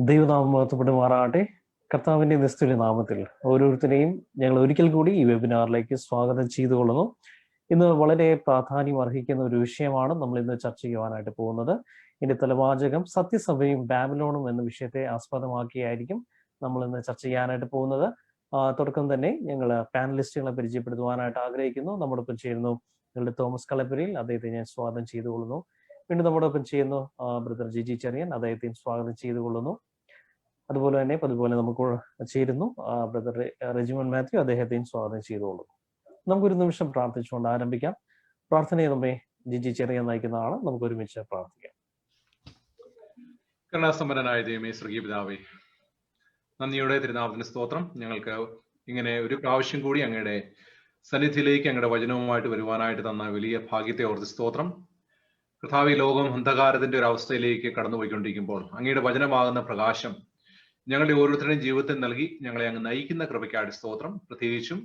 ദൈവനാമം മഹത്വപ്പെടുമാറാകട്ടെ. കർത്താവിന്റെ നിസ്തുല്യ നാമത്തിൽ ഓരോരുത്തരെയും ഞങ്ങൾ ഒരിക്കൽ കൂടി ഈ വെബിനാറിലേക്ക് സ്വാഗതം ചെയ്തുകൊള്ളുന്നു. ഇന്ന് വളരെ പ്രാധാന്യം അർഹിക്കുന്ന ഒരു വിഷയമാണ് നമ്മൾ ഇന്ന് ചർച്ച ചെയ്യുവാനായിട്ട് പോകുന്നത്. ഇതിന്റെ തലവാചകം സത്യസഭയും ബാബിലോണും എന്ന വിഷയത്തെ ആസ്പദമാക്കിയായിരിക്കും നമ്മൾ ഇന്ന് ചർച്ച ചെയ്യാനായിട്ട് പോകുന്നത്. തുടക്കം തന്നെ ഞങ്ങൾ പാനലിസ്റ്റുകളെ പരിചയപ്പെടുത്തുവാനായിട്ട് ആഗ്രഹിക്കുന്നു. നമ്മോടൊപ്പം ചേരുന്നു ഞങ്ങളുടെ തോമസ് കളപ്പുരയിൽ, അദ്ദേഹത്തെ ഞാൻ സ്വാഗതം ചെയ്തുകൊള്ളുന്നു. വീണ്ടും നമ്മോടൊപ്പം ചെയ്യുന്നു ബ്രദർ ജിജി ചെറിയൻ, അദ്ദേഹത്തെയും സ്വാഗതം ചെയ്തുകൊള്ളുന്നു. അതുപോലെ തന്നെ പതുപോലെ നമുക്ക് ചേരുന്നു ബ്രദർ റെജിമോൻ മാത്യു, അദ്ദേഹത്തെയും സ്വാഗതം ചെയ്തുകൊള്ളുന്നു. നമുക്കൊരു നിമിഷം പ്രാർത്ഥിച്ചുകൊണ്ട് ആരംഭിക്കാം. പ്രാർത്ഥനയെ നമ്മെ ജിജി ചെറിയൻ നയിക്കുന്നതാണ്. നമുക്ക് ഒരുമിച്ച് പ്രാർത്ഥിക്കാം. കരുണാസമ്പന്നനായ ദൈവമേ, സ്വർഗീയ പിതാവേ, നന്ദിയോടെ തിരുനാമത്തിന് സ്തോത്രം. ഞങ്ങൾക്ക് ഇങ്ങനെ ഒരു പ്രാവശ്യം കൂടി അങ്ങയുടെ സന്നിധിയിലേക്ക് അങ്ങയുടെ വചനവുമായിട്ട് വരുവാനായിട്ട് തന്ന വലിയ ഭാഗ്യത്തെ ഓർത്ത് സ്തോത്രം. കർത്താവേ, ലോകം അന്ധകാരത്തിന്റെ ഒരു അവസ്ഥയിലേക്ക് കടന്നുപോയിക്കൊണ്ടിരിക്കുമ്പോൾ അങ്ങയുടെ വചനമാകുന്ന പ്രകാശം ഞങ്ങളുടെ ഓരോരുത്തരുടെയും ജീവിതത്തിൽ നൽകി ഞങ്ങളെ അങ്ങ് നയിക്കുന്ന കൃപയ്ക്കായിട്ട് സ്തോത്രം. പ്രത്യേകിച്ചും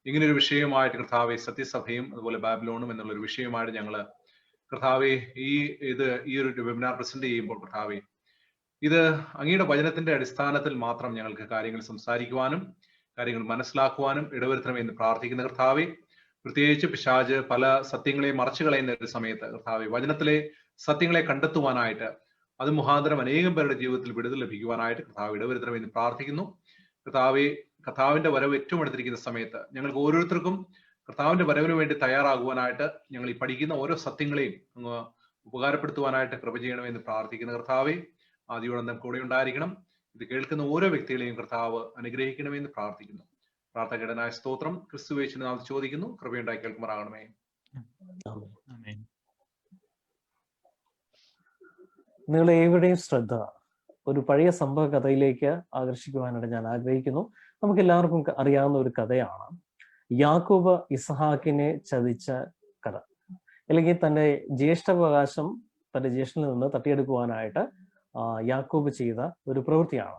ഇങ്ങനൊരു വിഷയമായിട്ട് കർത്താവെ സത്യസഭയും അതുപോലെ ബാബിലോണും എന്നുള്ളൊരു വിഷയമായിട്ട് ഞങ്ങൾ കർത്താവെ ഈ ഒരു വെബിനാർ പ്രസന്റ് ചെയ്യുമ്പോൾ കർത്താവെ, ഇത് അങ്ങയുടെ വചനത്തിന്റെ അടിസ്ഥാനത്തിൽ മാത്രം ഞങ്ങൾക്ക് കാര്യങ്ങൾ സംസാരിക്കുവാനും കാര്യങ്ങൾ മനസ്സിലാക്കുവാനും ഇടവരുത്തണമെന്ന് പ്രാർത്ഥിക്കുന്ന കർത്താവെ. പ്രത്യേകിച്ച് പിശാച് പല സത്യങ്ങളെ മറച്ചു കളയുന്ന ഒരു സമയത്ത് കർത്താവെ, വചനത്തിലെ സത്യങ്ങളെ കണ്ടെത്തുവാനായിട്ട് അത് മുഖാന്തരം അനേകം പേരുടെ ജീവിതത്തിൽ വിടുതൽ ലഭിക്കുവാനായിട്ട് കർത്താവ് ഇടവരുത്തണമെന്ന് പ്രാർത്ഥിക്കുന്നു. കർത്താവിന്റെ വരവ് ഏറ്റവും അടുത്തിരിക്കുന്ന സമയത്ത് ഞങ്ങൾക്ക് ഓരോരുത്തർക്കും കർത്താവിന്റെ വരവിന് വേണ്ടി തയ്യാറാകുവാനായിട്ട് ഞങ്ങൾ ഈ പഠിക്കുന്ന ഓരോ സത്യങ്ങളെയും അങ്ങ് ഉപകാരപ്പെടുത്തുവാനായിട്ട് കൃപ ചെയ്യണമെന്ന് പ്രാർത്ഥിക്കുന്ന കർത്താവെ, ആദ്യോടെ നമുക്ക് കൂടെ ഉണ്ടായിരിക്കണം. ഇത് കേൾക്കുന്ന ഓരോ വ്യക്തികളെയും കർത്താവ് അനുഗ്രഹിക്കണമെന്ന് പ്രാർത്ഥിക്കുന്നു. പ്രാർത്ഥകടനായ സ്തോത്രം ക്രിസ്തുവേശുവിന്റെ നാമത്തിൽ ചോദിക്കുന്നു, കൃപയുണ്ടായി കേൾക്കുമാറാകണമേ. നിങ്ങളെ ഏവരുടെയും ശ്രദ്ധ ഒരു പഴയ സംഭവ കഥയിലേക്ക് ആകർഷിക്കുവാനായിട്ട് ഞാൻ ആഗ്രഹിക്കുന്നു. നമുക്ക് എല്ലാവർക്കും അറിയാവുന്ന ഒരു കഥയാണ് യാക്കോബ് ഇസ്ഹാക്കിനെ ചതിച്ച കഥ. അല്ലെങ്കിൽ തന്റെ ജ്യേഷ്ഠാവകാശം തന്റെ ജ്യേഷ്ഠനിൽ നിന്ന് തട്ടിയെടുക്കുവാനായിട്ട് യാക്കോബ് ചെയ്ത ഒരു പ്രവൃത്തിയാണ്.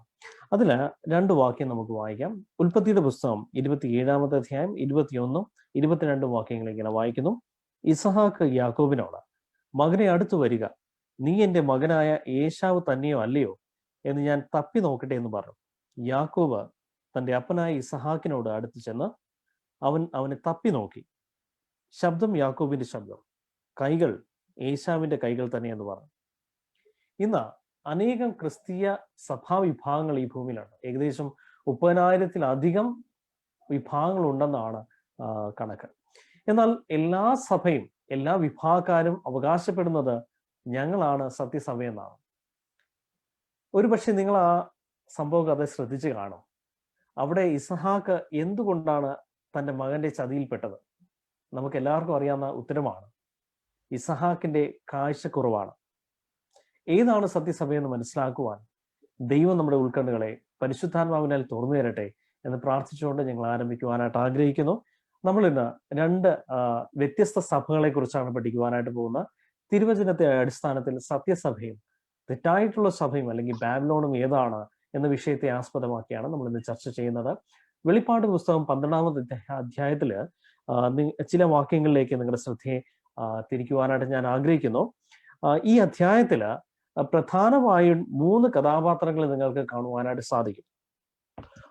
അതില് 2 വാക്യം നമുക്ക് വായിക്കാം. ഉൽപ്പത്തിയുടെ പുസ്തകം 27-ാമത്തെ അധ്യായം 21, 22 വാക്യങ്ങൾ ഇങ്ങനെ വായിക്കുന്നു. ഇസ്ഹാക്ക് യാക്കോബിനോട്, മകനെ അടുത്തു വരിക, നീ എന്റെ മകനായ ഏശാവ് തന്നെയോ അല്ലയോ എന്ന് ഞാൻ തപ്പി നോക്കട്ടെ എന്ന് പറഞ്ഞു. യാക്കോബ് തന്റെ അപ്പനായ ഇസ്ഹാക്കിനോട് അടുത്ത് ചെന്ന് അവനെ തപ്പി നോക്കി. ശബ്ദം യാക്കോബിന്റെ ശബ്ദം, കൈകൾ ഏശാവിന്റെ കൈകൾ തന്നെ എന്ന് പറഞ്ഞു. ഇന്ന് അനേകം ക്രിസ്തീയ സഭാവിഭാഗങ്ങൾ ഈ ഭൂമിയിലാണ്. ഏകദേശം 30,000-ത്തിലധികം വിഭാഗങ്ങൾ ഉണ്ടെന്നാണ് കണക്ക്. എന്നാൽ എല്ലാ സഭയും എല്ലാ വിഭാഗക്കാരും അവകാശപ്പെടുന്നത് ഞങ്ങളാണ് സത്യസഭയെന്നാണ്. ഒരുപക്ഷെ നിങ്ങൾ ആ സംഭവ കഥ ശ്രദ്ധിച്ചു കാണും. അവിടെ ഇസ്ഹാക്ക് എന്തുകൊണ്ടാണ് തന്റെ മകന്റെ ചതിയിൽപ്പെട്ടത്? നമുക്ക് എല്ലാവർക്കും അറിയാവുന്ന ഉത്തരമാണ്, ഇസ്ഹാക്കിന്റെ കാഴ്ചക്കുറവാണ്. ഏതാണ് സത്യസഭയെന്ന് മനസ്സിലാക്കുവാൻ ദൈവം നമ്മുടെ ഉൾക്കണ്ണുകളെ പരിശുദ്ധാത്മാവിനാൽ തുറന്നു തരട്ടെ എന്ന് പ്രാർത്ഥിച്ചുകൊണ്ട് ഞങ്ങൾ ആരംഭിക്കുവാനായിട്ട് ആഗ്രഹിക്കുന്നു. നമ്മൾ ഇന്ന് 2 വ്യത്യസ്ത സഭകളെ കുറിച്ചാണ് പഠിക്കുവാനായിട്ട് പോകുന്നത്. തിരുവചനത്തെ അടിസ്ഥാനത്തിൽ സത്യസഭയും തെറ്റായിട്ടുള്ള സഭയും അല്ലെങ്കിൽ ബാബിലോണും ഏതാണ് എന്ന വിഷയത്തെ ആസ്പദമാക്കിയാണ് നമ്മൾ ഇന്ന് ചർച്ച ചെയ്യുന്നത്. വെളിപ്പാട് പുസ്തകം 12-ാമത്തെ അധ്യായത്തില് ചില വാക്യങ്ങളിലേക്ക് നിങ്ങളുടെ ശ്രദ്ധയെ തിരിക്കുവാനായിട്ട് ഞാൻ ആഗ്രഹിക്കുന്നു. ഈ അധ്യായത്തില് പ്രധാനമായും 3 കഥാപാത്രങ്ങളെ നിങ്ങൾക്ക് കാണുവാനായിട്ട് സാധിക്കും.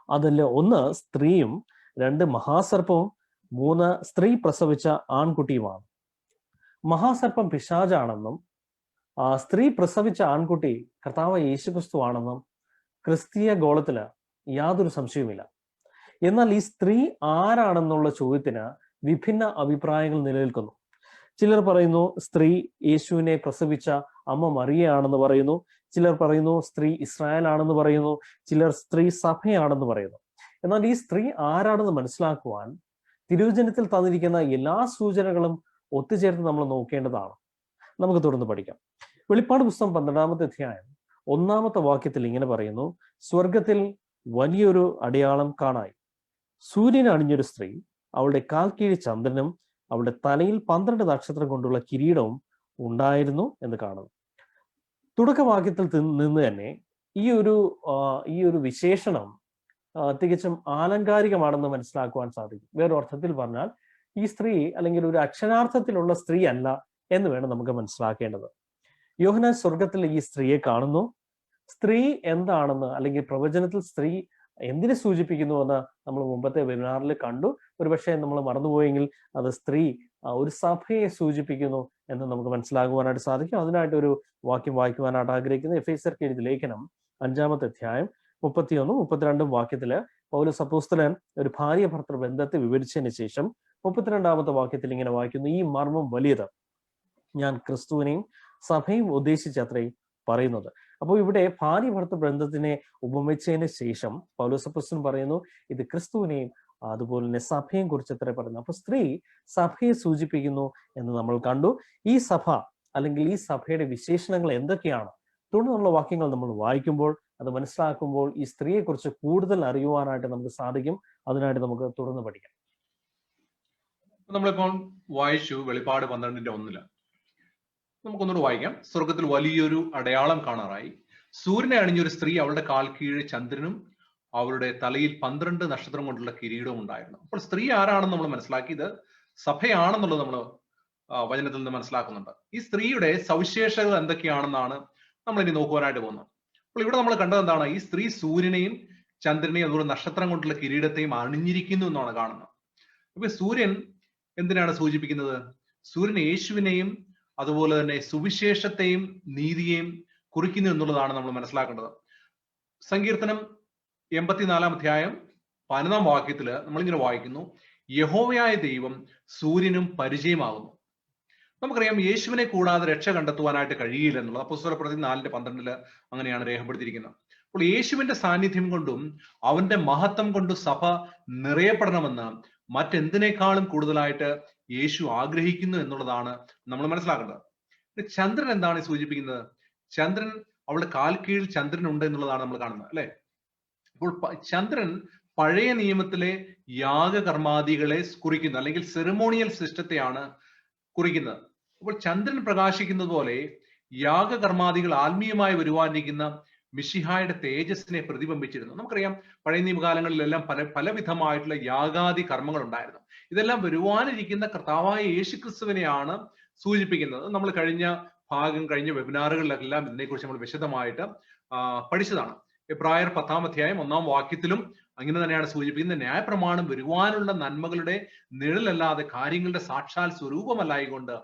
അതിൽ 1 സ്ത്രീയും, 2 മഹാസർപ്പവും, 3 സ്ത്രീ പ്രസവിച്ച ആൺകുട്ടിയുമാണ്. മഹാസർപ്പം പിശാചാണെന്നും സ്ത്രീ പ്രസവിച്ച ആൺകുട്ടി കർത്താവ് യേശുക്രിസ്തു ആണെന്നും ക്രിസ്തീയ ഗോളത്തില് യാതൊരു സംശയവുമില്ല. എന്നാൽ ഈ സ്ത്രീ ആരാണെന്നുള്ള ചോദ്യത്തിന് വിഭിന്ന അഭിപ്രായങ്ങൾ നിലനിൽക്കുന്നു. ചിലർ പറയുന്നു സ്ത്രീ യേശുവിനെ പ്രസവിച്ച അമ്മ മറിയയാണെന്ന് പറയുന്നു. ചിലർ പറയുന്നു സ്ത്രീ ഇസ്രായേൽ ആണെന്ന് പറയുന്നു. ചിലർ സ്ത്രീ സഭയാണെന്ന് പറയുന്നു. എന്നാൽ ഈ സ്ത്രീ ആരാണെന്ന് മനസ്സിലാക്കുവാൻ തിരുവചനത്തിൽ തന്നിരിക്കുന്ന എല്ലാ സൂചനകളും ഒത്തുചേർത്ത് നമ്മൾ നോക്കേണ്ടതാണ്. നമുക്ക് തുടർന്ന് പഠിക്കാം. വെളിപ്പാട് പുസ്തകം 12-ാമത്തെ അധ്യായം 1-ാമത്തെ വാക്യത്തിൽ ഇങ്ങനെ പറയുന്നു, സ്വർഗത്തിൽ വലിയൊരു അടയാളം കാണായി. സൂര്യൻ അണിഞ്ഞൊരു സ്ത്രീ, അവളുടെ കാൽ കീഴ് ചന്ദ്രനും അവളുടെ തലയിൽ 12 നക്ഷത്രം കൊണ്ടുള്ള കിരീടവും ഉണ്ടായിരുന്നു എന്ന് കാണുന്നു. തുടക്കവാക്യത്തിൽ നിന്ന് തന്നെ ഈ ഒരു വിശേഷണം തികച്ചും ആലങ്കാരികമാണെന്ന് മനസ്സിലാക്കുവാൻ സാധിക്കും. വേറൊരർത്ഥത്തിൽ പറഞ്ഞാൽ ഈ സ്ത്രീ അല്ലെങ്കിൽ ഒരു അക്ഷരാർത്ഥത്തിലുള്ള സ്ത്രീ അല്ല എന്ന് വേണം നമുക്ക് മനസ്സിലാക്കേണ്ടത്. യോഹന്നാൻ സ്വർഗത്തിൽ ഈ സ്ത്രീയെ കാണുന്നു. സ്ത്രീ എന്താണെന്ന്, അല്ലെങ്കിൽ പ്രവചനത്തിൽ സ്ത്രീ എന്തിനെ സൂചിപ്പിക്കുന്നു എന്ന് നമ്മൾ മുമ്പത്തെ വെബിനാറിൽ കണ്ടു. ഒരുപക്ഷെ നമ്മൾ മറന്നുപോയെങ്കിൽ അത് സ്ത്രീ ഒരു സഭയെ സൂചിപ്പിക്കുന്നു എന്ന് നമുക്ക് മനസ്സിലാകുവാനായിട്ട് സാധിക്കും. അതിനായിട്ട് ഒരു വാക്യം വായിക്കുവാനായിട്ട് ആഗ്രഹിക്കുന്നത് എഫേസ്യർക്ക് എഴുതിയ ലേഖനം 5-ാമത്തെ അധ്യായം 31, 32 വാക്യത്തില് പൗലോസ് അപ്പോസ്തലൻ ഒരു ഭാര്യ ഭർത്തൃ ബന്ധത്തെ വിവരിച്ചതിന് ശേഷം 32-ാമത്തെ വാക്യത്തിൽ ഇങ്ങനെ വായിക്കുന്നു: ഈ മർമ്മം വലിയത്, ഞാൻ ക്രിസ്തുവിനെയും സഭയും ഉദ്ദേശിച്ചത്രയും പറയുന്നത്. അപ്പോൾ ഇവിടെ ഭാര്യ ഭർത്തൃ ബന്ധത്തിനെ ഉപമിച്ചതിന് ശേഷം പൗലോസ് അപ്പോസ്തലൻ പറയുന്നു ഇത് ക്രിസ്തുവിനെയും അതുപോലെ തന്നെ സഭയും കുറിച്ച് എത്ര പറയുന്നു. അപ്പൊ സ്ത്രീ സഭയെ സൂചിപ്പിക്കുന്നു എന്ന് നമ്മൾ കണ്ടു. ഈ സഭ അല്ലെങ്കിൽ ഈ സഭയുടെ വിശേഷണങ്ങൾ എന്തൊക്കെയാണ് തുടർന്നുള്ള വാക്യങ്ങൾ നമ്മൾ വായിക്കുമ്പോൾ അത് മനസ്സിലാക്കുമ്പോൾ ഈ സ്ത്രീയെ കുറിച്ച് കൂടുതൽ അറിയുവാനായിട്ട് നമുക്ക് സാധിക്കും. അതിനായിട്ട് നമുക്ക് തുടർന്ന് പഠിക്കാം. നമ്മളിപ്പോൾ വായിച്ചു വെളിപ്പാട് 12:1. നമുക്കൊന്നുകൂടെ വായിക്കാം. സ്വർഗത്തിൽ വലിയൊരു അടയാളം കാണാറായി. സൂര്യനെ അണിഞ്ഞൊരു സ്ത്രീ, അവളുടെ കാൽ കീഴ് ചന്ദ്രനും അവളുടെ തലയിൽ 12 നക്ഷത്രം കൊണ്ടുള്ള കിരീടവും ഉണ്ടായിരുന്നു. അപ്പോൾ സ്ത്രീ ആരാണെന്ന് നമ്മൾ മനസ്സിലാക്കി. ഇത് സഭയാണെന്നുള്ളത് നമ്മൾ വചനത്തിൽ നിന്ന് മനസ്സിലാക്കുന്നുണ്ട്. ഈ സ്ത്രീയുടെ സവിശേഷതകൾ എന്തൊക്കെയാണെന്നാണ് നമ്മൾ ഇനി നോക്കുവാനായിട്ട് പോകുന്നത്. അപ്പോൾ ഇവിടെ നമ്മൾ കണ്ടത് എന്താണ്? ഈ സ്ത്രീ സൂര്യനെയും ചന്ദ്രനെയും അതുപോലെ നക്ഷത്രം കൊണ്ടുള്ള കിരീടത്തെയും അണിഞ്ഞിരിക്കുന്നു എന്നാണ് കാണുന്നത്. അപ്പൊ സൂര്യൻ എന്തിനാണ് സൂചിപ്പിക്കുന്നത്? സൂര്യൻ യേശുവിനെയും അതുപോലെ തന്നെ സുവിശേഷത്തെയും നീതിയെയും കുറിക്കുന്നു എന്നുള്ളതാണ് നമ്മൾ മനസ്സിലാക്കേണ്ടത്. സങ്കീർത്തനം 84-ാം അധ്യായം 11-ാം വാക്യത്തില് നമ്മളിങ്ങനെ വായിക്കുന്നു: യഹോവയായ ദൈവം സൂര്യനും പരിചയമാകുന്നു. നമുക്കറിയാം യേശുവിനെ കൂടാതെ രക്ഷ കണ്ടെത്തുവാനായിട്ട് കഴിയില്ല എന്നുള്ളത് അപ്പോസ്തലപ്രവൃത്തി 4:12 അങ്ങനെയാണ് രേഖപ്പെടുത്തിയിരിക്കുന്നത്. അപ്പോൾ യേശുവിന്റെ സാന്നിധ്യം കൊണ്ടും അവന്റെ മഹത്വം കൊണ്ടും സഭ നിറയപ്പെടണമെന്ന് മറ്റെന്തിനേക്കാളും കൂടുതലായിട്ട് യേശു ആഗ്രഹിക്കുന്നു എന്നുള്ളതാണ് നമ്മൾ മനസ്സിലാക്കേണ്ടത്. ചന്ദ്രൻ എന്താണ് സൂചിപ്പിക്കുന്നത്? ചന്ദ്രൻ, അവളുടെ കാൽ കീഴിൽ ചന്ദ്രൻ ഉണ്ട് എന്നുള്ളതാണ് നമ്മൾ കാണുന്നത്, അല്ലെ? അപ്പോൾ ചന്ദ്രൻ പഴയ നിയമത്തിലെ യാഗകർമാദികളെ കുറിക്കുന്നു, അല്ലെങ്കിൽ സെറിമോണിയൽ സിസ്റ്റത്തെയാണ് കുറിക്കുന്നത്. അപ്പോൾ ചന്ദ്രൻ പ്രകാശിക്കുന്നത് പോലെ യാഗകർമാദികൾ ആത്മീയമായി വരുവാനിരിക്കുന്ന മിശിഹായുടെ തേജസ്സിനെ പ്രതിബിംബിച്ചിരുന്നു. നമുക്കറിയാം പഴയ നിയമകാലങ്ങളിലെല്ലാം പലവിധമായിട്ടുള്ള യാഗാദി കർമ്മങ്ങൾ ഉണ്ടായിരുന്നു. ഇതെല്ലാം വരുവാനിരിക്കുന്ന കർത്താവായ യേശുക്രിസ്തുവിനെയാണ് സൂചിപ്പിക്കുന്നത്. നമ്മൾ കഴിഞ്ഞ വെബിനാറുകളിലെല്ലാം ഇതിനെക്കുറിച്ച് നമ്മൾ വിശദമായിട്ട് പഠിച്ചതാണ്. എബ്രായർ 10-ാം അധ്യായം 1-ാം വാക്യത്തിലും അങ്ങനെ തന്നെയാണ് സൂചിപ്പിക്കുന്നത്. ന്യായപ്രമാണം വരുവാനുള്ള നന്മകളുടെ നിഴലല്ലാതെ കാര്യങ്ങളുടെ സാക്ഷാൽ സ്വരൂപമല്ലായിക്കൊണ്ട്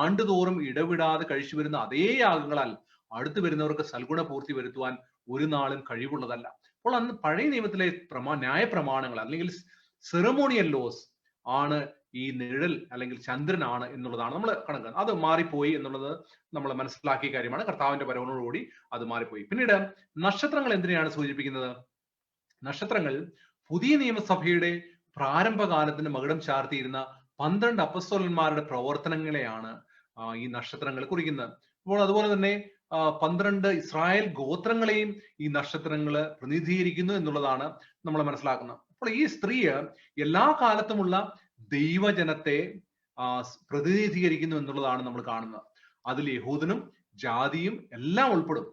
ആണ്ടുതോറും ഇടവിടാതെ കഴിച്ചു വരുന്ന അതേ യാഗങ്ങളാൽ അടുത്തു വരുന്നവർക്ക് സൽഗുണ പൂർത്തി വരുത്തുവാൻ ഒരു നാളും കഴിവുള്ളതല്ല. അപ്പോൾ അന്ന് പഴയ നിയമത്തിലെ ന്യായപ്രമാണങ്ങൾ അല്ലെങ്കിൽ സെറമോണിയൽ ലോസ് ആണ് ഈ നിഴൽ അല്ലെങ്കിൽ ചന്ദ്രനാണ് എന്നുള്ളതാണ് നമ്മൾ കണക്കാക്കുന്നത്. അത് മാറിപ്പോയി എന്നുള്ളത് നമ്മൾ മനസ്സിലാക്കിയ കാര്യമാണ്. കർത്താവിന്റെ വരവോടുകൂടി അത് മാറിപ്പോയി. പിന്നീട് നക്ഷത്രങ്ങൾ എന്തിനെയാണ് സൂചിപ്പിക്കുന്നത്? നക്ഷത്രങ്ങൾ പുതിയ നിയമസഭയുടെ പ്രാരംഭകാലത്തിന് മകുടം ചാർത്തിയിരുന്ന 12 അപ്പസ്തോലന്മാരുടെ പ്രവർത്തനങ്ങളെയാണ് ഈ നക്ഷത്രങ്ങൾ കുറിക്കുന്നത്. അപ്പോൾ അതുപോലെ തന്നെ 12 ഇസ്രായേൽ ഗോത്രങ്ങളെയും ഈ നക്ഷത്രങ്ങൾ പ്രതിനിധീകരിക്കുന്നു എന്നുള്ളതാണ് നമ്മൾ മനസ്സിലാക്കുന്നത്. അപ്പോൾ ഈ സ്ത്രീ എല്ലാ കാലത്തുമുള്ള ദൈവജനത്തെ പ്രതിനിധീകരിക്കുന്നു എന്നുള്ളതാണ് നമ്മൾ കാണുന്നത്. അതിൽ യഹൂദനും ജാതിയും എല്ലാം ഉൾപ്പെടും.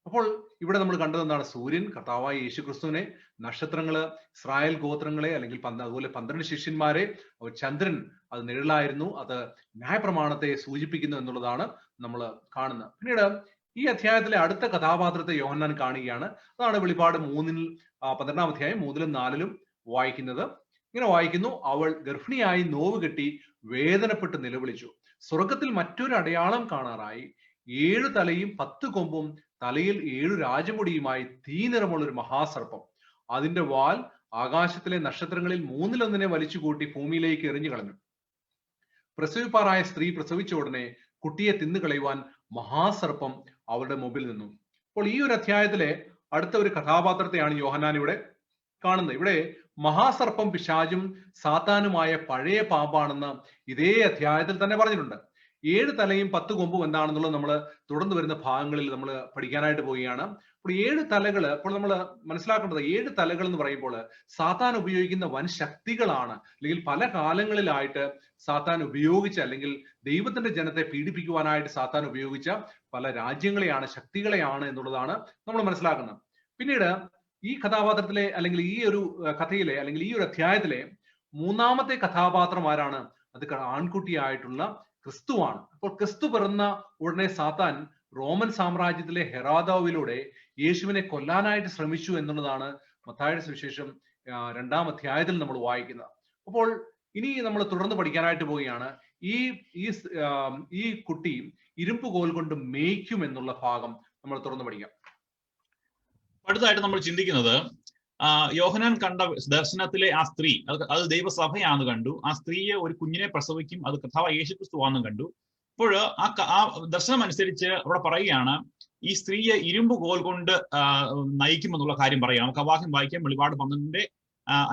അപ്പോൾ ഇവിടെ നമ്മൾ കണ്ടത് എന്താണ്? സൂര്യൻ കർത്താവായ യേശുക്രിസ്തുവിനെ, നക്ഷത്രങ്ങള് ഇസ്രായേൽ ഗോത്രങ്ങളെ, അല്ലെങ്കിൽ അതുപോലെ 12 ശിഷ്യന്മാരെ, ചന്ദ്രൻ അത് നിഴലായിരുന്നു, അത് ന്യായപ്രമാണത്തെ സൂചിപ്പിക്കുന്നു എന്നുള്ളതാണ് നമ്മൾ കാണുന്നത്. പിന്നീട് ഈ അധ്യായത്തിലെ അടുത്ത കഥാപാത്രത്തെ യോഹന്നാൻ കാണുകയാണ്. അതാണ് വെളിപ്പാട് 12-ാം അധ്യായം 3-4 വായിക്കുന്നത്. ഇങ്ങനെ വായിക്കുന്നു: അവൾ ഗർഭിണിയായി നോവ് കെട്ടി വേദനപ്പെട്ട് നിലവിളിച്ചു. സ്വർഗത്തിൽ മറ്റൊരു അടയാളം കാണാറായി. 7 തലയും 10 കൊമ്പും തലയിൽ 7 രാജമുടിയുമായി തീ നിറമുള്ള ഒരു മഹാസർപ്പം. അതിന്റെ വാൽ ആകാശത്തിലെ നക്ഷത്രങ്ങളിൽ 3-1 വലിച്ചു കൂട്ടി ഭൂമിയിലേക്ക് എറിഞ്ഞു കളഞ്ഞു. പ്രസവിപ്പാറായ സ്ത്രീ പ്രസവിച്ച ഉടനെ കുട്ടിയെ തിന്നുകളയുവാൻ മഹാസർപ്പം അവരുടെ മുമ്പിൽ നിന്നു. അപ്പോൾ ഈ ഒരു അധ്യായത്തിലെ അടുത്ത ഒരു കഥാപാത്രത്തെയാണ് യോഹന്നാൻ ഇവിടെ കാണുന്നത്. ഇവിടെ മഹാസർപ്പം പിശാചും സാത്താനുമായ പഴയ പാമ്പാണെന്ന് ഇതേ അധ്യായത്തിൽ തന്നെ പറഞ്ഞിട്ടുണ്ട്. 7 തലയും 10 കൊമ്പും എന്താണെന്നുള്ളത് നമ്മൾ തുടർന്ന് വരുന്ന ഭാഗങ്ങളിൽ നമ്മൾ പഠിക്കാനായിട്ട് പോവുകയാണ്. അപ്പോൾ 7 തലകൾ, അപ്പോൾ നമ്മൾ മനസ്സിലാക്കേണ്ടത് 7 തലകൾ എന്ന് പറയുമ്പോൾ സാത്താൻ ഉപയോഗിക്കുന്ന വൻ ശക്തികളാണ്, അല്ലെങ്കിൽ പല കാലങ്ങളിലായിട്ട് സാത്താൻ ഉപയോഗിച്ച, അല്ലെങ്കിൽ ദൈവത്തിന്റെ ജനത്തെ പീഡിപ്പിക്കുവാനായിട്ട് സാത്താൻ ഉപയോഗിച്ച പല രാജ്യങ്ങളെയാണ്, ശക്തികളെയാണ് എന്നുള്ളതാണ് നമ്മൾ മനസ്സിലാക്കുന്നത്. പിന്നീട് ഈ കഥാപാത്രത്തിലെ, അല്ലെങ്കിൽ ഈ ഒരു കഥയിലെ, അല്ലെങ്കിൽ ഈ ഒരു അധ്യായത്തിലെ 3-ാമത്തെ കഥാപാത്രം ആരാണ്? അത് ആൺകുട്ടിയായിട്ടുള്ള ക്രിസ്തുവാണ്. അപ്പോൾ ക്രിസ്തു പിറന്ന ഉടനെ സാത്താൻ റോമൻ സാമ്രാജ്യത്തിലെ ഹെരോദാവിലൂടെ യേശുവിനെ കൊല്ലാനായിട്ട് ശ്രമിച്ചു എന്നുള്ളതാണ് മത്തായിയുടെ സുവിശേഷം 2-ാം അധ്യായത്തിൽ നമ്മൾ വായിക്കുന്നത്. അപ്പോൾ ഇനി നമ്മൾ തുടർന്ന് പഠിക്കാനായിട്ട് പോവുകയാണ്. ഈ കുട്ടി ഇരുമ്പ് കോൽ കൊണ്ട് മേയ്ക്കും എന്നുള്ള ഭാഗം നമ്മൾ തുറന്നു പഠിക്കാം. അടുത്തതായിട്ട് നമ്മൾ ചിന്തിക്കുന്നത് യോഹന്നാൻ കണ്ട ദർശനത്തിലെ ആ സ്ത്രീ, അത് ദൈവസഭയാണെന്ന് കണ്ടു. ആ സ്ത്രീയെ ഒരു കുഞ്ഞിനെ പ്രസവിക്കും, അത് കർത്താവായ യേശുക്രിസ്തുവാണെന്ന് കണ്ടു. അപ്പോൾ ആ ദർശനം അനുസരിച്ച് അവിടെ പറയുകയാണ്, ഈ സ്ത്രീയെ ഇരുമ്പ് കോൽ കൊണ്ട് നയിക്കുമെന്നുള്ള കാര്യം പറയാം. നമുക്ക് ആ വാക്യം വായിക്കാം. വെളിപാട് 12-ന്റെ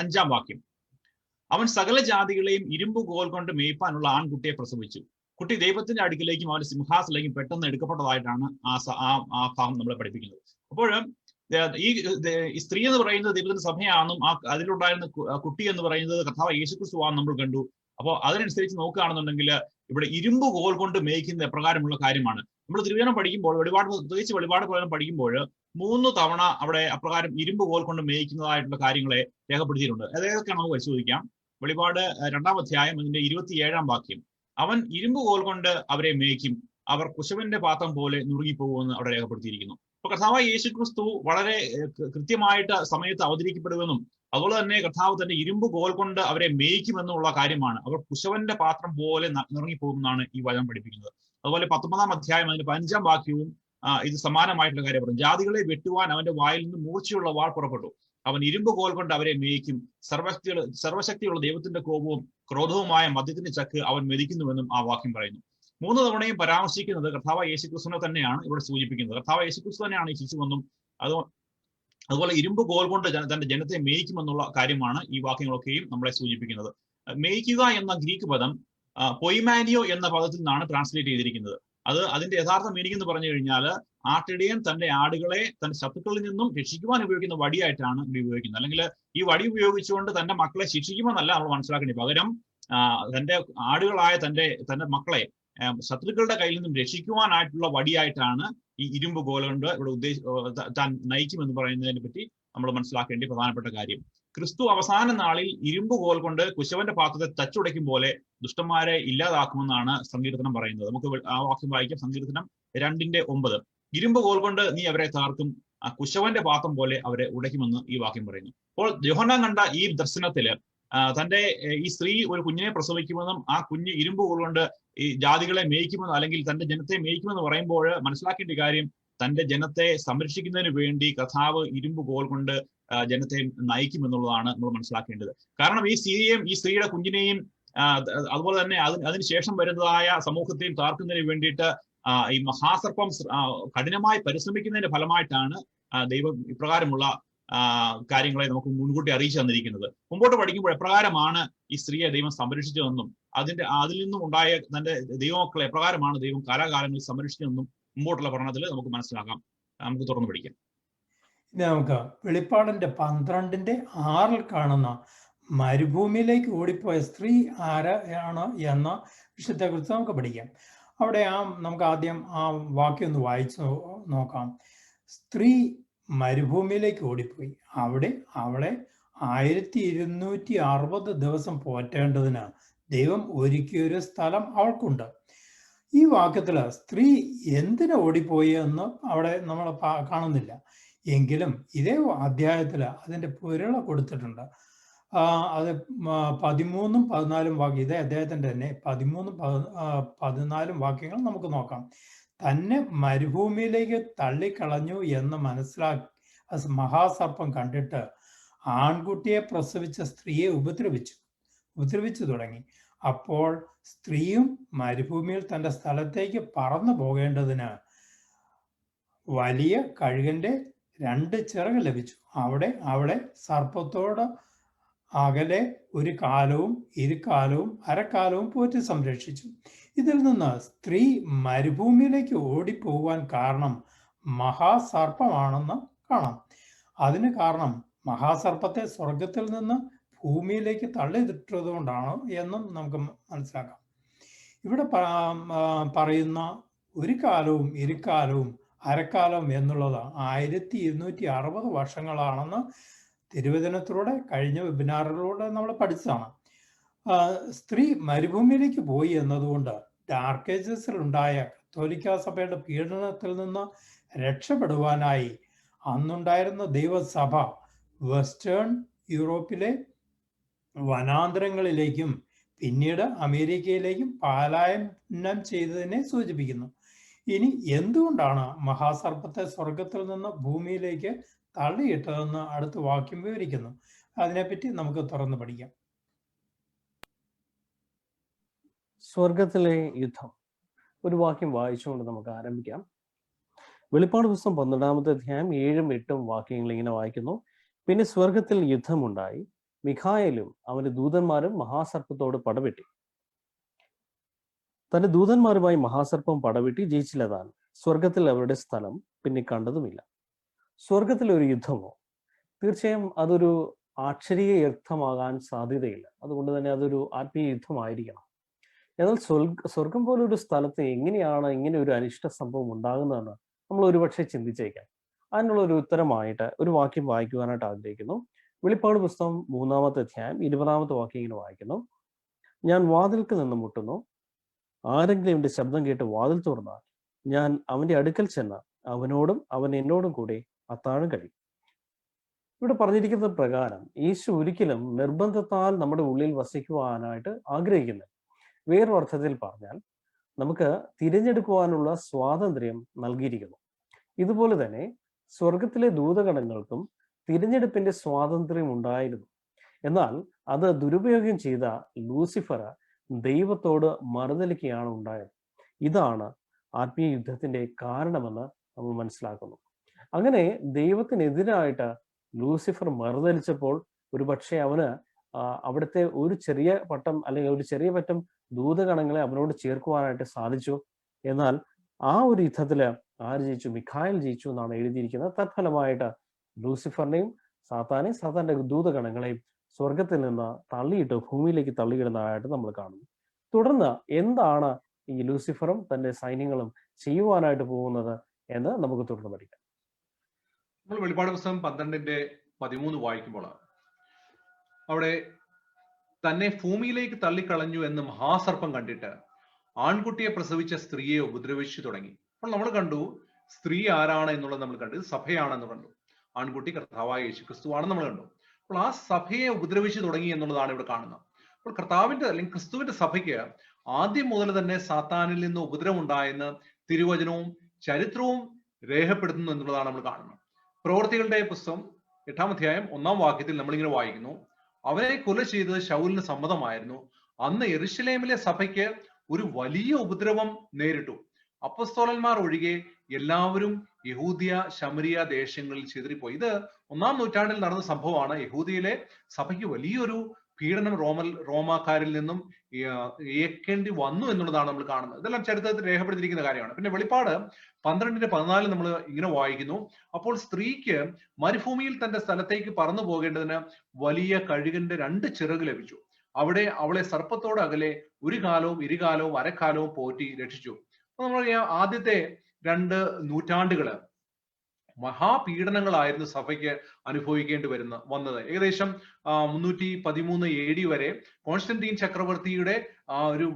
5-ാം വാക്യം. അവൻ സകല ജാതികളെയും ഇരുമ്പ് കോൽ കൊണ്ട് മേയ്പ്പാനുള്ള ആൺകുട്ടിയെ പ്രസവിച്ചു. കുട്ടി ദൈവത്തിന്റെ അടുക്കിലേക്കും അവന്റെ സിംഹാസനിലേക്കും പെട്ടെന്ന് എടുക്കപ്പെട്ടതായിട്ടാണ് ആ ഭാഗം നമ്മളെ പഠിപ്പിക്കുന്നത്. അപ്പോൾ ഈ സ്ത്രീ എന്ന് പറയുന്നത് ദൈവത്തിന്റെ സഭയാണെന്നും അതിലുണ്ടായിരുന്ന കുട്ടി എന്ന് പറയുന്നത് കർത്താവ് യേശുക്രിസ്തുവാണെന്ന് നമ്മൾ കണ്ടു. അപ്പോൾ അതിനനുസരിച്ച് നോക്കുകയാണെന്നുണ്ടെങ്കിൽ ഇവിടെ ഇരുമ്പ് കോൽ കൊണ്ട് മേയ്ക്കുന്ന എപ്രകാരമുള്ള കാര്യമാണ്. നമ്മൾ തിരുവചനം പഠിക്കുമ്പോൾ പ്രത്യേകിച്ച് വെളിപാട് പ്രകാരം പഠിക്കുമ്പോൾ 3 തവണ അവിടെ അപ്രകാരം ഇരുമ്പ് കോൽ കൊണ്ട് മേയ്ക്കുന്നതായിട്ടുള്ള കാര്യങ്ങളെ രേഖപ്പെടുത്തിയിട്ടുണ്ട്. ഏതൊക്കെയാണ് നമുക്ക് പരിശോധിക്കാം. വെളിപാട് 2-ാം അധ്യായം അതിന്റെ 27-ാം വാക്യം. അവൻ ഇരുമ്പ് കോൽ കൊണ്ട് അവരെ മേയ്ക്കും, അവർ കുശവന്റെ പാത്രം പോലെ നുറുങ്ങിപ്പോകുമെന്ന് അവിടെ രേഖപ്പെടുത്തിയിരിക്കുന്നു. അപ്പൊ കർത്താവായ യേശുക്രിസ്തു വളരെ കൃത്യമായിട്ട് സമയത്ത് അവതരിക്കപ്പെടുമെന്നും അതുപോലെ തന്നെ കർത്താവ് തന്നെ ഇരുമ്പ് കോൽ കൊണ്ട് അവരെ മേയ്ക്കുമെന്നുള്ള കാര്യമാണ്. അവർ കുശവന്റെ പാത്രം പോലെ നിറങ്ങിപ്പോകുമെന്നാണ് ഈ വചനം പഠിപ്പിക്കുന്നത്. അതുപോലെ 19-ാം അധ്യായം അതിന്റെ 15-ാം വാക്യവും ഇത് സമാനമായിട്ടുള്ള കാര്യം പറയും. ജാതികളെ വെട്ടുവാൻ അവന്റെ വായിൽ നിന്ന് മൂർച്ചയുള്ള വാൾ പുറപ്പെട്ടു, അവൻ ഇരുമ്പ് കോൽ കൊണ്ട് അവരെ മേയ്ക്കും, സർവശക്തിയുള്ള ദൈവത്തിന്റെ കോപവും ക്രോധവുമായ മദ്യത്തിന്റെ ചക്ക് അവൻ മെതിക്കുന്നുവെന്നും ആ വാക്യം പറയുന്നു. 3 തവണയും പരാമർശിക്കുന്നത് കർത്താവായ യേശുക്രിസ്തുവിനെ തന്നെയാണ് ഇവിടെ സൂചിപ്പിക്കുന്നത്. കർത്താവായ യേശുക്രിസ്തു തന്നെയാണ് ഈ ശിശുവെന്നും അതുപോലെ ഇരുമ്പ് കോൽ കൊണ്ട് തന്റെ ജനത്തെ മേയ്ക്കുമെന്നുള്ള കാര്യമാണ് ഈ വാക്യങ്ങളൊക്കെയും നമ്മളെ സൂചിപ്പിക്കുന്നത്. മേയ്ക്കുക എന്ന ഗ്രീക്ക് പദം പൊയ്മാനിയോ എന്ന പദത്തിൽ നിന്നാണ് ട്രാൻസ്ലേറ്റ് ചെയ്തിരിക്കുന്നത്. അതിന്റെ യഥാർത്ഥ മീനിങ് എന്ന് പറഞ്ഞു കഴിഞ്ഞാൽ ആട്ടിടയൻ തന്റെ ആടുകളെ തന്റെ ശത്രുക്കളിൽ നിന്നും രക്ഷിക്കുവാൻ ഉപയോഗിക്കുന്ന വടിയായിട്ടാണ് ഉപയോഗിക്കുന്നത്. അല്ലെങ്കിൽ ഈ വടി ഉപയോഗിച്ചുകൊണ്ട് തന്റെ മക്കളെ ശിക്ഷിക്കുമെന്നല്ല നമ്മൾ മനസ്സിലാക്കേണ്ടത്. പകരം തന്റെ ആടുകളായ തന്റെ മക്കളെ ശത്രുക്കളുടെ കയ്യിൽ നിന്നും രക്ഷിക്കുവാനായിട്ടുള്ള വടിയായിട്ടാണ് ഈ ഇരുമ്പ് കോൽ കൊണ്ട് ഇവിടെ താൻ നയിക്കുമെന്ന് പറയുന്നതിനെ പറ്റി നമ്മൾ മനസ്സിലാക്കേണ്ട പ്രധാനപ്പെട്ട കാര്യം. ക്രിസ്തു അവസാന നാളിൽ ഇരുമ്പ് കോൽ കൊണ്ട് കുശവന്റെ പാത്രത്തെ തച്ചുടയ്ക്കും പോലെ ദുഷ്ടന്മാരെ ഇല്ലാതാക്കുമെന്നാണ് സങ്കീർത്തനം പറയുന്നത്. നമുക്ക് ആ വാക്യം വായിക്കാം. സങ്കീർത്തനം 2-ന്റെ 9. ഇരുമ്പ് കോൽ കൊണ്ട് നീ അവരെ താർക്കും, ആ കുശവന്റെ പാത്രം പോലെ അവരെ ഉടയ്ക്കുമെന്ന് ഈ വാക്യം പറയുന്നു. അപ്പോൾ യോഹന്നാൻ കണ്ട ഈ ദർശനത്തില് തന്റെ ഈ സ്ത്രീ ഒരു കുഞ്ഞിനെ പ്രസവിക്കുമെന്നും ആ കുഞ്ഞ് ഇരുമ്പ് കോൽ കൊണ്ട് ഈ ജാതികളെ മേയ്ക്കുമെന്ന് അല്ലെങ്കിൽ തന്റെ ജനത്തെ മേയ്ക്കുമെന്ന് പറയുമ്പോൾ മനസ്സിലാക്കേണ്ട കാര്യം, തന്റെ ജനത്തെ സംരക്ഷിക്കുന്നതിന് വേണ്ടി കർത്താവ് ഇരുമ്പ് കോൽ കൊണ്ട് ജനത്തെ നയിക്കുമെന്നുള്ളതാണ് നമ്മൾ മനസ്സിലാക്കേണ്ടത്. കാരണം ഈ സ്ത്രീയുടെ കുഞ്ഞിനെയും അതുപോലെ തന്നെ അതിനുശേഷം വരുന്നതായ സമൂഹത്തെയും താർക്കുന്നതിന് വേണ്ടിയിട്ട് ഈ മഹാസർപ്പം കഠിനമായി പരിശ്രമിക്കുന്നതിന്റെ ഫലമായിട്ടാണ് ദൈവം ഇപ്രകാരമുള്ള കാര്യങ്ങളെ നമുക്ക് മുൻകൂട്ടി അറിയിച്ചു തന്നിരിക്കുന്നത്. മുമ്പോട്ട് പഠിക്കുമ്പോൾ എപ്രകാരമാണ് ഈ സ്ത്രീയെ ദൈവം സംരക്ഷിച്ചതെന്നും അതിൽ നിന്നും ഉണ്ടായ തന്റെ ദൈവമക്കളെ എപ്രകാരമാണ് ദൈവം കാലാകാലങ്ങളിൽ സംരക്ഷിച്ചതെന്നും മുമ്പോട്ടുള്ള പഠനത്തിൽ നമുക്ക് മനസ്സിലാക്കാം. നമുക്ക് തുറന്നു പഠിക്കാം. ഇനി നമുക്ക് വെളിപ്പാടിന്റെ 12-ന്റെ 6 കാണുന്ന മരുഭൂമിയിലേക്ക് ഓടിപ്പോയ സ്ത്രീ ആരാണ് എന്ന വിഷയത്തെക്കുറിച്ച് നമുക്ക് പഠിക്കാം. അവിടെ നമുക്ക് ആദ്യം ആ വാക്യം ഒന്ന് വായിച്ചു നോക്കാം. സ്ത്രീ മരുഭൂമിയിലേക്ക് ഓടിപ്പോയി, അവിടെ അവളെ 1260 ദിവസം പോറ്റേണ്ടതിന് ദൈവം ഒരുക്കിയൊരു സ്ഥലം അവൾക്കുണ്ട്. ഈ വാക്യത്തില് സ്ത്രീ എന്തിനു ഓടിപ്പോയി എന്ന് അവിടെ നമ്മൾ കാണുന്നില്ല. എങ്കിലും ഇതേ അധ്യായത്തിൽ അതിന്റെ പൊരുള കൊടുത്തിട്ടുണ്ട്. അത് 13-ഉം 14-ഉം വാക്യം, ഇതേ അദ്ദേഹത്തിന്റെ തന്നെ 13-ഉം 14-ഉം വാക്യങ്ങൾ നമുക്ക് നോക്കാം. തന്നെ മരുഭൂമിയിലേക്ക് തള്ളിക്കളഞ്ഞു എന്ന് മനസ്സിലാക്കി മഹാസർപ്പം കണ്ടിട്ട് ആൺകുട്ടിയെ പ്രസവിച്ച സ്ത്രീയെ ഉപദ്രവിച്ചു തുടങ്ങി. അപ്പോൾ സ്ത്രീയും മരുഭൂമിയിൽ തന്റെ സ്ഥലത്തേക്ക് പറന്നു പോകേണ്ടതിന് വലിയ കഴുകന്റെ 2 ചിറക് ലഭിച്ചു. അവളെ സർപ്പത്തോട് അകലെ 1 കാലവും 2 കാലവും 1/2 കാലവും പോറ്റി സംരക്ഷിച്ചു. ഇതിൽ നിന്ന് സ്ത്രീ മരുഭൂമിയിലേക്ക് ഓടിപ്പോകുവാൻ കാരണം മഹാസർപ്പമാണെന്ന് കാണാം. അതിന് കാരണം മഹാസർപ്പത്തെ സ്വർഗത്തിൽ നിന്ന് ഭൂമിയിലേക്ക് തള്ളിയിട്ടതുകൊണ്ടാണ് എന്നും നമുക്ക് മനസ്സിലാക്കാം. ഇവിടെ പറയുന്ന 1 കാലവും 2 കാലവും 1/2 കാലം എന്നുള്ളത് 1260 വർഷങ്ങളാണെന്ന് തിരുവചനത്തിലൂടെ കഴിഞ്ഞ വെബിനാറിലൂടെ നമ്മൾ പഠിച്ചതാണ്. സ്ത്രീ മരുഭൂമിയിലേക്ക് പോയി എന്നതുകൊണ്ട് ഡാർക്ക് ഏജസിലുണ്ടായ കത്തോലിക്ക സഭയുടെ പീഡനത്തിൽ നിന്ന് രക്ഷപ്പെടുവാനായി അന്നുണ്ടായിരുന്ന ദൈവസഭ വെസ്റ്റേൺ യൂറോപ്പിലെ വനാന്തരങ്ങളിലേക്കും പിന്നീട് അമേരിക്കയിലേക്കും പലായനം ചെയ്തതിനെ സൂചിപ്പിക്കുന്നു. ഇനി എന്തുകൊണ്ടാണ് മഹാസർപ്പത്തെ സ്വർഗത്തിൽ നിന്ന് ഭൂമിയിലേക്ക് തള്ളിയിട്ടതെന്ന് അടുത്ത വാക്യം വിവരിക്കുന്നു. അതിനെപ്പറ്റി നമുക്ക് തുറന്നു പഠിക്കാം. സ്വർഗത്തിലെ യുദ്ധം ഒരു വാക്യം വായിച്ചുകൊണ്ട് നമുക്ക് ആരംഭിക്കാം. വെളിപ്പാട് പുസ്തകം 12-ാമത്തെ അധ്യായം 7-ഉം 8-ഉം വാക്യങ്ങൾ ഇങ്ങനെ വായിക്കുന്നു. പിന്നെ സ്വർഗത്തിൽ യുദ്ധമുണ്ടായി, മിഖായേലും അവന്റെ ദൂതന്മാരും മഹാസർപ്പത്തോട് പടവെട്ടി. തന്റെ ദൂതന്മാരുമായി മഹാസർപ്പം പടവെട്ടി ജയിച്ചില്ല താൻ. സ്വർഗത്തിൽ അവരുടെ സ്ഥലം പിന്നെ കണ്ടതുമില്ല. സ്വർഗത്തിൽ ഒരു യുദ്ധമോ? തീർച്ചയായും അതൊരു ആക്ഷരിക യുദ്ധമാകാൻ സാധ്യതയില്ല. അതുകൊണ്ട് തന്നെ അതൊരു ആത്മീയ യുദ്ധമായിരിക്കണം. എന്നാൽ സ്വർഗം പോലൊരു സ്ഥലത്ത് എങ്ങനെയാണ് ഇങ്ങനെ ഒരു അനിഷ്ട സംഭവം ഉണ്ടാകുന്നതെന്ന് നമ്മൾ ഒരുപക്ഷെ ചിന്തിച്ചേക്കാം. അതിനുള്ള ഒരു ഉത്തരമായിട്ട് ഒരു വാക്യം വായിക്കുവാനായിട്ട് ആഗ്രഹിക്കുന്നു. വെളിപ്പാട് പുസ്തകം 3-ാമത്തെ അധ്യായം 20-ാമത്തെ വാക്യം ഇങ്ങനെ വായിക്കുന്നു. ഞാൻ വാതിൽക്ക് നിന്ന് മുട്ടുന്നു. ആരെങ്കിലും എൻ്റെ ശബ്ദം കേട്ട് വാതിൽ തുറന്നാൽ ഞാൻ അവന്റെ അടുക്കൽ ചെന്ന് അവനോടും അവൻ എന്നോടും കൂടി അത്താഴം കഴിയും. ഇവിടെ പറഞ്ഞിരിക്കുന്ന പ്രകാരം യേശു ഒരിക്കലും നിർബന്ധത്താൽ നമ്മുടെ ഉള്ളിൽ വസിക്കുവാനായിട്ട് ആഗ്രഹിക്കുന്നില്ല. വേറൊരു അർത്ഥത്തിൽ പറഞ്ഞാൽ നമുക്ക് തിരഞ്ഞെടുക്കുവാനുള്ള സ്വാതന്ത്ര്യം നൽകിയിരിക്കുന്നു. ഇതുപോലെ തന്നെ സ്വർഗത്തിലെ ദൂതഗണങ്ങൾക്കും തിരഞ്ഞെടുപ്പിന്റെ സ്വാതന്ത്ര്യം ഉണ്ടായിരുന്നു. എന്നാൽ അത് ദുരുപയോഗം ചെയ്ത ലൂസിഫർ ദൈവത്തോട് മറുതലിക്കുകയാണ് ഉണ്ടായത്. ഇതാണ് ആത്മീയ യുദ്ധത്തിന്റെ കാരണമെന്ന് നമ്മൾ മനസ്സിലാക്കുന്നു. അങ്ങനെ ദൈവത്തിനെതിരായിട്ട് ലൂസിഫർ മറുതലിച്ചപ്പോൾ ഒരു പക്ഷേ അവന് അവിടുത്തെ ഒരു ചെറിയ പട്ടം അല്ലെങ്കിൽ ഒരു ചെറിയ പറ്റം ദൂതഗണങ്ങളെ അവനോട് ചേർക്കുവാനായിട്ട് സാധിച്ചു. എന്നാൽ ആ ഒരു യുദ്ധത്തില് ആര് ജയിച്ചു? മിഖായേൽ ജയിച്ചു എന്നാണ് എഴുതിയിരിക്കുന്നത്. തത്ഫലമായിട്ട് ലൂസിഫറിനെയും സാത്താന്റെ ദൂതഗണങ്ങളെയും സ്വർഗത്തിൽ നിന്ന് തള്ളിയിട്ട് ഭൂമിയിലേക്ക് തള്ളിയിടുന്നതായിട്ട് നമ്മൾ കാണുന്നു. തുടർന്ന് എന്താണ് ഈ ലൂസിഫറും തന്റെ സൈന്യങ്ങളും ചെയ്യുവാനായിട്ട് പോകുന്നത് എന്ന് നമുക്ക് തുടർന്ന് പഠിക്കാം. നമ്മൾ വെളിപ്പാട് പുസ്തകം 12-13 വായിക്കുമ്പോൾ അവിടെ തന്നെ ഭൂമിയിലേക്ക് തള്ളിക്കളഞ്ഞു എന്ന് മഹാസർപ്പം കണ്ടിട്ട് ആൺകുട്ടിയെ പ്രസവിച്ച സ്ത്രീയെ ഉപദ്രവിച്ചു തുടങ്ങി. അപ്പോൾ നമ്മൾ കണ്ടു സ്ത്രീ ആരാണ് എന്നുള്ളത് നമ്മൾ കണ്ടു, സഭയാണെന്ന് കണ്ടു. ആൺകുട്ടി കർത്താവായ യേശുക്രിസ്തു ആണെന്ന് നമ്മൾ കണ്ടു. അപ്പോൾ ആ സഭയെ ഉപദ്രവിച്ചു തുടങ്ങി എന്നുള്ളതാണ് ഇവിടെ കാണുന്നത്. അപ്പോൾ കർത്താവിന്റെ അല്ലെങ്കിൽ ക്രിസ്തുവിന്റെ സഭയ്ക്ക് ആദ്യം മുതൽ തന്നെ സാത്താനിൽ നിന്ന് ഉപദ്രവം ഉണ്ടായെന്ന് തിരുവചനവും ചരിത്രവും രേഖപ്പെടുത്തുന്നു എന്നുള്ളതാണ് നമ്മൾ കാണുന്നത്. പ്രവൃത്തികളുടെ പുസ്തകം 8-ാം അധ്യായം 1-ാം വാക്യത്തിൽ നമ്മളിങ്ങനെ വായിക്കുന്നു, അവരെ കൊല ചെയ്തത് ശൗലിന് സമ്മതമായിരുന്നു. അന്ന് യെരുശലേമിലെ സഭയ്ക്ക് ഒരു വലിയ ഉപദ്രവം നേരിട്ടു. അപ്പസ്തോലന്മാർ ഒഴികെ എല്ലാവരും യഹൂദിയ ശമരിയ ദേശങ്ങളിൽ ചിതറിപ്പോയി. ഇത് 1-ാം നൂറ്റാണ്ടിൽ നടന്ന സംഭവമാണ്. യഹൂദിയിലെ സഭയ്ക്ക് വലിയൊരു പീഡനം റോമാക്കാരിൽ നിന്നും ഏൽക്കേണ്ടി വന്നു എന്നുള്ളതാണ് നമ്മൾ കാണുന്നത്. ഇതെല്ലാം ചരിത്രത്തിൽ രേഖപ്പെടുത്തിയിരിക്കുന്ന കാര്യമാണ്. പിന്നെ വെളിപ്പാട് 12-14 നമ്മൾ ഇങ്ങനെ വായിക്കുന്നു, അപ്പോൾ സ്ത്രീക്ക് മരുഭൂമിയിൽ തന്റെ സ്ഥലത്തേക്ക് പറന്നു പോകേണ്ടതിന് വലിയ കഴുകന്റെ 2 ചിറക് ലഭിച്ചു. അവിടെ അവളെ സർപ്പത്തോട് അകലെ ഒരു കാലവും ഇരുകാലവും അരക്കാലവും പോറ്റി രക്ഷിച്ചു. അപ്പൊ നമ്മൾ ആദ്യത്തെ 2 നൂറ്റാണ്ടുകള് മഹാപീഡനങ്ങളായിരുന്നു സഭയ്ക്ക് അനുഭവിക്കേണ്ടി വന്നത്. ഏകദേശം 313 AD വരെ കോൺസ്റ്റന്റീൻ ചക്രവർത്തിയുടെ ഒരു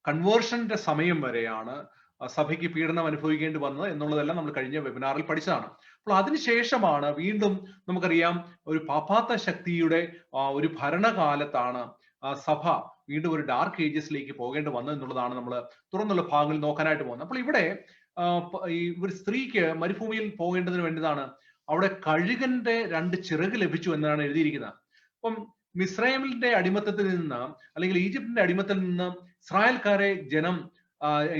കൺവേർഷന്റെ സമയം വരെയാണ് സഭയ്ക്ക് പീഡനം അനുഭവിക്കേണ്ടി വന്നത് എന്നുള്ളതെല്ലാം നമ്മൾ കഴിഞ്ഞ വെബിനാറിൽ പഠിച്ചതാണ്. അപ്പോൾ അതിനുശേഷമാണ് വീണ്ടും നമുക്കറിയാം ഒരു പാപ്പാത്ത ശക്തിയുടെ ഒരു ഭരണകാലത്താണ് സഭ വീണ്ടും ഒരു ഡാർക്ക് ഏജസിലേക്ക് പോകേണ്ടി വന്നത് എന്നുള്ളതാണ് നമ്മൾ തുറന്നുള്ള ഭാഗങ്ങളിൽ നോക്കാനായിട്ട് പോകുന്നത്. അപ്പോൾ ഇവിടെ ഈ ഒരു സ്ത്രീക്ക് മരുഭൂമിയിൽ പോകേണ്ടതിന് വേണ്ടിയതാണ് അവിടെ കഴുകന്റെ 2 ചിറക് ലഭിച്ചു എന്നാണ് എഴുതിയിരിക്കുന്നത്. അപ്പം മിസ്രൈമിന്റെ അടിമത്തത്തിൽ നിന്ന് അല്ലെങ്കിൽ ഈജിപ്തിന്റെ അടിമത്തിൽ നിന്ന്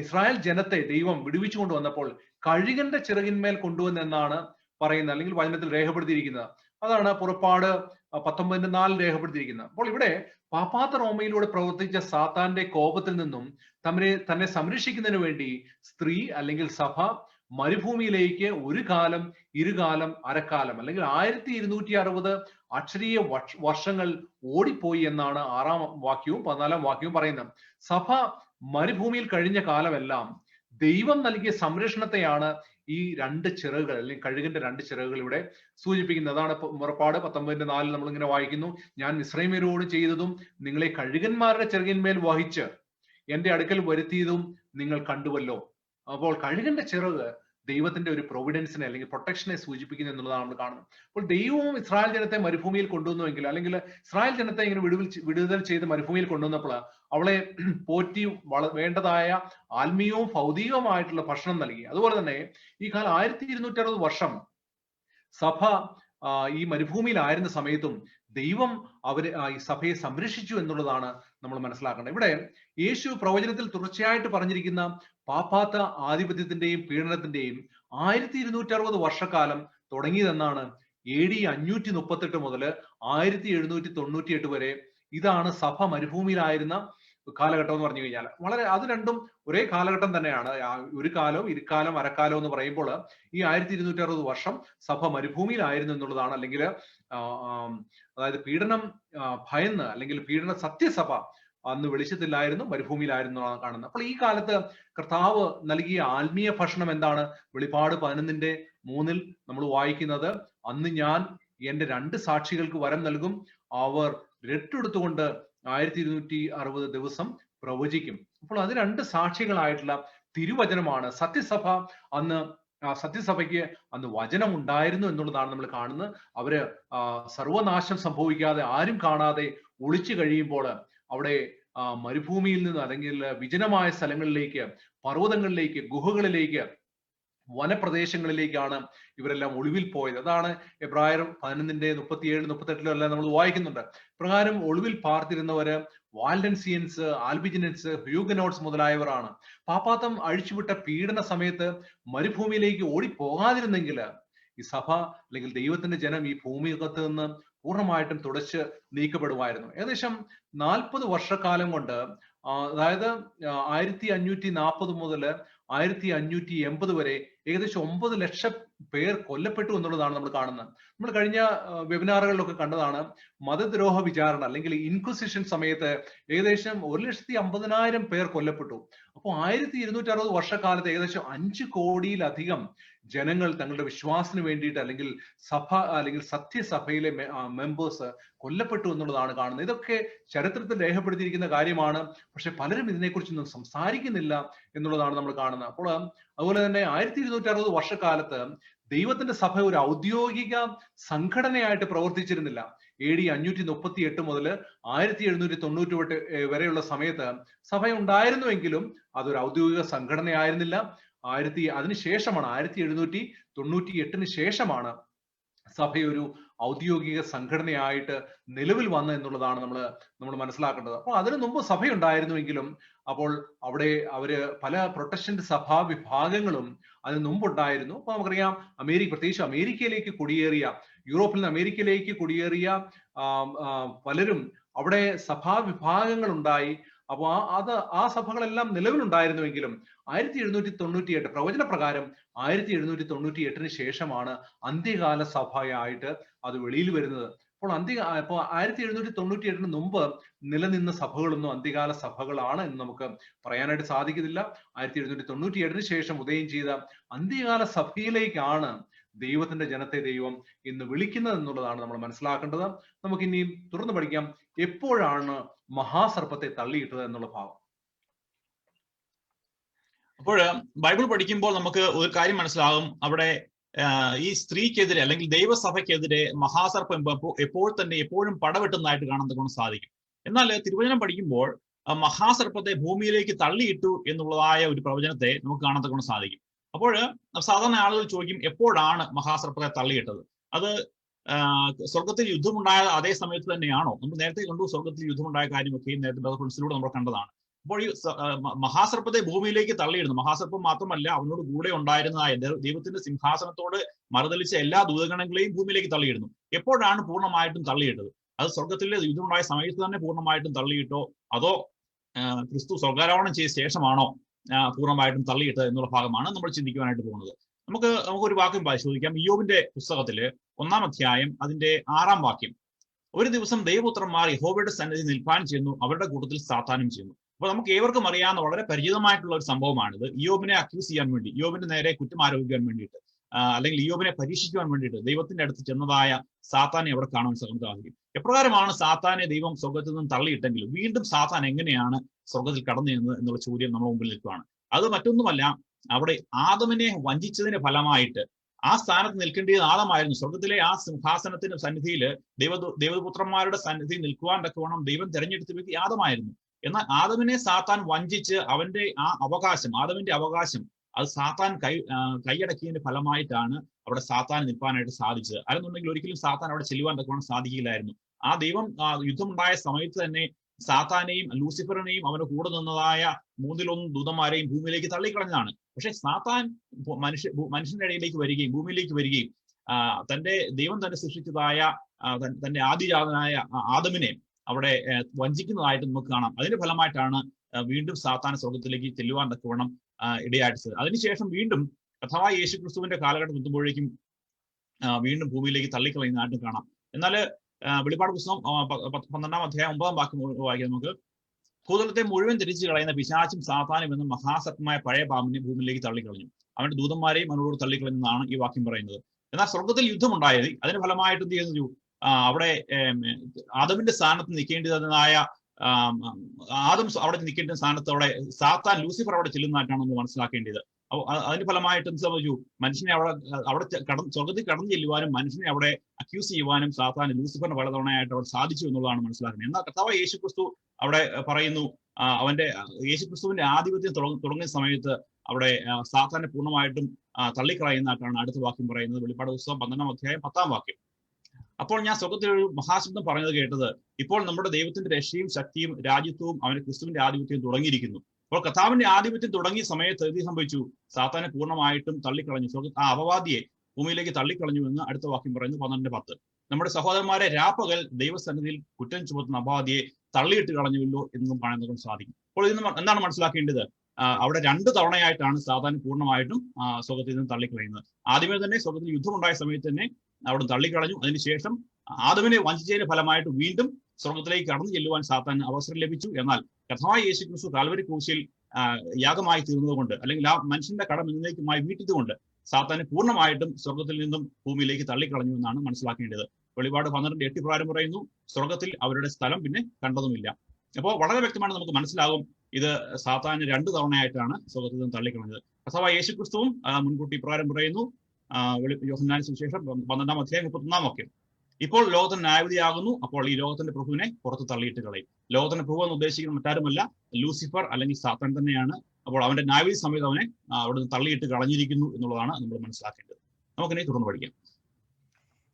ഇസ്രായേൽ ജനത്തെ ദൈവം വിടുവിച്ചു കൊണ്ടുവന്നപ്പോൾ കഴുകന്റെ ചിറകിന്മേൽ കൊണ്ടുവന്നെന്നാണ് പറയുന്നത്, അല്ലെങ്കിൽ വചനത്തിൽ രേഖപ്പെടുത്തിയിരിക്കുന്നത്. അതാണ് പുറപ്പാട് 19-4 രേഖപ്പെടുത്തിയിരിക്കുന്നത്. അപ്പോൾ ഇവിടെ പാപ്പാത്ത റോമയിലൂടെ പ്രവർത്തിച്ച സാത്താന്റെ കോപത്തിൽ നിന്നും തന്നെ സംരക്ഷിക്കുന്നതിന് വേണ്ടി സ്ത്രീ അല്ലെങ്കിൽ സഭ മരുഭൂമിയിലേക്ക് ഒരു കാലം ഇരുകാലം അരക്കാലം അല്ലെങ്കിൽ 1260 അക്ഷരീയ വർഷങ്ങൾ ഓടിപ്പോയി എന്നാണ് 6-ാം വാക്യവും 14-ാം വാക്യവും പറയുന്നത്. സഭ മരുഭൂമിയിൽ കഴിഞ്ഞ കാലമെല്ലാം ദൈവം നൽകിയ സംരക്ഷണത്തെയാണ് ഈ രണ്ട് ചിറകുകൾ അല്ലെങ്കിൽ കഴുകന്റെ രണ്ട് ചിറകുകൾ ഇവിടെ സൂചിപ്പിക്കുന്നത്. അതാണ് പുറപ്പാട് 19:4 നമ്മൾ ഇങ്ങനെ വായിക്കുന്നു, ഞാൻ മിസ്രൈമ്യരോട് ചെയ്തതും നിങ്ങളെ കഴുകന്മാരുടെ ചിറകിന്മേൽ വഹിച്ച് എന്റെ അടുക്കൽ വരുത്തിയതും നിങ്ങൾ കണ്ടുവല്ലോ. അപ്പോൾ കഴുകന്റെ ചിറക് ദൈവത്തിന്റെ ഒരു പ്രൊവിഡൻസിനെ അല്ലെങ്കിൽ പ്രൊട്ടക്ഷനെ സൂചിപ്പിക്കുന്നു എന്നുള്ളതാണ് നമ്മൾ കാണുന്നത്. അപ്പോൾ ദൈവവും ഇസ്രായേൽ ജനത്തെ മരുഭൂമിയിൽ കൊണ്ടുവന്നുവെങ്കിൽ, അല്ലെങ്കിൽ ഇസ്രായേൽ ജനത്തെ ഇങ്ങനെ വിടുതൽ ചെയ്ത് മരുഭൂമിയിൽ കൊണ്ടുവന്നപ്പോൾ അവളെ പോറ്റി വേണ്ടതായ ആത്മീയവും ഭൗതികവുമായിട്ടുള്ള ഭക്ഷണം നൽകി. അതുപോലെ തന്നെ ഈ കാലം 1260 വർഷം സഭ ഈ മരുഭൂമിയിലായിരുന്ന സമയത്തും ദൈവം ഈ സഭയെ സംരക്ഷിച്ചു എന്നുള്ളതാണ് നമ്മൾ മനസ്സിലാക്കേണ്ടത്. ഇവിടെ യേശു പ്രവചനത്തിൽ തുടർച്ചയായിട്ട് പറഞ്ഞിരിക്കുന്ന പാപ്പാത്ത ആധിപത്യത്തിന്റെയും പീഡനത്തിന്റെയും 1260 വർഷക്കാലം തുടങ്ങിയതെന്നാണ് AD 538 മുതൽ 1798 വരെ. ഇതാണ് സഭ മരുഭൂമിയിലായിരുന്ന കാലഘട്ടം എന്ന് പറഞ്ഞു കഴിഞ്ഞാൽ അത് രണ്ടും ഒരേ കാലഘട്ടം തന്നെയാണ്. ഒരു കാലവും ഇരുക്കാലം അരക്കാലം എന്ന് പറയുമ്പോൾ ഈ 1260 വർഷം സഭ മരുഭൂമിയിലായിരുന്നു എന്നുള്ളതാണ്. അല്ലെങ്കിൽ അതായത് പീഡനം ഭയന്ന്, അല്ലെങ്കിൽ പീഡന സത്യസഭ അന്ന് വെളിച്ചത്തില്ലായിരുന്നു, മരുഭൂമിയിലായിരുന്നു കാണുന്നത്. അപ്പോൾ ഈ കാലത്ത് കർത്താവ് നൽകിയ ആത്മീയ ഭക്ഷണം എന്താണ്? വെളിപ്പാട് 11:3 നമ്മൾ വായിക്കുന്നത്, അന്ന് ഞാൻ എന്റെ 2 സാക്ഷികൾക്ക് വരം നൽകും, അവർ രട്ടെടുത്തുകൊണ്ട് 1260 ദിവസം പ്രവചിക്കും. അപ്പോൾ അത് 2 സാക്ഷികളായിട്ടുള്ള തിരുവചനമാണ്. സത്യസഭയ്ക്ക് അന്ന് വചനം ഉണ്ടായിരുന്നു എന്നുള്ളതാണ് നമ്മൾ കാണുന്നത്. അവര് സർവനാശം സംഭവിക്കാതെ, ആരും കാണാതെ ഒളിച്ചു കഴിയുമ്പോൾ അവിടെ മരുഭൂമിയിൽ നിന്ന്, അല്ലെങ്കിൽ വിജനമായ സ്ഥലങ്ങളിലേക്ക്, പർവ്വതങ്ങളിലേക്ക്, ഗുഹകളിലേക്ക്, വനപ്രദേശങ്ങളിലേക്കാണ് ഇവരെല്ലാം ഒളിവിൽ പോയത്. അതാണ് എബ്രായർ 11:37-38 നമ്മൾ വായിക്കുന്നുണ്ട്. പ്രകാരം ഒളിവിൽ പാർത്തിരുന്നവര് വാൽഡൻസിയൻസ്, ആൽബിജിനൻസ്, ഹ്യൂഗനോട്ട്സ് മുതലായവരാണ്. പാപ്പാത്തം അഴിച്ചുവിട്ട പീഡന സമയത്ത് മരുഭൂമിയിലേക്ക് ഓടിപ്പോകാതിരുന്നെങ്കിൽ ഈ സഭ അല്ലെങ്കിൽ ദൈവത്തിന്റെ ജനം ഈ ഭൂമികത്ത് നിന്ന് പൂർണ്ണമായിട്ടും തുടച്ച് നീക്കപ്പെടുമായിരുന്നു. ഏകദേശം 40 വർഷക്കാലം കൊണ്ട്, അതായത് 1540 മുതൽ 1580 വരെ ഏകദേശം 9 ലക്ഷം പേർ കൊല്ലപ്പെട്ടു എന്നുള്ളതാണ് നമ്മൾ കാണുന്നത്. നമ്മൾ കഴിഞ്ഞ വെബിനാറുകളിലൊക്കെ കണ്ടതാണ്. മതദ്രോഹ വിചാരണ അല്ലെങ്കിൽ ഇൻക്വിസിഷൻ സമയത്ത് ഏകദേശം 1,50,000 പേർ കൊല്ലപ്പെട്ടു. അപ്പോൾ 1260 വർഷക്കാലത്ത് ഏകദേശം 5 കോടിയിലധികം ജനങ്ങൾ തങ്ങളുടെ വിശ്വാസത്തിന് വേണ്ടിയിട്ട്, അല്ലെങ്കിൽ സഭ അല്ലെങ്കിൽ സത്യസഭയിലെ മെമ്പേഴ്സ് കൊല്ലപ്പെട്ടു എന്നുള്ളതാണ് കാണുന്നത്. ഇതൊക്കെ ചരിത്രത്തിൽ രേഖപ്പെടുത്തിയിരിക്കുന്ന കാര്യമാണ്. പക്ഷെ പലരും ഇതിനെക്കുറിച്ചൊന്നും സംസാരിക്കുന്നില്ല എന്നുള്ളതാണ് നമ്മൾ കാണുന്നത്. അപ്പോൾ അതുപോലെ തന്നെ 1260 വർഷക്കാലത്ത് ദൈവത്തിന്റെ സഭ ഒരു ഔദ്യോഗിക സംഘടനയായിട്ട് പ്രവർത്തിച്ചിരുന്നില്ല. AD 538 മുതൽ 1798 വരെയുള്ള സമയത്ത് സഭ ഉണ്ടായിരുന്നുവെങ്കിലും അതൊരു ഔദ്യോഗിക സംഘടനയായിരുന്നില്ല. അതിനുശേഷമാണ് 1798 ശേഷമാണ് സഭയൊരു ഔദ്യോഗിക സംഘടനയായിട്ട് നിലവിൽ വന്നത് എന്നുള്ളതാണ് നമ്മൾ മനസ്സിലാക്കേണ്ടത്. അപ്പോൾ അതിനു മുമ്പ് സഭയുണ്ടായിരുന്നുവെങ്കിലും അപ്പോൾ അവിടെ പല പ്രൊട്ടസ്റ്റന്റ് സഭാ വിഭാഗങ്ങളും അതിന് മുമ്പുണ്ടായിരുന്നു. അപ്പൊ നമുക്കറിയാം, പ്രത്യേകിച്ച് അമേരിക്കയിലേക്ക് കുടിയേറിയ, യൂറോപ്പിൽ നിന്ന് അമേരിക്കയിലേക്ക് കുടിയേറിയ പലരും അവിടെ സഭാ വിഭാഗങ്ങൾ ഉണ്ടായി. അപ്പൊ ആ സഭകളെല്ലാം നിലവിലുണ്ടായിരുന്നുവെങ്കിലും 1798 പ്രവചന പ്രകാരം 1798 ശേഷമാണ് അന്ത്യകാല സഭയായിട്ട് അത് വെളിയിൽ വരുന്നത്. അപ്പോൾ 1798 മുമ്പ് നിലനിന്ന സഭകളൊന്നും അന്ത്യകാല സഭകളാണ് എന്ന് നമുക്ക് പറയാനായിട്ട് സാധിക്കുന്നില്ല. 1798 ശേഷം ഉദയം ചെയ്ത അന്ത്യകാല സഭയിലേക്കാണ് ദൈവത്തിന്റെ ജനത്തെ ദൈവം ഇന്ന് വിളിക്കുന്നത് എന്നുള്ളതാണ് നമ്മൾ മനസ്സിലാക്കേണ്ടത്. നമുക്ക് ഇനിയും തുറന്നു പഠിക്കാം, എപ്പോഴാണ് മഹാസർപ്പത്തെ തള്ളിയിട്ടത് എന്നുള്ള ഭാവം. അപ്പോൾ ബൈബിൾ പഠിക്കുമ്പോൾ നമുക്ക് ഒരു കാര്യം മനസ്സിലാകും. അവിടെ ഈ സ്ത്രീക്കെതിരെ അല്ലെങ്കിൽ ദൈവസഭയ്ക്കെതിരെ മഹാസർപ്പം എപ്പോഴും പടവെട്ടുന്നതായിട്ട് കാണാൻ കൊണ്ട് സാധിക്കും. എന്നാൽ തിരുവചനം പഠിക്കുമ്പോൾ മഹാസർപ്പത്തെ ഭൂമിയിലേക്ക് തള്ളിയിട്ടു എന്നുള്ളതായ ഒരു പ്രവചനത്തെ നമുക്ക് കാണാൻ കൊണ്ട് സാധിക്കും. അപ്പോൾ സാധാരണ ആളുകൾ ചോദിക്കും, എപ്പോഴാണ് മഹാസർപ്പത്തെ തള്ളിയിട്ടത്? അത് സ്വർഗത്തിൽ യുദ്ധമുണ്ടായ അതേ സമയത്ത് തന്നെയാണോ? നമ്മൾ നേരത്തെ കണ്ടു സ്വർഗത്തിൽ യുദ്ധമുണ്ടായ കാര്യമൊക്കെ നേരത്തെ ബൈബിളിലൂടെ നമ്മൾ കണ്ടതാണ്. അപ്പോൾ ഈ മഹാസർപ്പത്തെ ഭൂമിയിലേക്ക് തള്ളിയിടുന്നു. മഹാസർപ്പം മാത്രമല്ല, അവനോട് കൂടെ ഉണ്ടായിരുന്നതായ ദൈവത്തിന്റെ സിംഹാസനത്തോട് മറുതലിച്ച എല്ലാ ദൂതഗണങ്ങളെയും ഭൂമിയിലേക്ക് തള്ളിയിടുന്നു. എപ്പോഴാണ് പൂർണ്ണമായിട്ടും തള്ളിയിട്ടത്? അത് സ്വർഗത്തിലെ യുദ്ധമുണ്ടായ സമയത്ത് തന്നെ പൂർണ്ണമായിട്ടും തള്ളിയിട്ടോ, അതോ ക്രിസ്തു സ്വർഗാരോഹണം ചെയ്ത ശേഷമാണോ പൂർണ്ണമായിട്ടും തള്ളിയിട്ടത് എന്നുള്ള ഭാഗമാണ് നമ്മൾ ചിന്തിക്കുവാനായിട്ട് പോകുന്നത്. നമുക്കൊരു വാക്യം പരിശോധിക്കാം. ഇയ്യോബിന്റെ പുസ്തകത്തില് 1-ാം അധ്യായം അതിന്റെ 6-ാം വാക്യം. ഒരു ദിവസം ദൈവപുത്രന്മാർ യഹോവയുടെ സന്നിധി നിൽപ്പാൻ ചെയ്യുന്നു, അവരുടെ കൂട്ടത്തിൽ സാത്താനും ചെയ്യുന്നു. അപ്പോൾ നമുക്ക് ഏവർക്കും അറിയാവുന്ന വളരെ പരിചിതമായിട്ടുള്ള ഒരു സംഭവമാണിത്. ഇയ്യോബിനെ അക്യൂസ് ചെയ്യാൻ വേണ്ടി, ഇയ്യോബിന്റെ നേരെ കുറ്റം ആരോപിക്കാൻ വേണ്ടിയിട്ട്, അല്ലെങ്കിൽ ഇയ്യോബിനെ പരീക്ഷിക്കുവാൻ വേണ്ടിയിട്ട് ദൈവത്തിന്റെ അടുത്ത് ചെന്നതായ സാത്താനെ അവിടെ കാണാൻ സാധിക്കും. എപ്രകാരമാണ് സാത്താനെ ദൈവം സ്വർഗത്തിൽ നിന്ന് തള്ളിയിട്ടെങ്കിലും വീണ്ടും സാത്താൻ എങ്ങനെയാണ് സ്വർഗത്തിൽ കടന്നു ചെന്നത് എന്നുള്ള ചോദ്യം നമ്മുടെ മുമ്പിൽ നിൽക്കുകയാണ്. അത് മറ്റൊന്നുമല്ല, അവിടെ ആദമിനെ വഞ്ചിച്ചതിന്റെ ഫലമായിട്ട് ആ സ്ഥാനത്ത് നിൽക്കേണ്ടത് ആദമായിരുന്നു. സ്വർഗത്തിലെ ആ സിംഹാസനത്തിന്റെ സന്നിധിയിൽ ദൈവപുത്രന്മാരുടെ സന്നിധി നിൽക്കുവാൻ തക്കവണ്ണം ദൈവം തെരഞ്ഞെടുത്ത വ്യക്തി ആദമായിരുന്നു. എന്നാൽ ആദമിനെ സാത്താൻ വഞ്ചിച്ച് അവന്റെ ആ അവകാശം, ആദമിന്റെ അവകാശം, അത് സാത്താൻ കൈയടക്കിയതിന്റെ ഫലമായിട്ടാണ് അവിടെ സാത്താൻ നിൽക്കാനായിട്ട് സാധിച്ചത്. അല്ലെന്നുണ്ടെങ്കിൽ ഒരിക്കലും സാത്താൻ അവിടെ ചെല്ലുവാൻ തക്കവണ്ണം സാധിക്കില്ലായിരുന്നു. ആ ദൈവം യുദ്ധമുണ്ടായ സമയത്ത് തന്നെ സാത്താനെയും ലൂസിഫറിനെയും അവന് കൂടെ നിന്നതായ 1/3 ദൂതന്മാരെയും ഭൂമിയിലേക്ക് തള്ളിക്കളഞ്ഞതാണ്. പക്ഷെ സാത്താൻ മനുഷ്യന്റെ ഇടയിലേക്ക് വരികയും ഭൂമിയിലേക്ക് വരികയും തന്റെ ദൈവം തന്നെ സൃഷ്ടിച്ചതായ തന്റെ ആദിജാതനായ ആദമിനെ അവിടെ വഞ്ചിക്കുന്നതായിട്ട് നമുക്ക് കാണാം. അതിന്റെ ഫലമായിട്ടാണ് വീണ്ടും സാത്താൻ സ്വർഗത്തിലേക്ക് ചെല്ലുവാൻ തക്കവണ്ണം ഇടയായിട്ടത്. അതിനുശേഷം വീണ്ടും കർത്താവായ യേശു ക്രിസ്തുവിന്റെ കാലഘട്ടം എത്തുമ്പോഴേക്കും വീണ്ടും ഭൂമിയിലേക്ക് തള്ളിക്കളയുന്നതായിട്ട് കാണാം. എന്നാൽ വെളിപ്പാട് പുസ്തകം 12-ാം അധ്യായം 9-ാം വാക്യം വായിക്കാം നമുക്ക്. ഭൂതലത്തെ മുഴുവൻ തിരിച്ചു കളയുന്ന പിശാചും സാത്താനും എന്ന മഹാസത്വമായ പഴയ പാമ്പിനെ ഭൂമിയിലേക്ക് തള്ളിക്കളഞ്ഞു, അവന്റെ ദൂതന്മാരെയും അവനോട് തള്ളിക്കളഞ്ഞെന്നാണ് ഈ വാക്യം പറയുന്നത്. എന്നാൽ സ്വർഗത്തിൽ യുദ്ധമുണ്ടായത് അതിന് ഫലമായിട്ട് എന്ത് ചെയ്യുന്നു? അവിടെ ആദമിന്റെ സ്ഥാനത്ത് നിൽക്കേണ്ടതായ ആദം അവിടെ നിൽക്കേണ്ട സ്ഥാനത്ത് അവിടെ സാത്താൻ ലൂസിഫർ അവിടെ ചെല്ലുന്നതായിട്ടാണ് നമ്മൾ മനസ്സിലാക്കേണ്ടത്. അതിന്റെ ഫലമായിട്ട് എന്ത് സംഭവിച്ചു? മനുഷ്യനെ അവിടെ സ്വർഗത്തിൽ കടന്നു ചെല്ലുവാനും മനുഷ്യനെ അവിടെ അക്യൂസ് ചെയ്യുവാനും സാത്താൻ ലൂസിഫറിന് പലതവണയായിട്ട് അവിടെ സാധിച്ചു എന്നുള്ളതാണ് മനസ്സിലാക്കുന്നത്. എന്നാൽ കർത്താവ് യേശുക്രിസ്തു അവിടെ പറയുന്നു, അവന്റെ യേശുക്രിസ്തുവിന്റെ ആധിപത്യം തുടങ്ങിയ സമയത്ത് അവിടെ സാത്താനെ പൂർണ്ണമായിട്ടും തള്ളിക്കളയുന്നതായിട്ടാണ് അടുത്ത വാക്യം പറയുന്നത്. വെളിപ്പാട് പുസ്തകം 12-ാം അധ്യായം 10-ാം വാക്യം. അപ്പോൾ ഞാൻ സ്വർഗത്തിൽ ഒരു മഹാശബ്ദം പറയുന്നത് കേട്ടത്, ഇപ്പോൾ നമ്മുടെ ദൈവത്തിന്റെ രക്ഷയും ശക്തിയും രാജ്യത്വവും അവന്റെ ക്രിസ്തുവിന്റെ ആധിപത്യവും തുടങ്ങിയിരിക്കുന്നു. അപ്പോൾ കർത്താവിന്റെ ആധിപത്യം തുടങ്ങിയ സമയത്ത് എന്ത് സംഭവിച്ചു? സാത്താനെ പൂർണ്ണമായിട്ടും തള്ളിക്കളഞ്ഞു, ആ അപവാദിയെ ഭൂമിയിലേക്ക് തള്ളിക്കളഞ്ഞു എന്ന് അടുത്ത വാക്യം പറയുന്നു 12-10. നമ്മുടെ സഹോദരന്മാരെ രാപ്പകൽ ദൈവസന്നിധിയിൽ കുറ്റം ചുമത്തുന്ന അപവാദിയെ തള്ളിയിട്ട് കളഞ്ഞുവല്ലോ എന്നും കാണാൻ സാധിക്കും. അപ്പോൾ ഇതിന് എന്താണ് മനസ്സിലാക്കേണ്ടത്? അവിടെ 2 തവണയായിട്ടാണ് സാത്താൻ പൂർണ്ണമായിട്ടും സ്വർഗത്തിൽ നിന്ന് തള്ളിക്കളയുന്നത്. ആദ്യമേ തന്നെ സ്വർഗത്തിൽ യുദ്ധമുണ്ടായ സമയത്ത് തന്നെ അവിടെ തള്ളിക്കളഞ്ഞു. അതിനുശേഷം ആദമിനെ വഞ്ചിച്ചതിന്റെ ഫലമായിട്ട് വീണ്ടും സ്വർഗത്തിലേക്ക് കടന്നു ചെല്ലുവാൻ സാത്താൻ അവസരം ലഭിച്ചു. എന്നാൽ കർത്താവായ യേശു ക്രിസ്തു കാൽവരി ക്രൂശിൽ യാഗമായി തീർന്നതുകൊണ്ട്, അല്ലെങ്കിൽ ആ മനുഷ്യന്റെ കടം എന്നേക്കുമായി വീട്ടിയതുകൊണ്ട് സാത്താനെ പൂർണ്ണമായിട്ടും സ്വർഗത്തിൽ നിന്നും ഭൂമിയിലേക്ക് തള്ളിക്കളഞ്ഞു എന്നാണ് മനസ്സിലാക്കേണ്ടത്. വെളിപാട് 12:8 പ്രകാരം പറയുന്നു, സ്വർഗത്തിൽ അവരുടെ സ്ഥലം പിന്നെ കണ്ടതുമില്ല. അപ്പോൾ വളരെ വ്യക്തമാണ്, നമുക്ക് മനസ്സിലാകും ഇത് സാത്താന് 2 തവണയായിട്ടാണ് സ്വർഗത്തിൽ നിന്ന് തള്ളിക്കളഞ്ഞത്. കർത്താവായ യേശു ക്രിസ്തുവും മുൻകൂട്ടി പ്രകാരം പറയുന്നു. യോഹന്നാന്റെ സുവിശേഷം 12-ാം അധ്യായം 31-ാം വാക്യം. ഇപ്പോൾ ലോകത്തിന് ന്യായവിധിയാകുന്നു, അപ്പോൾ ഈ ലോകത്തിന്റെ പ്രഭുവിനെ പുറത്ത് തള്ളിയിട്ട് കളയും. ലോകത്തിന്റെ പ്രഭു എന്ന് ഉദ്ദേശിക്കുന്ന മറ്റാരുമല്ല, ലൂസിഫർ അല്ലെങ്കിൽ സാത്താൻ തന്നെയാണ്. അപ്പോൾ അവന്റെ ന്യായവിധി സമയത്ത് അവനെ അവിടുന്ന് തള്ളിയിട്ട് കളഞ്ഞിരിക്കുന്നു എന്നുള്ളതാണ് നമ്മൾ മനസ്സിലാക്കേണ്ടത്. നമുക്കിനി തുടർന്ന് പഠിക്കാം.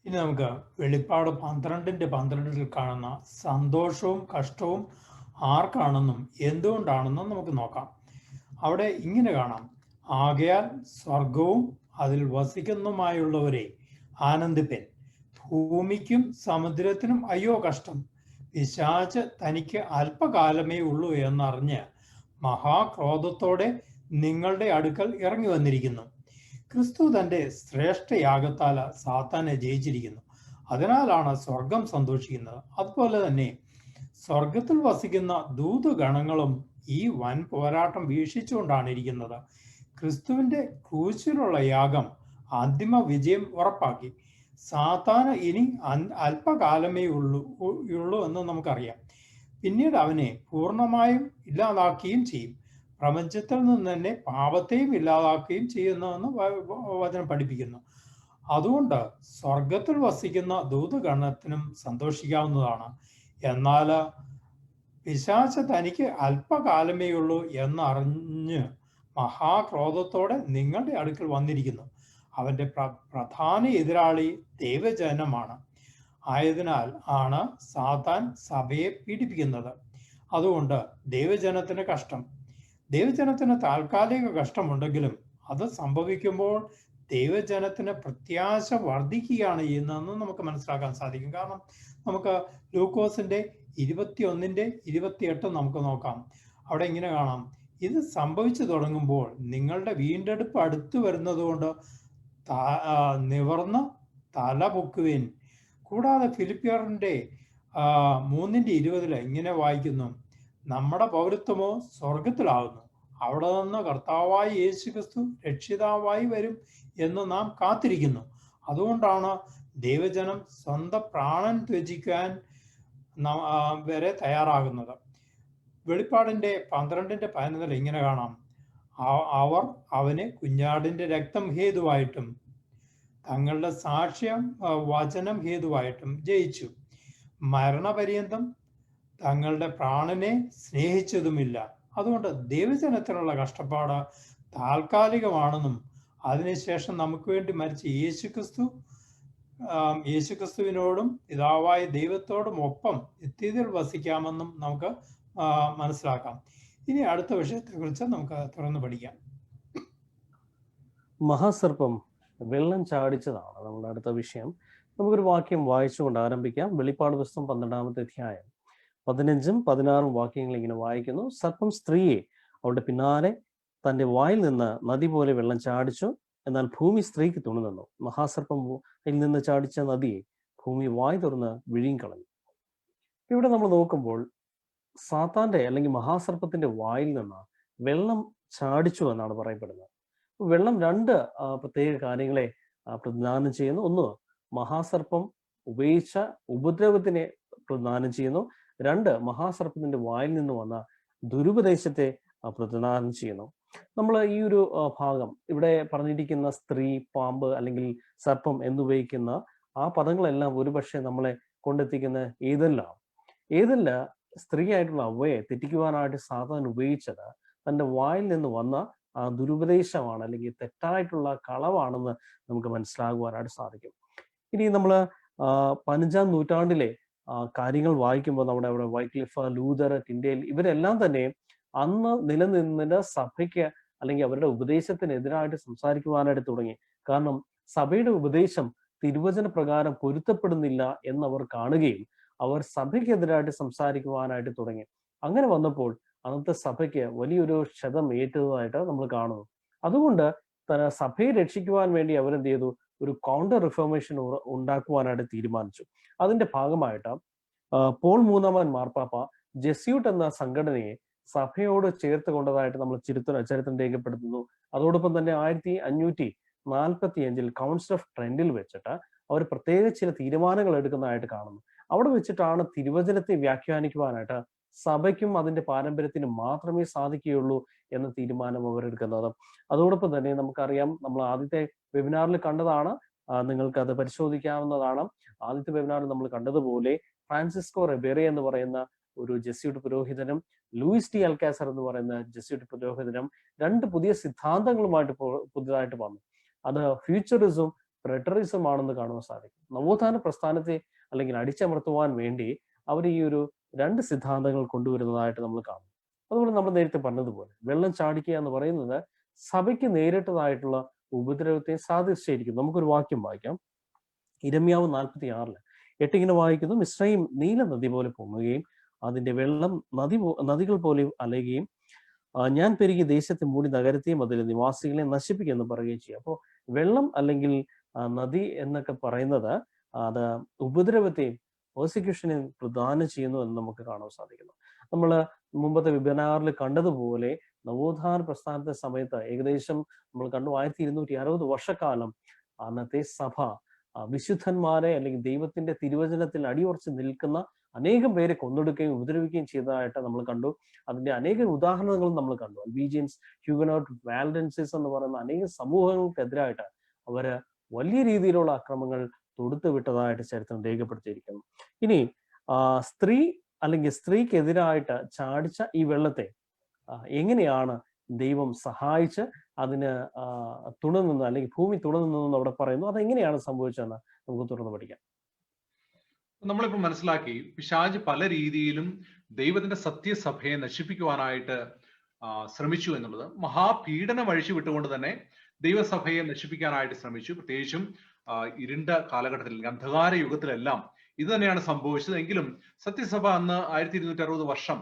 ഇനി നമുക്ക് വെളിപ്പാട് 12-12 കാണുന്ന സന്തോഷവും കഷ്ടവും ആർക്കാണെന്നും എന്തുകൊണ്ടാണെന്നും നമുക്ക് നോക്കാം. അവിടെ ഇങ്ങനെ കാണാം, ആകയാൽ സ്വർഗവും അതിൽ വസിക്കുന്നുമായുള്ളവരെ ആനന്ദിപ്പൻ, ഭൂമിക്കും സമുദ്രത്തിനും അയ്യോ കഷ്ടം, പിശാച് തനിക്ക് അല്പകാലമേ ഉള്ളൂ എന്നറിഞ്ഞ് മഹാക്രോധത്തോടെ നിങ്ങളുടെ അടുക്കൽ ഇറങ്ങി വന്നിരിക്കുന്നു. ക്രിസ്തു തന്റെ ശ്രേഷ്ഠയാഗത്താൽ സാത്താനെ ജയിച്ചിരിക്കുന്നു, അതിനാലാണ് സ്വർഗം സന്തോഷിക്കുന്നത്. അതുപോലെ തന്നെ സ്വർഗത്തിൽ വസിക്കുന്ന ദൂതഗണങ്ങളും ഈ വൻ പോരാട്ടം വീക്ഷിച്ചുകൊണ്ടാണ് ഇരിക്കുന്നത്. ക്രിസ്തുവിന്റെ ക്രൂശിലുള്ള യാഗം അന്തിമ വിജയം ഉറപ്പാക്കി. സാത്താന് ഇനി അല്പകാലമേ ഉള്ളൂ എന്ന് നമുക്കറിയാം. പിന്നീട് അവനെ പൂർണ്ണമായും ഇല്ലാതാക്കുകയും ചെയ്യും. പ്രപഞ്ചത്തിൽ നിന്ന് തന്നെ പാപത്തെയും ഇല്ലാതാക്കുകയും ചെയ്യുന്നുവെന്ന് വചനം പഠിപ്പിക്കുന്നു. അതുകൊണ്ട് സ്വർഗത്തിൽ വസിക്കുന്ന ദൂതഗണത്തിനും സന്തോഷിക്കാവുന്നതാണ്. എന്നാൽ പിശാച് തനിക്ക് അല്പകാലമേ ഉള്ളൂ എന്നറിഞ്ഞ് മഹാക്രോധത്തോടെ നിങ്ങളുടെ അടുക്കൽ വന്നിരിക്കുന്നു. അവന്റെ പ്രധാന എതിരാളി ദൈവജനമാണ്. ആയതിനാൽ ആണ് സാത്താൻ സഭയെ പീഡിപ്പിക്കുന്നത്. അതുകൊണ്ട് ദൈവജനത്തിന് കഷ്ടം. ദൈവജനത്തിന് താൽക്കാലിക കഷ്ടമുണ്ടെങ്കിലും അത് സംഭവിക്കുമ്പോൾ ദൈവജനത്തിന് പ്രത്യാശ വർദ്ധിക്കുകയാണ് ചെയ്യുന്നതെന്ന് നമുക്ക് മനസ്സിലാക്കാൻ സാധിക്കും. കാരണം നമുക്ക് ലൂക്കോസിന്റെ 21:28 നമുക്ക് നോക്കാം. അവിടെ ഇങ്ങനെ കാണാം, ഇത് സംഭവിച്ചു തുടങ്ങുമ്പോൾ നിങ്ങളുടെ വീണ്ടെടുപ്പ് അടുത്തു വരുന്നതുകൊണ്ട് നിവർന്ന് തല പൊക്കുവിൻ. കൂടാതെ ഫിലിപ്പിയറിന്റെ 3:20 ഇങ്ങനെ വായിക്കുന്നു, നമ്മുടെ പൗരത്വമോ സ്വർഗത്തിലാവുന്നു. അവിടെ നിന്ന് കർത്താവായി യേശുക്രിസ്തു രക്ഷിതാവായി വരും എന്ന് നാം കാത്തിരിക്കുന്നു. അതുകൊണ്ടാണ് ദൈവജനം സ്വന്തം പ്രാണൻ ത്യജിക്കാൻ വരെ തയ്യാറാകുന്നത്. വെളിപ്പാടിന്റെ 12:11 ഇങ്ങനെ കാണാം: അവർ അവന് കുഞ്ഞാടിന്റെ രക്തം ഹേതുവായിട്ടും തങ്ങളുടെ സാക്ഷ്യം വചനം ഹേതുവായിട്ടും ജയിച്ചു. മരണപര്യന്തം തങ്ങളുടെ പ്രാണനെ സ്നേഹിച്ചതുമില്ല. അതുകൊണ്ട് ദൈവജനത്തിനുള്ള കഷ്ടപ്പാട് താൽക്കാലികമാണെന്നും അതിനുശേഷം നമുക്ക് വേണ്ടി മരിച്ച യേശുക്രിസ്തുവിനോടും പിതാവായ ദൈവത്തോടും ഒപ്പം നിത്യതയിൽ വസിക്കാമെന്നും നമുക്ക് മനസ്സിലാക്കാം. ഇനി അടുത്ത വിഷയത്തെക്കുറിച്ച് നമുക്ക് തുറന്നു പഠിക്കാം. മഹാസർപ്പം വെള്ളം ചാടിച്ചതാണ് നമ്മുടെ അടുത്ത വിഷയം. നമുക്കൊരു വാക്യം വായിച്ചുകൊണ്ട് ആരംഭിക്കാം. വെളിപ്പാട് പുസ്തകം 12-ാമത്തെ അധ്യായം 15-16 വാക്യങ്ങൾ ഇങ്ങനെ വായിക്കുന്നു. സർപ്പം സ്ത്രീയെ അവളുടെ പിന്നാലെ തന്റെ വായിൽ നിന്ന് നദി പോലെ വെള്ളം ചാടിച്ചു. എന്നാൽ ഭൂമി സ്ത്രീക്ക് തുണിനിന്നു. മഹാസർപ്പം നിന്ന് ചാടിച്ച നദിയെ ഭൂമി വായ് തുറന്ന് വിഴുങ്ങിക്കളഞ്ഞു. ഇവിടെ നമ്മൾ നോക്കുമ്പോൾ സാത്താന്റെ അല്ലെങ്കിൽ മഹാസർപ്പത്തിന്റെ വായിൽ നിന്ന് വെള്ളം ചാടിച്ചു എന്നാണ് പറയപ്പെടുന്നത്. വെള്ളം രണ്ട് പ്രത്യേക കാര്യങ്ങളെ പ്രതിദാനം ചെയ്യുന്നു. ഒന്ന്, മഹാസർപ്പം ഉപയോഗിച്ച ഉപദ്രവത്തിനെ പ്രതിദാനം ചെയ്യുന്നു. രണ്ട്, മഹാസർപ്പത്തിന്റെ വായിൽ നിന്ന് വന്ന ദുരുപദേശത്തെ പ്രതിദാനം ചെയ്യുന്നു. നമ്മൾ ഈ ഒരു ഭാഗം ഇവിടെ പറഞ്ഞിരിക്കുന്ന സ്ത്രീ, പാമ്പ് അല്ലെങ്കിൽ സർപ്പം എന്നുപയോഗിക്കുന്ന ആ പദങ്ങളെല്ലാം ഒരുപക്ഷെ നമ്മളെ കൊണ്ടെത്തിക്കുന്ന ഏതല്ല സ്ത്രീ ആയിട്ടുള്ള അവയെ തെറ്റിക്കുവാനായിട്ട് സാത്താൻ ഉപയോഗിച്ചത് തന്റെ വായിൽ നിന്ന് വന്ന ആ ദുരുപദേശമാണ്, അല്ലെങ്കിൽ തെറ്റായിട്ടുള്ള കളവാണെന്ന് നമുക്ക് മനസ്സിലാകുവാനായിട്ട് സാധിക്കും. ഇനി നമ്മൾ 15-ാം നൂറ്റാണ്ടിലെ കാര്യങ്ങൾ വായിക്കുമ്പോൾ നമ്മുടെ അവിടെ വൈക്ലിഫ്, ലൂതർ, ടിൻഡേൽ ഇവരെല്ലാം തന്നെ അന്ന് നിലനിന്ന സഭയ്ക്ക് അല്ലെങ്കിൽ അവരുടെ ഉപദേശത്തിനെതിരായിട്ട് സംസാരിക്കുവാനായിട്ട് തുടങ്ങി. കാരണം സഭയുടെ ഉപദേശം തിരുവചന പ്രകാരം പൊരുത്തപ്പെടുന്നില്ല എന്നവർ കാണുകയും അവർ സഭയ്ക്കെതിരായിട്ട് സംസാരിക്കുവാനായിട്ട് തുടങ്ങി. അങ്ങനെ വന്നപ്പോൾ അന്നത്തെ സഭയ്ക്ക് വലിയൊരു ക്ഷതം ഏറ്റതായിട്ട് നമ്മൾ കാണുന്നു. അതുകൊണ്ട് സഭയെ രക്ഷിക്കുവാൻ വേണ്ടി അവരെന്ത് ചെയ്തു? ഒരു കൗണ്ടർ റിഫോർമേഷൻ ഉണ്ടാക്കുവാനായിട്ട് തീരുമാനിച്ചു. അതിന്റെ ഭാഗമായിട്ട് പോൾ മൂന്നാമൻ മാർപ്പാപ്പ ജെസ്യൂട്ട് എന്ന സംഘടനയെ സഭയോട് ചേർത്ത് കൊണ്ടതായിട്ട് നമ്മൾ ചരിത്രം രേഖപ്പെടുത്തുന്നു. അതോടൊപ്പം തന്നെ 1545 കൗൺസിൽ ഓഫ് ട്രെന്റിൽ വെച്ചിട്ട് അവർ പ്രത്യേക ചില തീരുമാനങ്ങൾ എടുക്കുന്നതായിട്ട് കാണുന്നു. അവിടെ വെച്ചിട്ടാണ് തിരുവചനത്തെ വ്യാഖ്യാനിക്കുവാനായിട്ട് സഭയ്ക്കും അതിന്റെ പാരമ്പര്യത്തിനും മാത്രമേ സാധിക്കുകയുള്ളൂ എന്ന തീരുമാനം അവരെടുക്കുന്നത്. അതോടൊപ്പം തന്നെ നമുക്കറിയാം, നമ്മൾ ആദ്യത്തെ വെബിനാറിൽ കണ്ടതാണ്, നിങ്ങൾക്ക് അത് പരിശോധിക്കാവുന്നതാണ്. ആദ്യത്തെ വെബിനാറിൽ നമ്മൾ കണ്ടതുപോലെ ഫ്രാൻസിസ്കോ റെബേറെ എന്ന് പറയുന്ന ഒരു ജെസ്യൂട്ട് പുരോഹിതനും ലൂയിസ് ടി അൽക്കാസർ എന്ന് പറയുന്ന ജെസ്യൂട്ട് പുരോഹിതനും രണ്ട് പുതിയ സിദ്ധാന്തങ്ങളുമായിട്ട് പുതിയതായിട്ട് വന്നു. അത് ഫ്യൂച്ചറിസം, പ്രെറ്ററിസം ആണെന്ന് കാണുവാൻ സാധിക്കും. നവോത്ഥാന പ്രസ്ഥാനത്തെ അല്ലെങ്കിൽ അടിച്ചമർത്തുവാൻ വേണ്ടി അവർ ഈ ഒരു രണ്ട് സിദ്ധാന്തങ്ങൾ കൊണ്ടുവരുന്നതായിട്ട് നമ്മൾ കാണും. അതുപോലെ നമ്മൾ നേരത്തെ പറഞ്ഞതുപോലെ വെള്ളം ചാടിക്കുക എന്ന് പറയുന്നത് സഭയ്ക്ക് നേരിട്ടതായിട്ടുള്ള ഉപദ്രവത്തെ സാധിച്ചിരിക്കുന്നു. നമുക്കൊരു വാക്യം വായിക്കാം. ഇരമ്യാവ് 46:8 ഇങ്ങനെ വായിക്കുന്നു: മിസ്രയീം നീല നദി പോലെ പൊങ്ങുകയും അതിന്റെ വെള്ളം നദികൾ പോലെ അലയുകയും ഞാൻ പെരുകി ദേശത്തെ മൂടി നഗരത്തെയും അതിലെ നിവാസികളെ നശിപ്പിക്കുമെന്ന് പറയുകയും ചെയ്യും. അപ്പോൾ വെള്ളം അല്ലെങ്കിൽ നദി എന്നൊക്കെ പറയുന്നത് അത് ഉപദ്രവത്തെയും പ്രോസിക്യൂഷനെ പ്രദാനം ചെയ്യുന്നു എന്ന് നമുക്ക് കാണാൻ സാധിക്കുന്നു. നമ്മൾ മുമ്പത്തെ വെബിനാറിൽ കണ്ടതുപോലെ നവോത്ഥാന പ്രസ്ഥാനത്തെ സമയത്ത് ഏകദേശം നമ്മൾ കണ്ടു 1260 വർഷക്കാലം അന്നത്തെ സഭ വിശുദ്ധന്മാരെ അല്ലെങ്കിൽ ദൈവത്തിന്റെ തിരുവചനത്തിൽ അടിയുറച്ച് നിൽക്കുന്ന അനേകം പേരെ കൊന്നൊടുക്കുകയും ഉപദ്രവിക്കുകയും ചെയ്തതായിട്ട് നമ്മൾ കണ്ടു. അതിന്റെ അനേകം ഉദാഹരണങ്ങളും നമ്മൾ കണ്ടു. അൽബീജിയൻസ്, ഹ്യൂഗനോട്ട്, വാൽഡൻസിസ് എന്ന് പറയുന്ന അനേകം സമൂഹങ്ങൾക്കെതിരായിട്ട് അവര് വലിയ രീതിയിലുള്ള അക്രമങ്ങൾ തൊടുത്തു വിട്ടതായിട്ട് ചരിത്രം രേഖപ്പെടുത്തിയിരിക്കുന്നു. ഇനി സ്ത്രീ അല്ലെങ്കിൽ സ്ത്രീക്കെതിരായിട്ട് ചാടിച്ച ഈ വെള്ളത്തെ എങ്ങനെയാണ് ദൈവം സഹായിച്ച് അതിന് തുണനിന്ന് അല്ലെങ്കിൽ ഭൂമി തുണനിന്നു അവിടെ പറയുന്നു? അതെങ്ങനെയാണ് സംഭവിച്ചതെന്ന് നമുക്ക് തുറന്നു പഠിക്കാം. നമ്മളിപ്പോൾ മനസ്സിലാക്കി, പിശാച് പല രീതിയിലും ദൈവത്തിന്റെ സത്യസഭയെ നശിപ്പിക്കുവാനായിട്ട് ശ്രമിച്ചു എന്നുള്ളത്. മഹാപീഡനം അഴിച്ചു വിട്ടുകൊണ്ട് തന്നെ ദൈവസഭയെ നശിപ്പിക്കാനായിട്ട് ശ്രമിച്ചു. പ്രത്യേകിച്ചും ഇരുണ്ട കാലഘട്ടത്തിൽ, അന്ധകാര യുഗത്തിലെല്ലാം ഇത് തന്നെയാണ് സംഭവിച്ചത്. എങ്കിലും സത്യസഭ അന്ന് 1260 വർഷം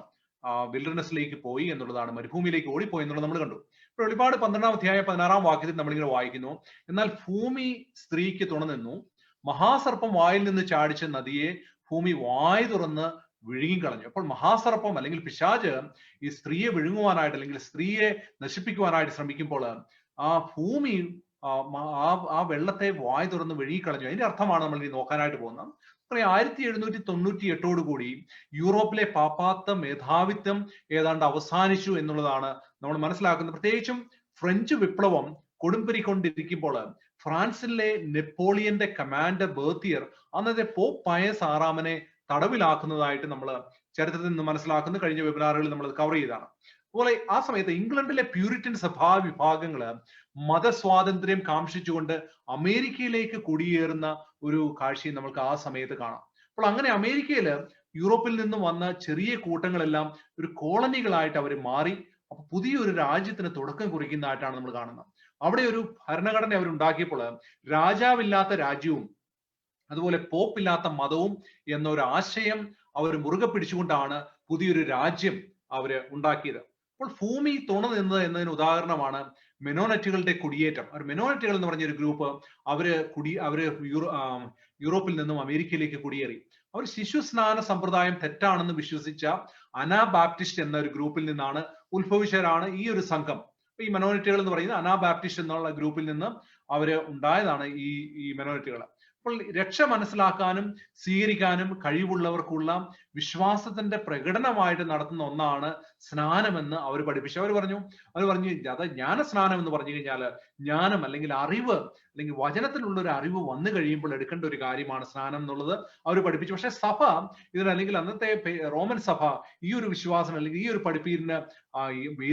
വിൽഡർനെസ്സിലേക്ക് പോയി എന്നുള്ളതാണ്, മരുഭൂമിയിലേക്ക് ഓടിപ്പോയി എന്നുള്ളത് നമ്മൾ കണ്ടു. ഇപ്പോൾ വെളിപ്പാട് 12-ാം അധ്യായം 16-ാം വാക്യത്തിൽ നമ്മളിങ്ങനെ വായിക്കുന്നു: എന്നാൽ ഭൂമി സ്ത്രീക്ക് തുണനിന്നു, മഹാസർപ്പം വായിൽ നിന്ന് ചാടിച്ച നദിയെ ഭൂമി വായ് തുറന്ന് വിഴുങ്ങിക്കളഞ്ഞു. അപ്പോൾ മഹാസർപ്പം അല്ലെങ്കിൽ പിശാച് ഈ സ്ത്രീയെ വിഴുങ്ങുവാനായിട്ട് അല്ലെങ്കിൽ സ്ത്രീയെ നശിപ്പിക്കുവാനായിട്ട് ശ്രമിക്കുമ്പോൾ ആ ഭൂമി ആ വെള്ളത്തെ വായ് തുറന്ന് വിഴുങ്ങിക്കളഞ്ഞു. അതിന്റെ അർത്ഥമാണ് നമ്മൾ ഇനി നോക്കാനായിട്ട് പോകുന്നത്. 1798 കൂടി യൂറോപ്പിലെ പാപ്പാത്ത മേധാവിത്വം ഏതാണ്ട് അവസാനിച്ചു എന്നുള്ളതാണ് നമ്മൾ മനസ്സിലാക്കുന്നത്. പ്രത്യേകിച്ചും ഫ്രഞ്ച് വിപ്ലവം കൊടുമ്പിരിക്കൊണ്ടിരിക്കുമ്പോൾ ഫ്രാൻസിലെ നെപ്പോളിയന്റെ കമാൻഡർ ബേർത്തിയർ അന്നത്തെ പോപ്പ് പയസ് 6 തടവിലാക്കുന്നതായിട്ട് നമ്മൾ ചരിത്രത്തിൽ നിന്ന് മനസ്സിലാക്കുന്ന കഴിഞ്ഞ വെബിനാറുകളിൽ നമ്മൾ കവർ ചെയ്തതാണ്. അതുപോലെ ആ സമയത്ത് ഇംഗ്ലണ്ടിലെ പ്യൂരിറ്റൻ സഭാ വിഭാഗങ്ങള് മതസ്വാതന്ത്ര്യം കാംക്ഷിച്ചുകൊണ്ട് അമേരിക്കയിലേക്ക് കുടിയേറുന്ന ഒരു കാഴ്ചയും നമുക്ക് ആ സമയത്ത് കാണാം. അപ്പോൾ അങ്ങനെ അമേരിക്കയില് യൂറോപ്പിൽ നിന്നും വന്ന ചെറിയ കൂട്ടങ്ങളെല്ലാം ഒരു കോളനികളായിട്ട് അവർ മാറി. അപ്പൊ പുതിയൊരു രാജ്യത്തിന് തുടക്കം കുറിക്കുന്നതായിട്ടാണ് നമ്മൾ കാണുന്നത്. അവിടെ ഒരു ഭരണഘടന അവരുണ്ടാക്കിയപ്പോൾ രാജാവില്ലാത്ത രാജ്യവും അതുപോലെ പോപ്പില്ലാത്ത മതവും എന്നൊരു ആശയം അവർ മുറുകെ പിടിച്ചുകൊണ്ടാണ് പുതിയൊരു രാജ്യം അവര് ഉണ്ടാക്കിയത്. അപ്പോൾ ഭൂമി തുണ നിന്നത് എന്നതിന് ഉദാഹരണമാണ് മെനോനറ്റുകളുടെ കുടിയേറ്റം. മെനോനറ്റുകൾ എന്ന് പറഞ്ഞ ഒരു ഗ്രൂപ്പ് അവര് യൂറോപ്പിൽ നിന്നും അമേരിക്കയിലേക്ക് കുടിയേറി. അവർ ശിശു സ്നാന സമ്പ്രദായം തെറ്റാണെന്ന് വിശ്വസിച്ച അനാബാപ്റ്റിസ്റ്റ് എന്ന ഒരു ഗ്രൂപ്പിൽ നിന്നാണ് ഉത്ഭവിച്ചവരാണ് ഈ ഒരു സംഘം. ഈ മെനോനറ്റുകൾ എന്ന് പറയുന്നത് അനാബാപ്റ്റിസ്റ്റ് എന്നുള്ള ഗ്രൂപ്പിൽ നിന്ന് അവര് ഉണ്ടായതാണ് ഈ മെനോനറ്റുകൾ. അപ്പോൾ രക്ഷ മനസ്സിലാക്കാനും സ്വീകരിക്കാനും കഴിവുള്ളവർക്കുള്ള വിശ്വാസത്തിന്റെ പ്രകടനമായിട്ട് നടത്തുന്ന ഒന്നാണ് സ്നാനമെന്ന് അവർ പഠിപ്പിച്ചു. അവർ പറഞ്ഞു അത് ജ്ഞാന സ്നാനം എന്ന് പറഞ്ഞു കഴിഞ്ഞാൽ ജ്ഞാനം അല്ലെങ്കിൽ അറിവ് അല്ലെങ്കിൽ വചനത്തിലുള്ള ഒരു അറിവ് വന്നു കഴിയുമ്പോൾ എടുക്കേണ്ട ഒരു കാര്യമാണ് സ്നാനം എന്നുള്ളത് അവർ പഠിപ്പിച്ചു. പക്ഷെ സഭ ഇതിന് അല്ലെങ്കിൽ അന്നത്തെ റോമൻ സഭ ഈ ഒരു വിശ്വാസം അല്ലെങ്കിൽ ഈ ഒരു പഠിപ്പീരിന്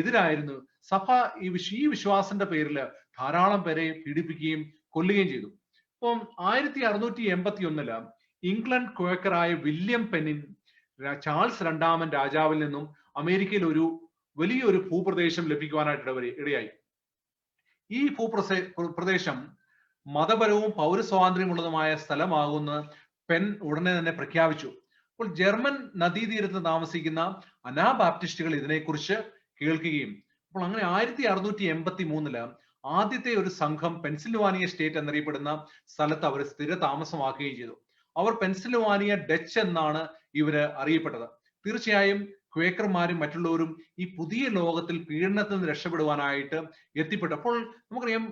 എതിരായിരുന്നു. സഭ ഈ വിശ്വാസത്തിന്റെ പേരിൽ ധാരാളം പേരെ പീഡിപ്പിക്കുകയും കൊല്ലുകയും ചെയ്തു. അപ്പം 1681 ഇംഗ്ലണ്ട് ക്വേക്കറായ വില്യം പെന്നിൻ ചാൾസ് 2 രാജാവിൽ നിന്നും അമേരിക്കയിൽ ഒരു വലിയൊരു ഭൂപ്രദേശം ലഭിക്കുവാനായിട്ട് ഇടയായി. ഈ ഭൂപ്രദേശം മതപരവും പൗരസ്വാതന്ത്ര്യമുള്ളതുമായ സ്ഥലമാകുന്ന പെൻ ഉടനെ തന്നെ പ്രഖ്യാപിച്ചു. അപ്പോൾ ജർമ്മൻ നദീതീരത്ത് താമസിക്കുന്ന അനാബാപ്റ്റിസ്റ്റുകൾ ഇതിനെക്കുറിച്ച് കേൾക്കുകയും അപ്പോൾ അങ്ങനെ 1683 ആദ്യത്തെ ഒരു സംഘം പെൻസിൽവാനിയ സ്റ്റേറ്റ് എന്നറിയപ്പെടുന്ന സ്ഥലത്ത് അവർ സ്ഥിര താമസമാക്കുകയും ചെയ്തു. അവർ പെൻസിൽവാനിയ ഡച്ച് എന്നാണ് ഇവര് അറിയപ്പെട്ടത്. തീർച്ചയായും ക്വേക്കർമാരും മറ്റുള്ളവരും ഈ പുതിയ ലോകത്തിൽ പീഡനത്തിൽ നിന്ന് രക്ഷപ്പെടുവാനായിട്ട് എത്തിപ്പെട്ടു. അപ്പോൾ നമുക്കറിയാം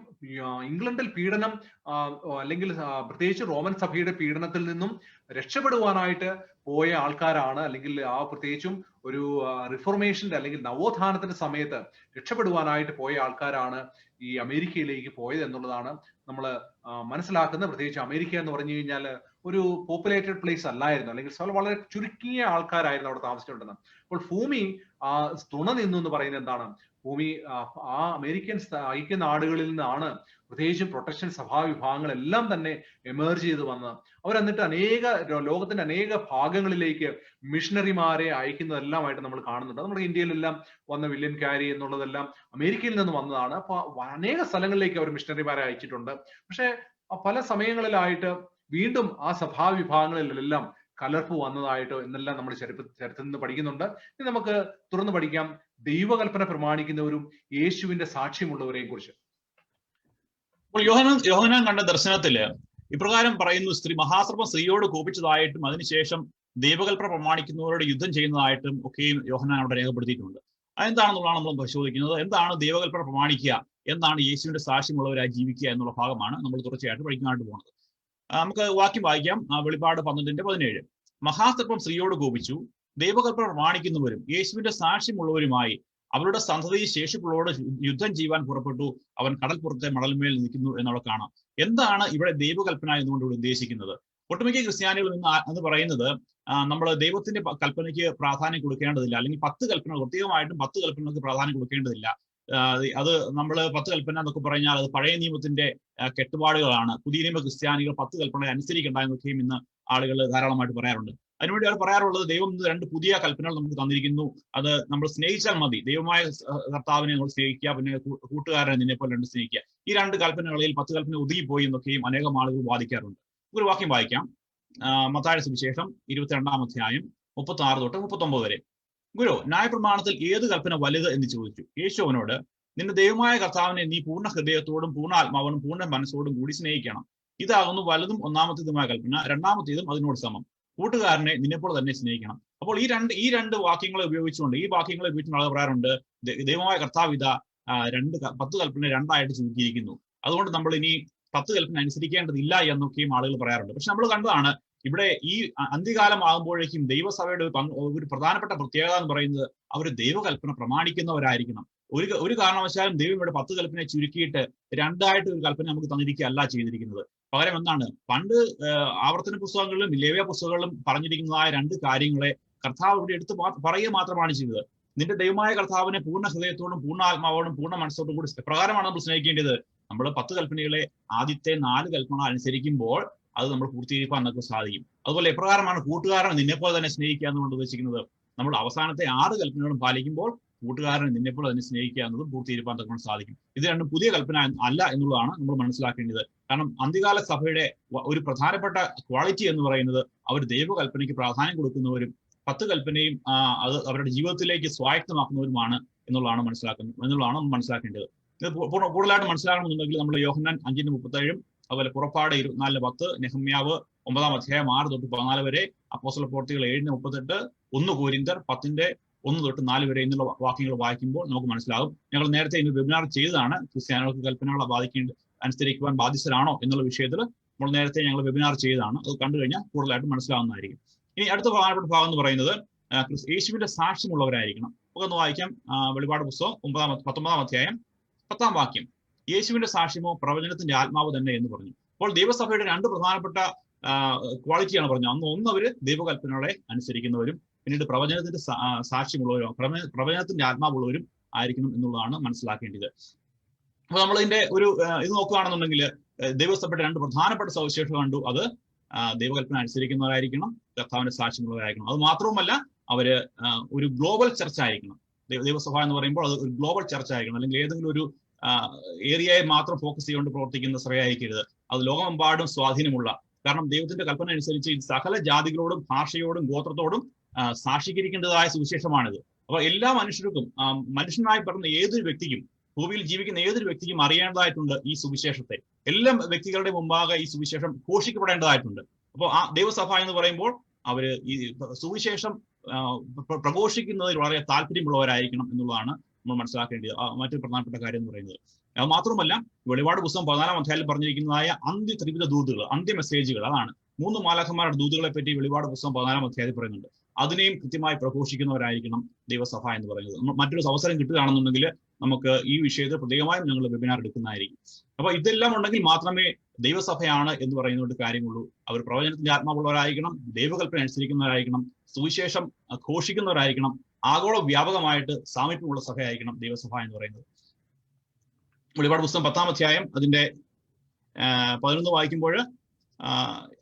ഇംഗ്ലണ്ടിൽ പീഡനം അല്ലെങ്കിൽ പ്രത്യേകിച്ച് റോമൻ സഭയുടെ പീഡനത്തിൽ നിന്നും രക്ഷപ്പെടുവാനായിട്ട് പോയ ആൾക്കാരാണ് അല്ലെങ്കിൽ പ്രത്യേകിച്ചും ഒരു റിഫോർമേഷന്റെ അല്ലെങ്കിൽ നവോത്ഥാനത്തിന്റെ സമയത്ത് രക്ഷപ്പെടുവാനായിട്ട് പോയ ആൾക്കാരാണ് ഈ അമേരിക്കയിലേക്ക് പോയത് എന്നുള്ളതാണ് നമ്മൾ മനസ്സിലാക്കുന്നത്. പ്രത്യേകിച്ച് അമേരിക്ക എന്ന് പറഞ്ഞു കഴിഞ്ഞാൽ ഒരു പോപ്പുലേറ്റഡ് പ്ലേസ് അല്ലായിരുന്നു, അല്ലെങ്കിൽ വളരെ ചുരുക്കിയ ആൾക്കാരായിരുന്നു അവിടെ താമസിച്ചുകൊണ്ടിരുന്നത്. അപ്പോൾ ഭൂമി തുണ നിന്നു എന്ന് പറയുന്നത് എന്താണ്? ഭൂമി അമേരിക്കൻ ഐക്യ നാടുകളിൽ നിന്നാണ് പ്രത്യേകിച്ചും പ്രൊട്ടക്ഷൻ സഭാവിഭാഗങ്ങളെല്ലാം തന്നെ എമേർജ് ചെയ്ത് വന്നത്. അവരെന്നിട്ട് ലോകത്തിന്റെ അനേക ഭാഗങ്ങളിലേക്ക് മിഷണറിമാരെ അയക്കുന്നതെല്ലാമായിട്ട് നമ്മൾ കാണുന്നുണ്ട്. നമ്മുടെ ഇന്ത്യയിലെല്ലാം വന്ന വില്യം കാരി എന്നുള്ളതെല്ലാം അമേരിക്കയിൽ നിന്ന് വന്നതാണ്. അപ്പൊ അനേക സ്ഥലങ്ങളിലേക്ക് അവർ മിഷണറിമാരെ അയച്ചിട്ടുണ്ട്. പക്ഷെ പല സമയങ്ങളിലായിട്ട് വീണ്ടും ആ സഭാവിഭാഗങ്ങളിലെല്ലാം കലർപ്പ് വന്നതായിട്ടോ എന്നെല്ലാം നമ്മൾ ചരിത്രത്തിൽ നിന്ന് പഠിക്കുന്നുണ്ട്. ഇനി നമുക്ക് തുറന്നു പഠിക്കാം ദൈവകൽപ്പന പ്രമാണിക്കുന്നവരും യേശുവിന്റെ സാക്ഷ്യമുള്ളവരെയും കുറിച്ച്. അപ്പോൾ യോഹന്നാൻ കണ്ട ദർശനത്തില് ഇപ്രകാരം പറയുന്നു: മഹാസർപ്പം സ്ത്രീയോട് കോപിച്ചതായിട്ടും അതിനുശേഷം ദൈവകൽപ്പന പ്രമാണിക്കുന്നവരോട് യുദ്ധം ചെയ്യുന്നതായിട്ടും ഒക്കെയും യോഹന്നാൻ അവിടെ രേഖപ്പെടുത്തിയിട്ടുണ്ട്. അതെന്താണെന്നുള്ളതാണ് നമ്മൾ പരിശോധിക്കുന്നത്. എന്താണ് ദൈവകൽപ്പന പ്രമാണിക്കുക, എന്താണ് യേശുവിന്റെ സാക്ഷ്യമുള്ളവരായി ജീവിക്കുക എന്നുള്ള ഭാഗമാണ് നമ്മൾ തുടർച്ചയായിട്ട് പഠിക്കാനായിട്ട് പോകുന്നത്. നമുക്ക് വാക്യം വായിക്കാം. വെളിപ്പാട് 12:17. മഹാസർപ്പം സ്ത്രീയോട് കോപിച്ചു, ദൈവകൽപ്പന പ്രമാണിക്കുന്നവരും യേശുവിന്റെ സാക്ഷ്യമുള്ളവരുമായി അവരുടെ സന്തതി ശേഷിപ്പുള്ളവരോട് യുദ്ധം ചെയ്യുവാൻ പുറപ്പെട്ടു. അവൻ കടൽപ്പുറത്തെ മണൽമേൽ നിൽക്കുന്നു എന്നവിടെ കാണാം. എന്താണ് ഇവിടെ ദൈവകൽപ്പന എന്നുകൊണ്ട് ഇവിടെ ഉദ്ദേശിക്കുന്നത്? ഒട്ടുമിക്ക ക്രിസ്ത്യാനികളും എന്ന് പറയുന്നത് നമ്മൾ ദൈവത്തിന്റെ കൽപ്പനയ്ക്ക് പ്രാധാന്യം കൊടുക്കേണ്ടതില്ല, അല്ലെങ്കിൽ 10 കൽപ്പന പ്രത്യേകമായിട്ടും 10 കൽപ്പനകൾക്ക് പ്രാധാന്യം കൊടുക്കേണ്ടതില്ല. അത് നമ്മൾ 10 കൽപ്പന എന്നൊക്കെ പറഞ്ഞാൽ അത് പഴയ നിയമത്തിന്റെ കെട്ടുപാടുകളാണ്. പുതിയ നിയമ ക്രിസ്ത്യാനികൾ 10 കൽപ്പന അനുസരിക്കേണ്ട എന്നൊക്കെയും ഇന്ന് ആളുകൾ ധാരാളമായിട്ട് പറയാറുണ്ട്. അതിനുവേണ്ടി അവർ പറയാറുള്ളത് ദൈവം 2 പുതിയ കൽപ്പനകൾ നമുക്ക് തന്നിരിക്കുന്നു. അത് നമ്മൾ സ്നേഹിച്ചാൽ മതി. ദൈവമായ കർത്താവിനെ നമ്മൾ സ്നേഹിക്കുക, പിന്നെ കൂട്ടുകാരനെ നിന്നെ പോലെ 2 സ്നേഹിക്കുക. ഈ 2 കൽപ്പനകളിൽ 10 കൽപ്പന ഒതുങ്ങിപ്പോയി എന്നൊക്കെയും അനേകം ആളുകൾ വാദിക്കാറുണ്ട്. ഒരു വാക്യം വായിക്കാം. മത്തായിയുടെ സുവിശേഷം 22-ാം അധ്യായം 36 തൊട്ട് 39 വരെ. ഗുരു, ന്യായപ്രമാണത്തിൽ ഏത് കൽപ്പന വലുത് എന്ന് ചോദിച്ചു. യേശു അവനോട്, നിന്റെ ദൈവമായ കർത്താവിനെ നീ പൂർണ്ണ ഹൃദയത്തോടും പൂർണ്ണ ആത്മാവോടും പൂർണ്ണ മനസ്സോടും കൂടി സ്നേഹിക്കണം. ഇതാകുന്നു വലുതും ഒന്നാമത്തേതുമായ കൽപ്പന. 2-ാമത്തേതും അതിനോട് സമം. കൂട്ടുകാരനെ നിന്നെപ്പോലെ തന്നെ സ്നേഹിക്കണം. അപ്പോൾ ഈ രണ്ട് വാക്യങ്ങളെ ഉപയോഗിച്ചുകൊണ്ട് ആളുകൾ പറയാറുണ്ട്, ദൈവമായ കർത്താവ് ഇതാ 10 കൽപ്പന 2 ചുരുക്കിയിരിക്കുന്നു, അതുകൊണ്ട് നമ്മൾ ഇനി 10 കൽപ്പന അനുസരിക്കേണ്ടതില്ല എന്നൊക്കെയും ആളുകൾ പറയാറുണ്ട്. പക്ഷെ നമ്മൾ കണ്ടതാണ്, ഇവിടെ ഈ അന്ത്യകാലം ആകുമ്പോഴേക്കും ദൈവസഭയുടെ ഒരു പ്രധാനപ്പെട്ട പ്രത്യേകത എന്ന് പറയുന്നത് അവർ ദൈവകൽപ്പന പ്രമാണിക്കുന്നവരായിരിക്കണം. ഒരു കാരണവശാലും ദൈവം ഇവിടെ 10 കൽപ്പനയെ ചുരുക്കിയിട്ട് 2 ഒരു കൽപ്പന നമുക്ക് തന്നിരിക്കുകയല്ല ചെയ്തിരിക്കുന്നത്. പകരം എന്താണ്, പണ്ട് ആവർത്തന പുസ്തകങ്ങളിലും ലേവ്യ പുസ്തകങ്ങളിലും പറഞ്ഞിരിക്കുന്നതായ 2 കാര്യങ്ങളെ കർത്താവ് ഇവിടെ എടുത്ത് പറയുക മാത്രമാണ് ചെയ്തത്. നിന്റെ ദൈവമായ കർത്താവിനെ പൂർണ്ണ ഹൃദയത്തോടും പൂർണ്ണ ആത്മാവോടും പൂർണ്ണ മനസ്സോടും കൂടി പ്രകാരമാണ് നമ്മൾ സ്നേഹിക്കേണ്ടത്. നമ്മൾ 10 കൽപ്പനകളെ ആദ്യത്തെ 4 കൽപ്പന അനുസരിക്കുമ്പോൾ അത് നമ്മൾ പൂർത്തീകരിക്കാൻ നമുക്ക് സാധിക്കും. അതുപോലെ എപ്രകാരമാണ് കൂട്ടുകാരനെ നിന്നെപ്പോലെ തന്നെ സ്നേഹിക്കുക എന്നുകൊണ്ട് ഉദ്ദേശിക്കുന്നത്, നമ്മൾ അവസാനത്തെ 6 കൽപ്പനകളും പാലിക്കുമ്പോൾ കൂട്ടുകാരനെ നിന്നെപ്പോലെ തന്നെ സ്നേഹിക്കുക എന്നതും പൂർത്തീകരിക്കാൻ നമുക്ക് സാധിക്കും. ഇത് രണ്ടും പുതിയ കൽപ്പന അല്ല എന്നുള്ളതാണ് നമ്മൾ മനസ്സിലാക്കേണ്ടത്. കാരണം അന്ത്യകാല സഭയുടെ ഒരു പ്രധാനപ്പെട്ട ക്വാളിറ്റി എന്ന് പറയുന്നത് അവർ ദൈവകൽപ്പനയ്ക്ക് പ്രാധാന്യം കൊടുക്കുന്നവരും 10 കൽപ്പനയും അത് അവരുടെ ജീവിതത്തിലേക്ക് സ്വായത്തമാക്കുന്നവരുമാണ് എന്നുള്ളതാണ് മനസ്സിലാക്കേണ്ടത്. ഇത് കൂടുതലായിട്ട് മനസ്സിലാക്കണമെന്നുണ്ടെങ്കിൽ നമ്മൾ യോഹന്നാൻ 5:37 അതുപോലെ പുറപ്പാട് 24:10, നെഹമ്യാവ് 9-ാം അധ്യായം 6 തൊട്ട് 14 വരെ, അപ്പോസ്തല പ്രവൃത്തികൾ 7:38, 1 കൊരിന്ത്യർ 10:1 തൊട്ട് 4 വരെ എന്നുള്ള വാക്യങ്ങൾ വായിക്കുമ്പോൾ നമുക്ക് മനസ്സിലാകും. ഞങ്ങൾ നേരത്തെ ഇന്ന് വെബിനാർ ചെയ്തതാണ്, ക്രിസ്ത്യാനികൾക്ക് കൽപ്പനകളെ അനുസരിക്കുവാൻ ബാധ്യസ്ഥരാണോ എന്നുള്ള വിഷയത്തിൽ നമ്മൾ നേരത്തെ ഞങ്ങൾ വെബിനാർ ചെയ്തതാണ്. അത് കണ്ടു കഴിഞ്ഞാൽ കൂടുതലായിട്ട് മനസ്സിലാവുന്നതായിരിക്കും. ഇനി അടുത്ത പ്രധാനപ്പെട്ട ഭാഗം എന്ന് പറയുന്നത് യേശുവിന്റെ സാക്ഷ്യമുള്ളവരായിരിക്കണം. നമുക്കൊന്ന് വായിക്കാം. വെളിപാട് പുസ്തകം 19-ാം അധ്യായം 10-ാം വാക്യം. യേശുവിന്റെ സാക്ഷ്യമോ പ്രവചനത്തിന്റെ ആത്മാവ് തന്നെ എന്ന് പറഞ്ഞു. അപ്പോൾ ദൈവസഭയുടെ 2 പ്രധാനപ്പെട്ട ക്വാളിറ്റിയാണ് പറഞ്ഞത്. ഒന്ന് അവര് ദൈവകൽപ്പനകളെ അനുസരിക്കുന്നവരും പിന്നീട് പ്രവചനത്തിന്റെ സാക്ഷ്യമുള്ളവരും പ്രവചനത്തിന്റെ ആത്മാവുള്ളവരും ആയിരിക്കണം എന്നുള്ളതാണ് മനസ്സിലാക്കേണ്ടത്. അപ്പൊ നമ്മൾ ഇതിന്റെ ഇത് നോക്കുകയാണെന്നുണ്ടെങ്കിൽ ദൈവസഭയുടെ 2 പ്രധാനപ്പെട്ട സവിശേഷത കണ്ടു. അത് ദൈവകൽപ്പന അനുസരിക്കുന്നവരായിരിക്കണം, കർത്താവിന്റെ സാക്ഷ്യമുള്ളവരായിരിക്കണം. അത് മാത്രവുമല്ല, അവര് ഒരു ഗ്ലോബൽ ചർച്ച ആയിരിക്കണം. ദൈവസഭ എന്ന് പറയുമ്പോൾ അത് ഒരു ഗ്ലോബൽ ചർച്ച ആയിരിക്കണം. അല്ലെങ്കിൽ ഏതെങ്കിലും ഒരു ഏരിയയെ മാത്രം ഫോക്കസ് ചെയ്തുകൊണ്ട് പ്രവർത്തിക്കുന്ന സഭയായിരിക്കരുത്. അത് ലോകമെമ്പാടും സ്വാധീനമുള്ള, കാരണം ദൈവത്തിന്റെ കൽപ്പന അനുസരിച്ച് സകല ജാതികളോടും ഭാഷയോടും ഗോത്രത്തോടും സാക്ഷീകരിക്കേണ്ടതായ സുവിശേഷമാണിത്. അപ്പൊ എല്ലാ മനുഷ്യർക്കും, മനുഷ്യനായി പറഞ്ഞ ഏതൊരു വ്യക്തിക്കും, ഭൂമിയിൽ ജീവിക്കുന്ന ഏതൊരു വ്യക്തിക്കും അറിയേണ്ടതായിട്ടുണ്ട് ഈ സുവിശേഷത്തെ. എല്ലാ വ്യക്തികളുടെ മുമ്പാകെ ഈ സുവിശേഷം ഘോഷിക്കപ്പെടേണ്ടതായിട്ടുണ്ട്. അപ്പോൾ ആ ദൈവസഭ എന്ന് പറയുമ്പോൾ അവര് ഈ സുവിശേഷം പ്രഘോഷിക്കുന്നതിൽ വളരെ താല്പര്യമുള്ളവരായിരിക്കണം എന്നുള്ളതാണ് നമ്മൾ മനസ്സിലാക്കേണ്ടത്. മറ്റൊരു പ്രധാനപ്പെട്ട കാര്യം എന്ന് പറയുന്നത്. അത് മാത്രമല്ല, വെളിപാട് പുസ്തകം 14-ാം അധ്യായത്തിൽ പറഞ്ഞിരിക്കുന്നതായ ത്രിവിധ ദൂതുകൾ, മെസ്സേജുകൾ, അതാണ് 3 മാലാഖമാരുടെ ദൂതുകളെ പറ്റി വെളിപാട് പുസ്തകം 14-ാം അധ്യായത്തിൽ പറയുന്നുണ്ട്. അതിനെയും കൃത്യമായി പ്രഘോഷിക്കുന്നവരായിരിക്കണം ദൈവസഭ എന്ന് പറയുന്നത്. മറ്റൊരു അവസരം കിട്ടുകയാണെന്നുണ്ടെങ്കിൽ നമുക്ക് ഈ വിഷയത്തിൽ പ്രത്യേകമായും ഞങ്ങൾ വെബിനാർ എടുക്കുന്നതായിരിക്കും. അപ്പൊ ഇതെല്ലാം ഉണ്ടെങ്കിൽ മാത്രമേ ദൈവസഭയാണ് എന്ന് പറയുന്നതുകൊണ്ട് കാര്യമുള്ളൂ. അവർ പ്രവചനത്തിന്റെ ആത്മാവുള്ളവരായിരിക്കണം, ദൈവകൽപ്പന അനുസരിക്കുന്നവരായിരിക്കണം, സുവിശേഷം ഘോഷിക്കുന്നവരായിരിക്കണം, ആഗോള വ്യാപകമായിട്ട് സാമീപ്യമുള്ള സഭയായിരിക്കണം ദൈവസഭ എന്ന് പറയുന്നത്. വെളിപാട് പുസ്തകം 10-ാം അധ്യായം അതിന്റെ 11 വായിക്കുമ്പോൾ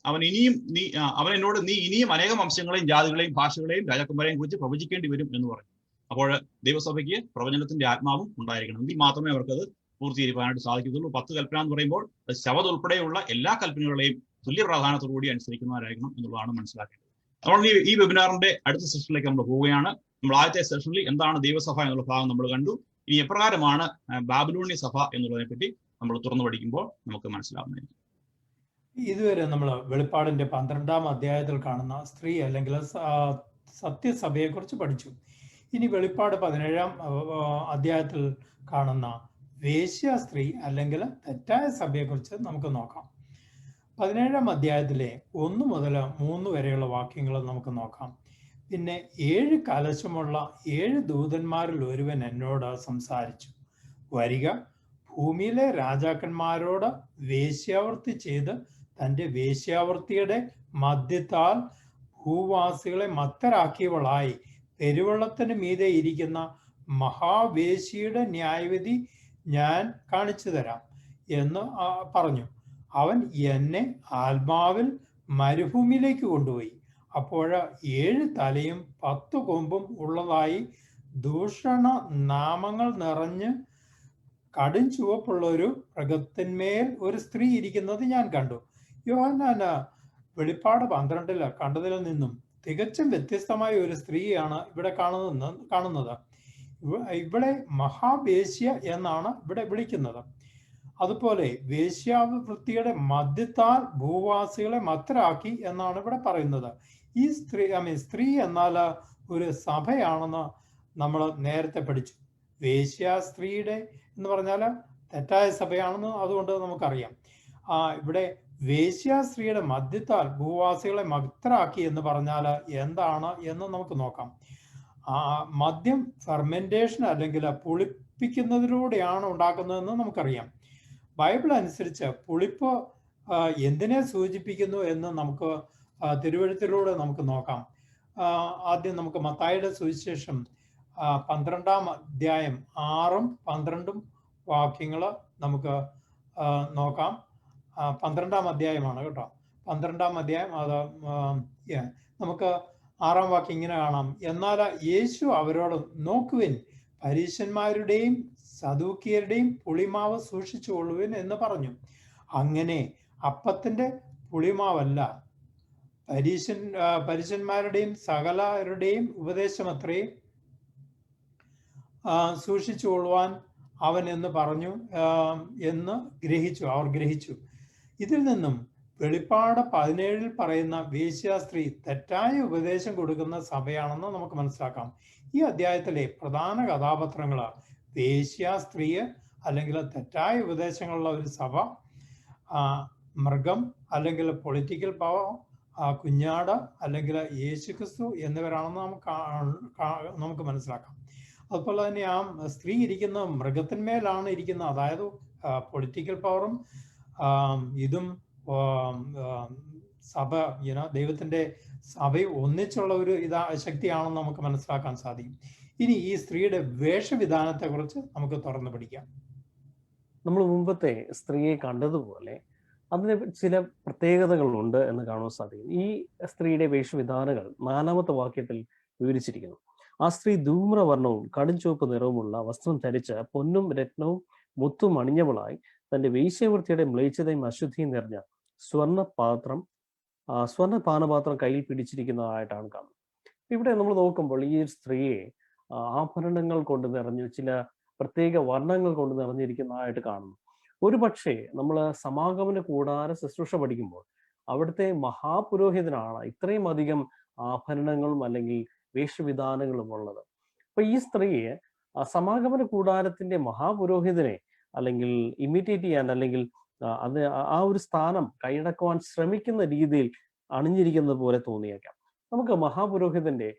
അവൻ എന്നോട് നീ ഇനിയും അനേകം വംശങ്ങളെയും ജാതികളെയും ഭാഷകളെയും രാജകുമാരെയും കുറിച്ച് പ്രവചിക്കേണ്ടി വരും എന്ന് പറഞ്ഞു. അപ്പോൾ ദൈവസഭയ്ക്ക് പ്രവചനത്തിന്റെ ആത്മാവും ഉണ്ടായിരിക്കണം. എങ്കിൽ മാത്രമേ അവർക്കത് പൂർത്തീകരിക്കാനായിട്ട് സാധിക്കത്തുള്ളൂ. 10 കൽപ്പന എന്ന് പറയുമ്പോൾ ശബദ് ഉൾപ്പെടെയുള്ള എല്ലാ കൽപ്പനകളെയും തുല്യ പ്രാധാന്യത്തോടുകൂടി അനുസരിക്കുന്നവരായിരിക്കണം എന്നുള്ളതാണ് മനസ്സിലാക്കേണ്ടത്. നമ്മൾ ഈ വെബിനാറിന്റെ അടുത്ത സെഷനിലേക്ക് നമ്മൾ പോവുകയാണ്. നമ്മൾ ആദ്യത്തെ സെഷനിൽ എന്താണ് ദൈവസഭ എന്നുള്ള ഭാഗം നമ്മൾ കണ്ടു. ഇനി എപ്രകാരമാണ് ബാബിലോണിയ സഭ എന്നുള്ളതിനെ പറ്റി നമ്മൾ തുറന്നു പഠിക്കുമ്പോൾ നമുക്ക് മനസ്സിലാവുന്നതായിരിക്കും. ഇതുവരെ നമ്മൾ വെളിപ്പാടിന്റെ 12-ാം അധ്യായത്തിൽ കാണുന്ന സ്ത്രീ അല്ലെങ്കിൽ സത്യസഭയെ കുറിച്ച് പഠിച്ചു. ഇനി വെളിപ്പാട് 17-ാം അധ്യായത്തിൽ കാണുന്ന വേശ്യ സ്ത്രീ അല്ലെങ്കിൽ തെറ്റായ സഭയെ കുറിച്ച് നമുക്ക് നോക്കാം. 17-ാം അധ്യായത്തിലെ 1 മുതൽ 3 വരെയുള്ള വാക്യങ്ങൾ നമുക്ക് നോക്കാം. പിന്നെ 7 കലശമുള്ള 7 ദൂതന്മാരിൽ ഒരുവൻ എന്നോട് സംസാരിച്ചു, വരിക, ഭൂമിയിലെ രാജാക്കന്മാരോട് വേശ്യാവൃത്തി ചെയ്ത് തൻ്റെ വേശ്യാവൃത്തിയുടെ മദ്യത്താൽ ഭൂവാസികളെ മത്തരാക്കിയവളായി പെരുവെള്ളത്തിന് മീതെ ഇരിക്കുന്ന മഹാവേശിയുടെ ന്യായവിധി ഞാൻ കാണിച്ചു തരാം എന്ന് പറഞ്ഞു. അവൻ എന്നെ ആത്മാവിൽ മരുഭൂമിയിലേക്ക് കൊണ്ടുപോയി. അപ്പോൾ 7 തലയും 10 കൊമ്പും ഉള്ളതായി ദൂഷണ നാമങ്ങൾ നിറഞ്ഞ് കടും ചുവപ്പുള്ള ഒരു മൃഗത്തിന്മേൽ ഒരു സ്ത്രീ ഇരിക്കുന്നത് ഞാൻ കണ്ടു. യോഹന്നാൻ വെളിപ്പാട് 12 കണ്ടതിൽ നിന്നും തികച്ചും വ്യത്യസ്തമായ ഒരു സ്ത്രീയാണ് ഇവിടെ കാണുന്നത്. ഇവിടെ മഹാവേശ്യ എന്നാണ് ഇവിടെ വിളിക്കുന്നത്. അതുപോലെ വേശ്യാവൃത്തിയുടെ മദ്യത്താൽ ഭൂവാസികളെ മത്തരാക്കി എന്നാണ് ഇവിടെ പറയുന്നത്. ഈ സ്ത്രീ എന്നാൽ ഒരു സഭയാണെന്ന് നമ്മൾ നേരത്തെ പഠിച്ചു. വേശ്യ സ്ത്രീയുടെ എന്ന് പറഞ്ഞാൽ തെറ്റായ സഭയാണെന്ന് അതുകൊണ്ട് നമുക്കറിയാം. ഇവിടെ വേശ്യ സ്ത്രീയുടെ മദ്യത്താൽ ഭൂവാസികളെ മക്തരാക്കി എന്ന് പറഞ്ഞാൽ എന്താണ് എന്ന് നമുക്ക് നോക്കാം. മദ്യം ഫെർമെന്റേഷൻ അല്ലെങ്കിൽ പുളിപ്പിക്കുന്നതിലൂടെയാണ് ഉണ്ടാക്കുന്നതെന്ന് നമുക്കറിയാം. ബൈബിൾ അനുസരിച്ച് പുളിപ്പ് എന്തിനെ സൂചിപ്പിക്കുന്നു എന്ന് നമുക്ക് തിരുവെഴുത്തിലൂടെ നമുക്ക് നോക്കാം. ആദ്യം നമുക്ക് മത്തായിയുടെ സുവിശേഷം 12-ാം അധ്യായം 6ഉം 12ഉം വാക്യങ്ങൾ നമുക്ക് നോക്കാം. 12-ാം അധ്യായമാണ് കേട്ടോ. 12-ാം അധ്യായം അത് നമുക്ക് 6-ാം വാക്യം ഇങ്ങനെ കാണാം. എന്നാൽ യേശു അവരോട്, നോക്കുവിൻ, പരീശന്മാരുടെയും സദൂക്കിയരുടെയും പുളിമാവ് സൂക്ഷിച്ചു കൊള്ളുവിൻ എന്ന് പറഞ്ഞു. അങ്ങനെ അപ്പത്തിന്റെ പുളിമാവല്ല, പരീശന്മാരുടെയും സകലരുടെയും ഉപദേശമത്രയും സൂക്ഷിച്ചു കൊള്ളുവാൻ അവൻ എന്ന് പറഞ്ഞു എന്ന് അവർ ഗ്രഹിച്ചു. ഇതിൽ നിന്നും വെളിപ്പാട് 17 പറയുന്ന വേശ്യാസ്ത്രീ തെറ്റായ ഉപദേശം കൊടുക്കുന്ന സഭയാണെന്ന് നമുക്ക് മനസ്സിലാക്കാം. ഈ അധ്യായത്തിലെ പ്രധാന കഥാപാത്രങ്ങൾ വേശ്യാസ്ത്രീ അല്ലെങ്കിൽ തെറ്റായ ഉപദേശങ്ങളുള്ള ഒരു സഭ, മൃഗം അല്ലെങ്കിൽ പൊളിറ്റിക്കൽ പവർ, കുഞ്ഞാട് അല്ലെങ്കിൽ യേശുക്രിസ്തു എന്നിവരാണെന്ന് നമുക്ക് മനസ്സിലാക്കാം. അതുപോലെ തന്നെ ആ സ്ത്രീ ഇരിക്കുന്ന മൃഗത്തിന്മേലാണ് ഇരിക്കുന്നത്. അതായത് പൊളിറ്റിക്കൽ പവറും ഇതും സഭ ദൈവത്തിന്റെ സഭയും ഒന്നിച്ചുള്ള ഒരു ശക്തിയാണെന്ന് നമുക്ക് മനസ്സിലാക്കാൻ സാധിക്കും. ഇനി ഈ സ്ത്രീയുടെ വേഷവിധാനത്തെ കുറിച്ച് നമുക്ക് തുറന്നു പഠിക്കാം. നമ്മൾ മുമ്പത്തെ സ്ത്രീയെ കണ്ടതുപോലെ അതിന് ചില പ്രത്യേകതകളുണ്ട് എന്ന് കാണാൻ സാധിക്കും. ഈ സ്ത്രീയുടെ വേഷവിധാനങ്ങൾ 4-ാമത്തെ വാക്യത്തിൽ വിവരിച്ചിരിക്കുന്നു. ആ സ്ത്രീ ധൂമ്രവർണ്ണവും കടുംചുവപ്പ് നിറവുമുള്ള വസ്ത്രം ധരിച്ച് പൊന്നും രത്നവും മുത്തും അണിഞ്ഞവളായി തന്റെ വേശ്യാവൃത്തിയുടെ മ്ലേച്ഛതയും അശുദ്ധിയും നിറഞ്ഞ സ്വർണ്ണപാനപാത്രം കയ്യിൽ പിടിച്ചിരിക്കുന്നതായിട്ടാണ് കാണുന്നത്. ഇവിടെ നമ്മൾ നോക്കുമ്പോൾ ഈ സ്ത്രീയെ ആഭരണങ്ങൾ കൊണ്ട് നിറഞ്ഞു, ചില പ്രത്യേക വർണ്ണങ്ങൾ കൊണ്ട് നിറഞ്ഞിരിക്കുന്നതായിട്ട് കാണുന്നു. ഒരു പക്ഷേ നമ്മൾ സമാഗമന കൂടാര ശുശ്രൂഷ പഠിക്കുമ്പോൾ അവിടുത്തെ മഹാപുരോഹിതനാണ് ഇത്രയും അധികം ആഭരണങ്ങളും അല്ലെങ്കിൽ വേഷവിധാനങ്ങളും ഉള്ളത്. അപ്പൊ ഈ സ്ത്രീയെ സമാഗമന കൂടാരത്തിന്റെ മഹാപുരോഹിതനെ അല്ലെങ്കിൽ ഇമിറ്റേറ്റ് ചെയ്യാൻ അല്ലെങ്കിൽ അത് ആ ഒരു സ്ഥാനം കൈയടക്കുവാൻ ശ്രമിക്കുന്ന രീതിയിൽ അണിഞ്ഞിരിക്കുന്നത് പോലെ തോന്നിയേക്കാം. നമുക്ക് മഹാപുരോഹിതന്റെ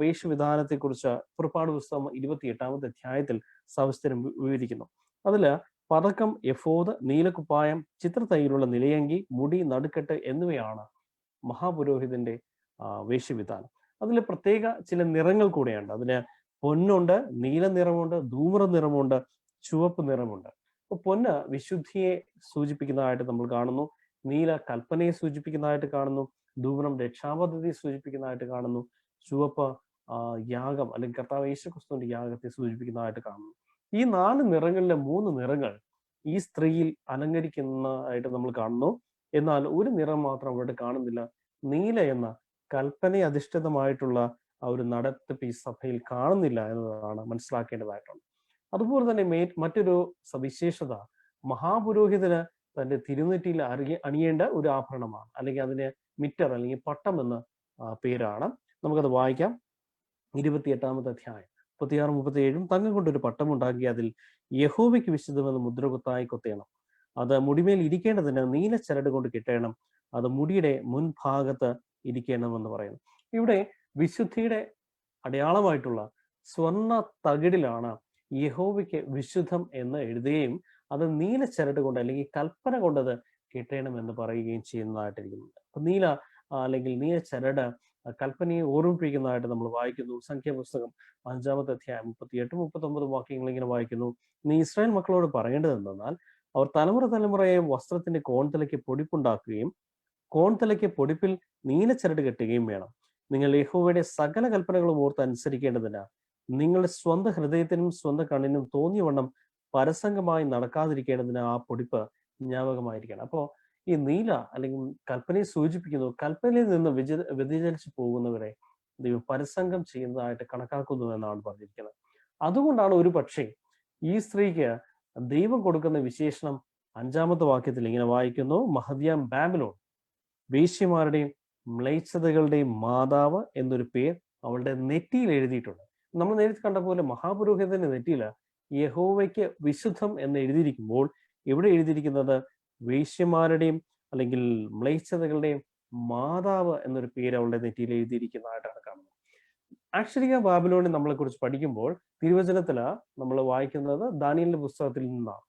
വേഷവിധാനത്തെ കുറിച്ച് പുറപ്പാട് പുസ്തകം 28-ാമത്തെ അധ്യായത്തിൽ സവിസ്തരം വിവരിക്കുന്നു. അതില് പതക്കം, എഫോദ്, നീലക്കുപ്പായം, ചിത്രത്തൈയിലുള്ള നിലയങ്കി, മുടി, നടുക്കെട്ട് എന്നിവയാണ് മഹാപുരോഹിതന്റെ വേഷവിധാനം. അതിൽ പ്രത്യേക ചില നിറങ്ങൾ കൂടെയുണ്ട്. അതിന് പൊന്നുണ്ട്, നീല നിറമുണ്ട്, ധൂമ്ര നിറമുണ്ട്, ചുവപ്പ് നിറമുണ്ട്. അപ്പൊ പൊന്ന് വിശുദ്ധിയെ സൂചിപ്പിക്കുന്നതായിട്ട് നമ്മൾ കാണുന്നു, നീല കൽപ്പനയെ സൂചിപ്പിക്കുന്നതായിട്ട് കാണുന്നു, ധൂമ്രം രക്ഷാപദ്ധതിയെ സൂചിപ്പിക്കുന്നതായിട്ട് കാണുന്നു, ചുവപ്പ് യാഗം അല്ലെങ്കിൽ കർത്താവ് യേശുക്രിസ്തുവിന്റെ യാഗത്തെ സൂചിപ്പിക്കുന്നതായിട്ട് കാണുന്നു. ഈ 4 നിറങ്ങളിലെ 3 നിറങ്ങൾ ഈ സ്ത്രീയിൽ അലങ്കരിക്കുന്നതായിട്ട് നമ്മൾ കാണുന്നു. എന്നാൽ ഒരു നിറം മാത്രം അവിടെ കാണുന്നില്ല. നീല എന്ന കൽപ്പന അധിഷ്ഠിതമായിട്ടുള്ള ഒരു നടത്തിപ്പ് ഈ സഭയിൽ കാണുന്നില്ല എന്നതാണ് മനസ്സിലാക്കേണ്ടതായിട്ടുണ്ട്. അതുപോലെ തന്നെ മറ്റൊരു സവിശേഷത, മഹാപുരോഹിതന് തന്റെ തിരുനെറ്റിയിൽ അണിയേണ്ട ഒരു ആഭരണമാണ്, അല്ലെങ്കിൽ അതിന് മിറ്റർ അല്ലെങ്കിൽ പട്ടം എന്ന പേരാണ്. നമുക്കത് വായിക്കാം. 28-ാമത്തെ അധ്യായം 36-37 തങ്കം കൊണ്ടൊരു പട്ടമുണ്ടാക്കി അതിൽ യഹോവയ്ക്ക് വിശുദ്ധമെന്ന് മുദ്രകുത്തായി കൊത്തേണം. അത് മുടിമേൽ ഇരിക്കേണ്ടതിന് നീല ചരട് കൊണ്ട് കെട്ടണം. അത് മുടിയുടെ മുൻഭാഗത്ത് ഇരിക്കണമെന്ന് പറയുന്നു. ഇവിടെ വിശുദ്ധിയുടെ അടയാളമായിട്ടുള്ള സ്വർണ്ണ തകിടിലാണ് യഹോവയ്ക്ക് വിശുദ്ധം എന്ന് എഴുതുകയും അത് നീല ചരട് കൊണ്ട് അല്ലെങ്കിൽ കൽപ്പന കൊണ്ടത് കെട്ടണം എന്ന് പറയുകയും ചെയ്യുന്നതായിട്ടിരിക്കുന്നുണ്ട്. അപ്പൊ നീല അല്ലെങ്കിൽ നീല ചരട് കൽപ്പനയെ ഓർമ്മിപ്പിക്കുന്നതായിട്ട് നമ്മൾ വായിക്കുന്നു. സംഖ്യാപുസ്തകം 5-ാമത്തെ അധ്യായം 38-39 വാക്യങ്ങൾ ഇങ്ങനെ വായിക്കുന്നു. നീ ഇസ്രായേൽ മക്കളോട് പറയേണ്ടത് എന്തെന്നാൽ, അവർ തലമുറയെ വസ്ത്രത്തിന്റെ കോൺതലയ്ക്ക് പൊടിപ്പുണ്ടാക്കുകയും കോൺതലയ്ക്ക് പൊടിപ്പിൽ നീല ചരട് കെട്ടുകയും വേണം. നിങ്ങൾ യഹോവയുടെ സകല കൽപ്പനകളും ഓർത്ത് അനുസരിക്കേണ്ടതിന് നിങ്ങളുടെ സ്വന്തം ഹൃദയത്തിനും സ്വന്തം കണ്ണിനും തോന്നിയവണ്ണം പരസംഗമായി നടക്കാതിരിക്കേണ്ടതിന് ആ പൊടിപ്പ് ജ്ഞാപകമായിരിക്കണം. അപ്പോ ഈ നീല അല്ലെങ്കിൽ കൽപ്പനയെ സൂചിപ്പിക്കുന്നു. കൽപ്പനയിൽ നിന്ന് വ്യതിചലിച്ചു പോകുന്നവരെ ദൈവം പരസംഗം ചെയ്യുന്നതായിട്ട് കണക്കാക്കുന്നു എന്നാണ് പറഞ്ഞിരിക്കുന്നത്. അതുകൊണ്ടാണ് ഒരു പക്ഷേ ഈ സ്ത്രീക്ക് ദൈവം കൊടുക്കുന്ന വിശേഷണം 5-ാമത്തെ വാക്യത്തിൽ ഇങ്ങനെ വായിക്കുന്നു: മഹദിയാം ബാബിലോൺ, വേശ്യമാരുടെയും മ്ലേച്ഛതകളുടെയും മാതാവ് എന്നൊരു പേർ അവളുടെ നെറ്റിയിൽ എഴുതിയിട്ടുണ്ട്. നമ്മൾ നേരത്തെ കണ്ട പോലെ മഹാപുരോഹിതന്റെ നെറ്റിയിൽ യഹോവയ്ക്ക് വിശുദ്ധം എന്ന് എഴുതിയിരിക്കുമ്പോൾ ഇവിടെ എഴുതിയിരിക്കുന്നത് വേശ്യമാരുടെയും അല്ലെങ്കിൽ മ്ലേച്ഛതകളുടെയും മാതാവ് എന്നൊരു പേര് അവളുടെ നെറ്റിയിൽ എഴുതിയിരിക്കുന്നതായിട്ടാണ് കാണുന്നത്. ആക്ഷരിക ബാബിലോണിൽ നമ്മളെ കുറിച്ച് പഠിക്കുമ്പോൾ തിരുവചനത്തില് നമ്മൾ വായിക്കുന്നത് ദാനിയേലിന്റെ പുസ്തകത്തിൽ നിന്നാണ്.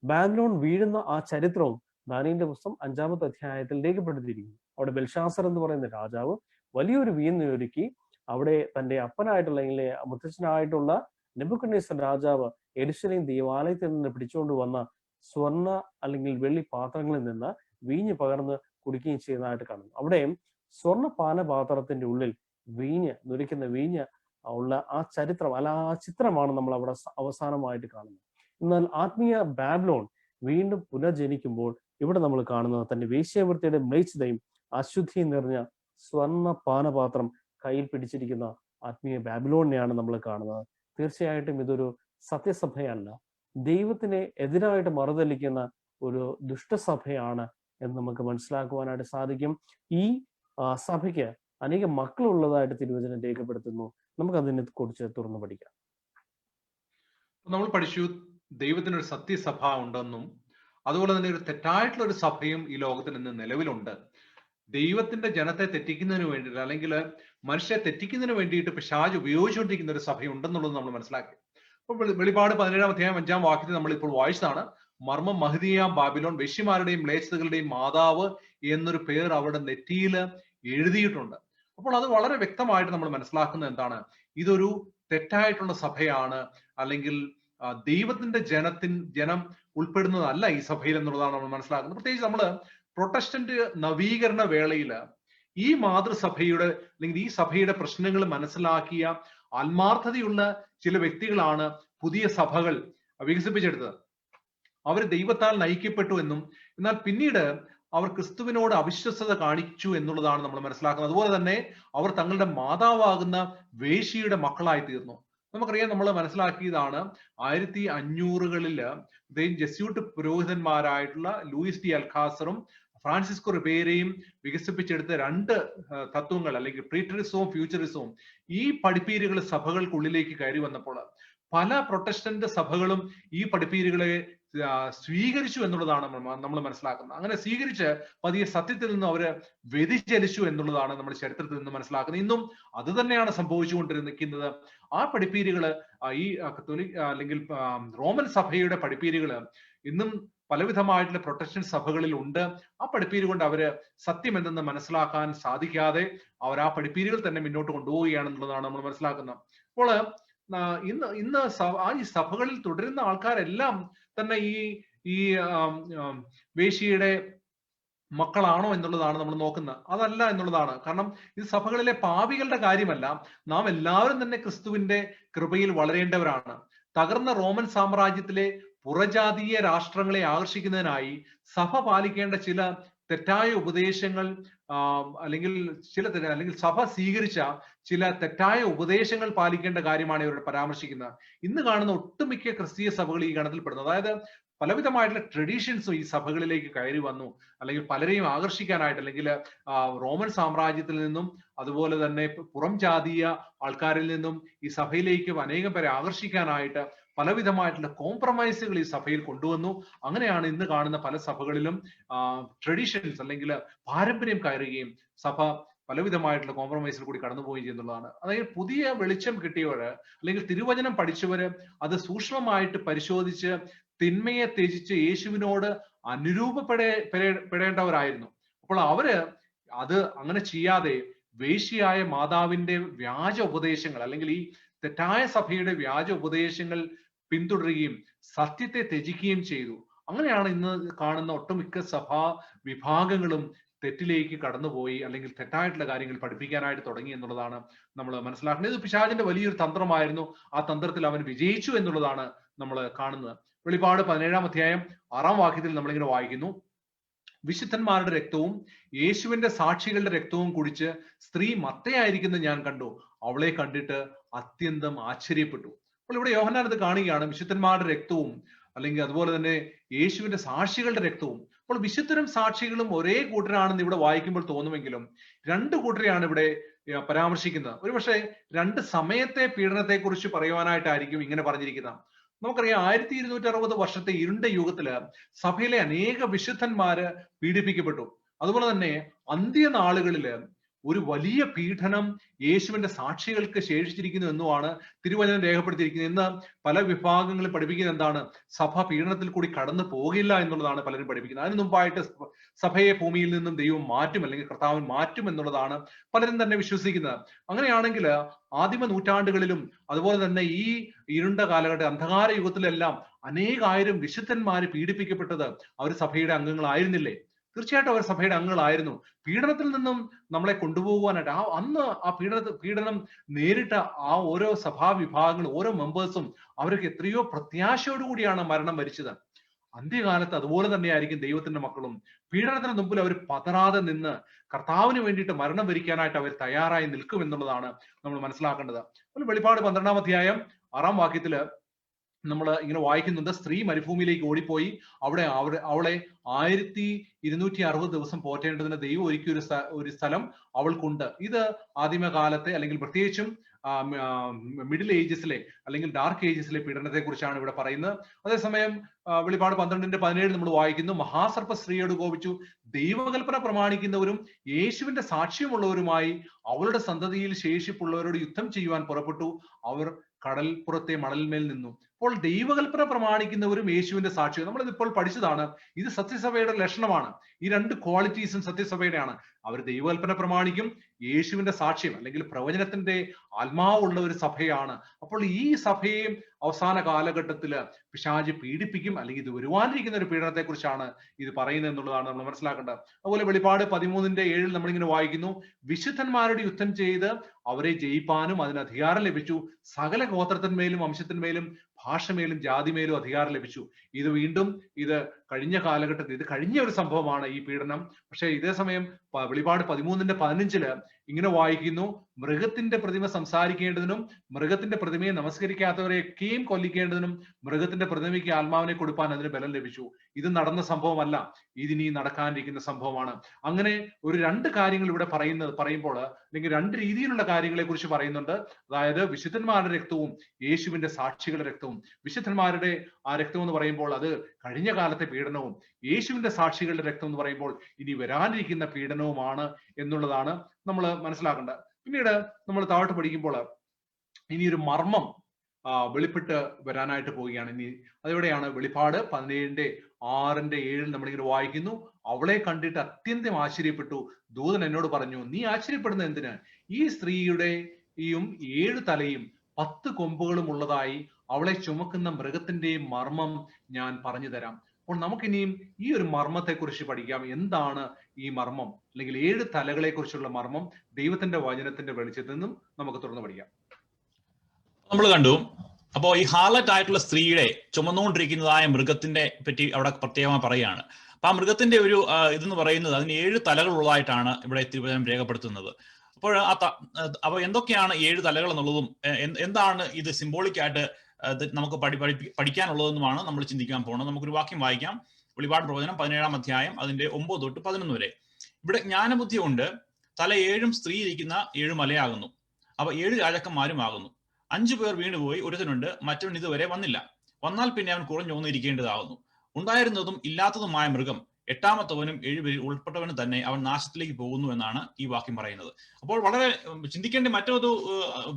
ബാബിലോൺ വീഴുന്ന ആ ചരിത്രവും ദാനിയേലിന്റെ പുസ്തകം 5-ാമത്തെ അധ്യായത്തിൽ രേഖപ്പെടുത്തിയിരിക്കുന്നു. അവിടെ ബെൽഷാസർ എന്ന് പറയുന്ന രാജാവ് വലിയൊരു വിരുന്നൊരുക്കി അവിടെ തന്റെ അപ്പനായിട്ടുള്ള അല്ലെങ്കിൽ മുത്തച്ഛനായിട്ടുള്ള നെബൂഖദ്നേസർ രാജാവ് യെരൂശലേം ദേവാലയത്തിൽ നിന്ന് പിടിച്ചുകൊണ്ട് വന്ന സ്വർണ്ണ അല്ലെങ്കിൽ വെള്ളി പാത്രങ്ങളിൽ നിന്ന് വീഞ്ഞ് പകർന്ന് കുടിക്കുകയും ചെയ്യുന്നതായിട്ട് കാണുന്നു. അവിടെ സ്വർണ്ണ പാനപാത്രത്തിന്റെ ഉള്ളിൽ നുരയ്ക്കുന്ന വീഞ്ഞ് ഉള്ള ആ ചരിത്രം അല്ല ആ ചിത്രമാണ് നമ്മൾ അവിടെ അവസാനമായിട്ട് കാണുന്നത്. എന്നാൽ ആത്മീയ ബാബിലോൺ വീണ്ടും പുനർജനിക്കുമ്പോൾ ഇവിടെ നമ്മൾ കാണുന്നത് തന്റെ വേശ്യാവൃത്തിയുടെ മ്ലേച്ഛതയും അശുദ്ധിയും നിറഞ്ഞ സ്വർണ്ണ പാനപാത്രം കയ്യിൽ പിടിച്ചിരിക്കുന്ന ആത്മീയ ബാബിലോണിനെയാണ് നമ്മൾ കാണുന്നത്. തീർച്ചയായിട്ടും ഇതൊരു സത്യസഭയല്ല, ദൈവത്തിനെ എതിരായിട്ട് മറുതലിക്കുന്ന ഒരു ദുഷ്ടസഭയാണ് എന്ന് നമുക്ക് മനസ്സിലാക്കുവാനായിട്ട് സാധിക്കും. ഈ സഭയ്ക്ക് അനേകം മക്കളുള്ളതായിട്ട് തിരുവചനം രേഖപ്പെടുത്തുന്നു. നമുക്ക് അതിനെ കുറിച്ച് തുറന്നു പഠിക്കാം. നമ്മൾ പഠിച്ചു ദൈവത്തിനൊരു സത്യസഭ ഉണ്ടെന്നും അതുപോലെ തന്നെ ഒരു തെറ്റായിട്ടുള്ള ഒരു സഭയും ഈ ലോകത്തിൽ ഇന്ന് നിലവിലുണ്ട്. ദൈവത്തിന്റെ ജനത്തെ തെറ്റിക്കുന്നതിന് വേണ്ടിയിട്ട് അല്ലെങ്കിൽ മനുഷ്യരെ തെറ്റിക്കുന്നതിന് വേണ്ടിയിട്ട് പിശാച് ഉപയോഗിച്ചുകൊണ്ടിരിക്കുന്ന ഒരു സഭയുണ്ടെന്നുള്ളത് നമ്മൾ മനസ്സിലാക്കി. അപ്പോൾ വെളിപ്പാട് 17-ാം അധ്യായം 5-ാം വാക്യത്തിൽ നമ്മൾ ഇപ്പോൾ വായിച്ചതാണ്, മർമ്മം മഹദിയാം ബാബിലോൺ, വേശ്യമാരുടെയും മ്ലേച്ഛതകളുടെയും മാതാവ് എന്നൊരു പേർ അവിടെ നെറ്റിയിൽ എഴുതിയിട്ടുണ്ട്. അപ്പോൾ അത് വളരെ വ്യക്തമായിട്ട് നമ്മൾ മനസ്സിലാക്കുന്നത് എന്താണ്, ഇതൊരു തെറ്റായിട്ടുള്ള സഭയാണ്, അല്ലെങ്കിൽ ദൈവത്തിന്റെ ജനം ഉൾപ്പെടുന്നതല്ല ഈ സഭയിൽ എന്നുള്ളതാണ് നമ്മൾ മനസ്സിലാക്കുന്നത്. പ്രത്യേകിച്ച് നമ്മൾ പ്രൊട്ടസ്റ്റന്റ് നവീകരണ വേളയിൽ ഈ മാതൃസഭയുടെ അല്ലെങ്കിൽ ഈ സഭയുടെ പ്രശ്നങ്ങൾ മനസ്സിലാക്കിയ ആത്മാർത്ഥതയുള്ള ചില വ്യക്തികളാണ് പുതിയ സഭകൾ വികസിപ്പിച്ചെടുത്തത്. അവർ ദൈവത്താൽ നയിക്കപ്പെട്ടു എന്നും എന്നാൽ പിന്നീട് അവർ ക്രിസ്തുവിനോട് അവിശ്വസ്തത കാണിച്ചു എന്നുള്ളതാണ് നമ്മൾ മനസ്സിലാക്കുന്നത്. അതുപോലെ തന്നെ അവർ തങ്ങളുടെ മാതാവാകുന്ന വേശ്യയുടെ മക്കളായി തീർന്നു. നമുക്കറിയാം, നമ്മൾ മനസ്സിലാക്കിയതാണ് 1500-കളിൽ ജെസ്യൂട്ട് പുരോഹിതന്മാരായിട്ടുള്ള ലൂയിസ് ഡി അൽഖാസറും ഫ്രാൻസിസ്കോ റിബേരയും വികസിപ്പിച്ചെടുത്ത 2 തത്വങ്ങൾ അല്ലെങ്കിൽ പ്രീറ്ററിസവും ഫ്യൂച്ചറിസവും ഈ പഠിപ്പീരുകൾ സഭകൾക്കുള്ളിലേക്ക് കയറി വന്നപ്പോൾ പല പ്രൊട്ടസ്റ്റന്റ് സഭകളും ഈ പഠിപ്പീരുകളെ സ്വീകരിച്ചു എന്നുള്ളതാണ് നമ്മൾ മനസ്സിലാക്കുന്നത്. അങ്ങനെ സ്വീകരിച്ച് പതിയെ സത്യത്തിൽ നിന്നും അവര് വ്യതിചലിച്ചു എന്നുള്ളതാണ് നമ്മൾ ചരിത്രത്തിൽ നിന്ന് മനസ്സിലാക്കുന്നത്. ഇന്നും അത് തന്നെയാണ് സംഭവിച്ചുകൊണ്ടിരിക്കുന്നത്. ആ പഠിപ്പീരുകള് ഈ കത്തോലിക് അല്ലെങ്കിൽ റോമൻ സഭയുടെ പഠിപ്പീരുകള് ഇന്നും പലവിധമായിട്ടുള്ള പ്രൊട്ടസ്റ്റന്റ് സഭകളിൽ ഉണ്ട്. ആ പഠിപ്പീര് കൊണ്ട് അവര് സത്യം എന്തെന്ന് മനസ്സിലാക്കാൻ സാധിക്കാതെ അവർ ആ പഠിപ്പീരുകൾ തന്നെ മുന്നോട്ട് കൊണ്ടുപോവുകയാണെന്നുള്ളതാണ് നമ്മൾ മനസ്സിലാക്കുന്നത്. അപ്പോൾ ഇന്ന് ഈ സഭകളിൽ തുടരുന്ന ആൾക്കാരെല്ലാം തന്നെ ഈ വേശ്യയുടെ മക്കളാണോ എന്നുള്ളതാണ് നമ്മൾ നോക്കുന്നത്. അതല്ല എന്നുള്ളതാണ്. കാരണം ഇത് സഭകളിലെ പാപികളുടെ കാര്യമല്ല, നാം എല്ലാവരും തന്നെ ക്രിസ്തുവിന്റെ കൃപയിൽ വളരേണ്ടവരാണ്. തകർന്ന റോമൻ സാമ്രാജ്യത്തിലെ പുറജാതീയ രാഷ്ട്രങ്ങളെ ആകർഷിക്കുന്നതിനായി സഭ പാലിക്കേണ്ട ചില തെറ്റായ ഉപദേശങ്ങൾ അല്ലെങ്കിൽ സഭ സ്വീകരിച്ച ചില തെറ്റായ ഉപദേശങ്ങൾ പാലിക്കേണ്ട കാര്യമാണ് ഇവരുടെ പരാമർശിക്കുന്നത്. ഇന്ന് കാണുന്ന ഒട്ടുമിക്ക ക്രിസ്തീയ സഭകൾ ഈ ഗണത്തിൽപ്പെടുന്നു. അതായത് പലവിധമായിട്ടുള്ള ട്രഡീഷൻസും ഈ സഭകളിലേക്ക് കയറി വന്നു, അല്ലെങ്കിൽ പലരെയും ആകർഷിക്കാനായിട്ട്, അല്ലെങ്കിൽ റോമൻ സാമ്രാജ്യത്തിൽ നിന്നും അതുപോലെ തന്നെ പുറം ജാതീയ ആൾക്കാരിൽ നിന്നും ഈ സഭയിലേക്ക് അനേകം പേരെ ആകർഷിക്കാനായിട്ട് പലവിധമായിട്ടുള്ള കോംപ്രമൈസുകൾ ഈ സഭയിൽ കൊണ്ടുവന്നു. അങ്ങനെയാണ് ഇന്ന് കാണുന്ന പല സഭകളിലും ട്രഡീഷൻസ് അല്ലെങ്കിൽ പാരമ്പര്യം കയറുകയും സഭ പലവിധമായിട്ടുള്ള കോംപ്രമൈസിൽ കൂടി കടന്നുപോവുകയും ചെയ്യുന്നതാണ്. അതായത് പുതിയ വെളിച്ചം കിട്ടിയവര് അല്ലെങ്കിൽ തിരുവചനം പഠിച്ചവര് അത് സൂക്ഷ്മമായിട്ട് പരിശോധിച്ച് തിന്മയെ ത്യജിച്ച് യേശുവിനോട് അനുരൂപപ്പെടേണ്ടവരായിരുന്നു. അപ്പോൾ അവര് അത് അങ്ങനെ ചെയ്യാതെ വേശ്യയായ മാതാവിന്റെ വ്യാജ ഉപദേശങ്ങൾ അല്ലെങ്കിൽ ഈ തെറ്റായ സഭയുടെ വ്യാജ ഉപദേശങ്ങൾ പിന്തുടരുകയും സത്യത്തെ ത്യജിക്കുകയും ചെയ്തു. അങ്ങനെയാണ് ഇന്ന് കാണുന്ന ഒട്ടുമിക്ക സഭാ വിഭാഗങ്ങളും തെറ്റിലേക്ക് കടന്നുപോയി അല്ലെങ്കിൽ തെറ്റായിട്ടുള്ള കാര്യങ്ങൾ പഠിപ്പിക്കാനായിട്ട് തുടങ്ങി എന്നുള്ളതാണ് നമ്മൾ മനസ്സിലാക്കുന്നത്. ഇത് പിശാചിന്റെ വലിയൊരു തന്ത്രമായിരുന്നു. ആ തന്ത്രത്തിൽ അവൻ വിജയിച്ചു എന്നുള്ളതാണ് നമ്മൾ കാണുന്നത്. വെളിപ്പാട് 17-ാം അധ്യായം 6-ാം വാക്യത്തിൽ നമ്മളിങ്ങനെ വായിക്കുന്നു, വിശുദ്ധന്മാരുടെ രക്തവും യേശുവിന്റെ സാക്ഷികളുടെ രക്തവും കുടിച്ച് സ്ത്രീ മത്തയായിരിക്കുന്നത് ഞാൻ കണ്ടു, അവളെ കണ്ടിട്ട് അത്യന്തം ആശ്ചര്യപ്പെട്ടു. അപ്പോൾ ഇവിടെ യോഹന്നാൻ അത് കാണുകയാണ്. വിശുദ്ധന്മാരുടെ രക്തവും അല്ലെങ്കിൽ അതുപോലെ തന്നെ യേശുവിന്റെ സാക്ഷികളുടെ രക്തവും. അപ്പോൾ വിശുദ്ധരും സാക്ഷികളും ഒരേ കൂട്ടരാണെന്ന് ഇവിടെ വായിക്കുമ്പോൾ തോന്നുമെങ്കിലും രണ്ട് കൂട്ടരെയാണ് ഇവിടെ പരാമർശിക്കുന്നത്. ഒരുപക്ഷെ രണ്ട് സമയത്തെ പീഡനത്തെ കുറിച്ച് പറയുവാനായിട്ടായിരിക്കും ഇങ്ങനെ പറഞ്ഞിരിക്കുന്നത്. നമുക്കറിയാം 1260 വർഷത്തെ ഇരുണ്ട യുഗത്തില് സഭയിലെ അനേക വിശുദ്ധന്മാര് പീഡിപ്പിക്കപ്പെട്ടു. അതുപോലെ തന്നെ അന്ത്യനാളുകളില് ഒരു വലിയ പീഡനം യേശുവിന്റെ സാക്ഷികൾക്ക് ശേഷിച്ചിരിക്കുന്നു എന്നുമാണ് തിരുവചനം രേഖപ്പെടുത്തിയിരിക്കുന്നത്. ഇന്ന് പല വിഭാഗങ്ങളും പഠിപ്പിക്കുന്നത് എന്താണ്? സഭ പീഡനത്തിൽ കൂടി കടന്നു പോകില്ല എന്നുള്ളതാണ് പലരും പഠിപ്പിക്കുന്നത്. അതിന് മുമ്പായിട്ട് സഭയെ ഭൂമിയിൽ നിന്നും ദൈവം മാറ്റും, അല്ലെങ്കിൽ കർത്താവൻ മാറ്റും എന്നുള്ളതാണ് പലരും തന്നെ വിശ്വസിക്കുന്നത്. അങ്ങനെയാണെങ്കിൽ ആദിമ നൂറ്റാണ്ടുകളിലും അതുപോലെ തന്നെ ഈ ഇരുണ്ട കാലഘട്ട അന്ധകാര യുഗത്തിലെല്ലാം അനേകായിരം വിശുദ്ധന്മാര് പീഡിപ്പിക്കപ്പെട്ടത് അവർ സഭയുടെ അംഗങ്ങളായിരുന്നില്ലേ? തീർച്ചയായിട്ടും അവർ സഭയുടെ അംഗങ്ങളായിരുന്നു. പീഡനത്തിൽ നിന്നും നമ്മളെ കൊണ്ടുപോകുവാനായിട്ട് അന്ന് ആ പീഡനം നേരിട്ട ആ ഓരോ സഭാവിഭാഗങ്ങളും ഓരോ മെമ്പേഴ്സും അവർക്ക് എത്രയോ പ്രത്യാശയോടുകൂടിയാണ് മരണം വരിച്ചത്. അന്ത്യകാലത്ത് അതുപോലെ തന്നെയായിരിക്കും ദൈവത്തിന്റെ മക്കളും. പീഡനത്തിന് മുമ്പിൽ അവർ പതറാതെ നിന്ന് കർത്താവിന് വേണ്ടിയിട്ട് മരണം വരിക്കാനായിട്ട് അവർ തയ്യാറായി നിൽക്കും എന്നുള്ളതാണ് നമ്മൾ മനസ്സിലാക്കേണ്ടത്. വെളിപ്പാട് 12-ാം അധ്യായം 6-ാം വാക്യത്തില് നമ്മൾ ഇങ്ങനെ വായിക്കുന്നുണ്ട്, സ്ത്രീ മരുഭൂമിയിലേക്ക് ഓടിപ്പോയി അവളെ 1260 ദിവസം പോറ്റേണ്ടതിന് ദൈവം ഒരുക്കിയ ഒരു സ്ഥലം അവൾക്കുണ്ട്. ഇത് ആദിമകാലത്തെ അല്ലെങ്കിൽ പ്രത്യേകിച്ചും മിഡിൽ ഏജസിലെ അല്ലെങ്കിൽ ഡാർക്ക് ഏജസിലെ പീഡനത്തെ കുറിച്ചാണ് ഇവിടെ പറയുന്നത്. അതേസമയം വെളിപ്പാട് 12:17 നമ്മൾ വായിക്കുന്നു, മഹാസർപ്പ സ്ത്രീയോട് കോപിച്ചു, ദൈവകൽപ്പന പ്രമാണിക്കുന്നവരും യേശുവിന്റെ സാക്ഷ്യമുള്ളവരുമായി അവളുടെ സന്തതിയിൽ ശേഷിപ്പുള്ളവരോട് യുദ്ധം ചെയ്യുവാൻ പുറപ്പെട്ടു. അവർ കടൽപ്പുറത്തെ മണലിന്മേൽ നിന്നു. അപ്പോൾ ദൈവകൽപ്പന പ്രമാണിക്കുന്നവരും യേശുവിന്റെ സാക്ഷിയും, നമ്മളിതിപ്പോൾ പഠിച്ചതാണ്. ഇത് സത്യസഭയുടെ ലക്ഷണമാണ്. ഈ രണ്ട് ക്വാളിറ്റീസും സത്യസഭയുടെയാണ്. അവർ ദൈവകൽപ്പന പ്രമാണിക്കും, യേശുവിന്റെ സാക്ഷ്യം അല്ലെങ്കിൽ പ്രവചനത്തിന്റെ ആത്മാവുള്ള ഒരു സഭയാണ്. അപ്പോൾ ഈ സഭയെയും അവസാന കാലഘട്ടത്തില് പിശാച് പീഡിപ്പിക്കും, അല്ലെങ്കിൽ ഇത് വരുവാനിരിക്കുന്ന ഒരു പീഡനത്തെ കുറിച്ചാണ് ഇത് പറയുന്നത് എന്നുള്ളതാണ് നമ്മൾ മനസ്സിലാക്കേണ്ടത്. അതുപോലെ വെളിപ്പാട് 13:7 നമ്മളിങ്ങനെ വായിക്കുന്നു, വിശുദ്ധന്മാരുടെ യുദ്ധം ചെയ്ത് അവരെ ജയിപ്പാനും അതിന് അധികാരം ലഭിച്ചു. സകല ഗോത്രത്തിന്മേലും വംശത്തിന്മേലും ഭാഷമേലും ജാതിമേലും അധികാരം ലഭിച്ചു. ഇത് വീണ്ടും ഇത് കഴിഞ്ഞ കാലഘട്ടത്തിൽ ഇത് കഴിഞ്ഞ ഒരു സംഭവമാണ് ഈ പീഡനം. പക്ഷെ ഇതേ സമയം വെളിപ്പാട് 13:15 ഇങ്ങനെ വായിക്കുന്നു, മൃഗത്തിന്റെ പ്രതിമ സംസാരിക്കേണ്ടതിനും മൃഗത്തിന്റെ പ്രതിമയെ നമസ്കരിക്കാത്തവരെയൊക്കെയും കൊല്ലിക്കേണ്ടതിനും മൃഗത്തിന്റെ പ്രതിമയ്ക്ക് ആത്മാവിനെ കൊടുപ്പാൻ അതിന് ബലം ലഭിച്ചു. ഇത് നടന്ന സംഭവമല്ല, ഇതിനി നടക്കാനിരിക്കുന്ന സംഭവമാണ്. അങ്ങനെ ഒരു രണ്ട് കാര്യങ്ങൾ ഇവിടെ പറയുമ്പോൾ അല്ലെങ്കിൽ രണ്ട് രീതിയിലുള്ള കാര്യങ്ങളെ കുറിച്ച് പറയുന്നുണ്ട്. അതായത് വിശുദ്ധന്മാരുടെ രക്തവും യേശുവിന്റെ സാക്ഷികളുടെ രക്തവും. വിശുദ്ധന്മാരുടെ ആ രക്തം എന്ന് പറയുമ്പോൾ അത് കഴിഞ്ഞ കാലത്തെ പീഡനവും, യേശുവിന്റെ സാക്ഷികളുടെ രക്തം എന്ന് പറയുമ്പോൾ ഇനി വരാനിരിക്കുന്ന പീഡനവുമാണ് എന്നുള്ളതാണ് നമ്മൾ മനസ്സിലാക്കേണ്ടത്. പിന്നീട് നമ്മൾ താഴോട്ട് പഠിക്കുമ്പോൾ ഇനി ഒരു മർമ്മം വെളിപ്പെട്ട് വരാനായിട്ട് പോവുകയാണ്. ഇനി അതെവിടെയാണ്? വെളിപ്പാട് 17:6-7 നമ്മളിങ്ങനെ വായിക്കുന്നു, അവളെ കണ്ടിട്ട് അത്യന്തം ആശ്ചര്യപ്പെട്ടു. ദൂതൻ എന്നോട് പറഞ്ഞു, നീ ആശ്ചര്യപ്പെടുന്നത് എന്തിന്? ഈ സ്ത്രീയുടെയും 7 തലയും 10 കൊമ്പുകളും ഉള്ളതായി അവളെ ചുമക്കുന്ന മൃഗത്തിന്റെയും മർമ്മം ഞാൻ പറഞ്ഞു തരാം. അപ്പോൾ നമുക്കിനിയും ഈ ഒരു മർമ്മത്തെ കുറിച്ച് പഠിക്കാം. എന്താണ് ഈ മർമ്മം, അല്ലെങ്കിൽ 7 തലകളെ കുറിച്ചുള്ള മർമ്മം? ദൈവത്തിന്റെ വചനത്തിന്റെ വെളിച്ചത്തിൽ നിന്നും നമുക്ക് തുറന്നു പഠിക്കാം. നമ്മൾ കണ്ടു. അപ്പോ ഈ ഹാർലറ്റ് ആയിട്ടുള്ള സ്ത്രീയുടെ ചുമന്നുകൊണ്ടിരിക്കുന്നതായ മൃഗത്തിന്റെ പറ്റി അവിടെ പ്രത്യേകമായി പറയുകയാണ്. അപ്പൊ ആ മൃഗത്തിന്റെ ഒരു ഇതെന്ന് പറയുന്നത് അതിന് 7 തലകളുള്ളതായിട്ടാണ് ഇവിടെ തിരുവചനം രേഖപ്പെടുത്തുന്നത്. അപ്പോൾ അപ്പൊ എന്തൊക്കെയാണ് 7 തലകൾ എന്നുള്ളതും എന്താണ് ഇത് സിംബോളിക് ആയിട്ട് നമുക്ക് പഠിക്കാനുള്ളതെന്നുമാണ് നമ്മൾ ചിന്തിക്കാൻ പോകുന്നത്. നമുക്കൊരു വാക്യം വായിക്കാം. വെളിപാട് പ്രവചനം 17-ാം അധ്യായം അതിന്റെ 9-11 വരെ. ഇവിടെ ജ്ഞാനബുദ്ധി കൊണ്ട് തല 7 സ്ത്രീ ഇരിക്കുന്ന 7 മലയാകുന്നു. അവ 7 രാജാക്കന്മാരും ആകുന്നു. 5 പേർ വീണുപോയി, ഒരുത്തനുണ്ട്, മറ്റവൻ ഇതുവരെ വന്നില്ല. വന്നാൽ പിന്നെ അവൻ കുറഞ്ഞൊന്ന് ഇരിക്കേണ്ടതാകുന്നു. ഉണ്ടായിരുന്നതും ഇല്ലാത്തതുമായ മൃഗം 8-ാമത്തവനും 7 പേരിൽ ഉൾപ്പെട്ടവനും തന്നെ അവൻ നാശത്തിലേക്ക് പോകുന്നു എന്നാണ് ഈ വാക്യം പറയുന്നത്. അപ്പോൾ വളരെ ചിന്തിക്കേണ്ട മറ്റൊരു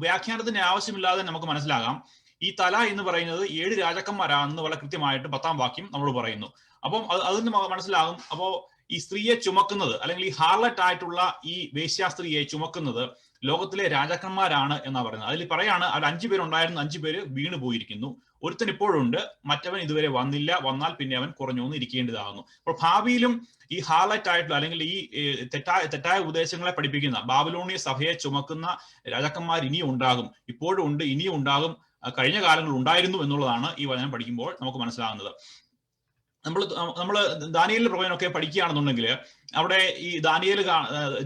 വ്യാഖ്യാനത്തിന്റെ ആവശ്യമില്ലാതെ നമുക്ക് മനസ്സിലാകാം. ഈ തല എന്ന് പറയുന്നത് 7 രാജാക്കന്മാരാണെന്ന് വളരെ കൃത്യമായിട്ട് 10-ാം വാക്യം നമ്മൾ പറയുന്നു. അപ്പം അതിന് മനസ്സിലാകും. അപ്പോ ഈ സ്ത്രീയെ ചുമക്കുന്നത് അല്ലെങ്കിൽ ഈ ഹാർലറ്റ് ആയിട്ടുള്ള ഈ വേശ്യാസ്ത്രീയെ ചുമക്കുന്നത് ലോകത്തിലെ രാജാക്കന്മാരാണ് എന്നാ പറയുന്നത്. അതിൽ പറയാണ്, അവിടെ 5 പേരുണ്ടായിരുന്നു, 5 പേര് വീണു പോയിരിക്കുന്നു, ഒരുത്തൻ ഇപ്പോഴുണ്ട്, മറ്റവൻ ഇതുവരെ വന്നില്ല, വന്നാൽ പിന്നെ അവൻ കുറഞ്ഞൊന്ന് ഇരിക്കേണ്ടതാകുന്നു. അപ്പോൾ ഭാവിയിലും ഈ ഹാർലറ്റ് ആയിട്ടുള്ള അല്ലെങ്കിൽ ഈ തെറ്റായ ഉപദേശങ്ങളെ പഠിപ്പിക്കുന്ന ബാബിലോണിയ സഭയെ ചുമക്കുന്ന രാജാക്കന്മാർ ഇനിയും ഉണ്ടാകും, ഇപ്പോഴും ഉണ്ട്, ഇനിയും ഉണ്ടാകും, കഴിഞ്ഞ കാലങ്ങളിൽ ഉണ്ടായിരുന്നു എന്നുള്ളതാണ് ഈ വചനം പഠിക്കുമ്പോൾ നമുക്ക് മനസ്സിലാകുന്നത്. നമ്മൾ ദാനിയേലിന്റെ പ്രവചനമൊക്കെ പഠിക്കുകയാണെന്നുണ്ടെങ്കിൽ അവിടെ ഈ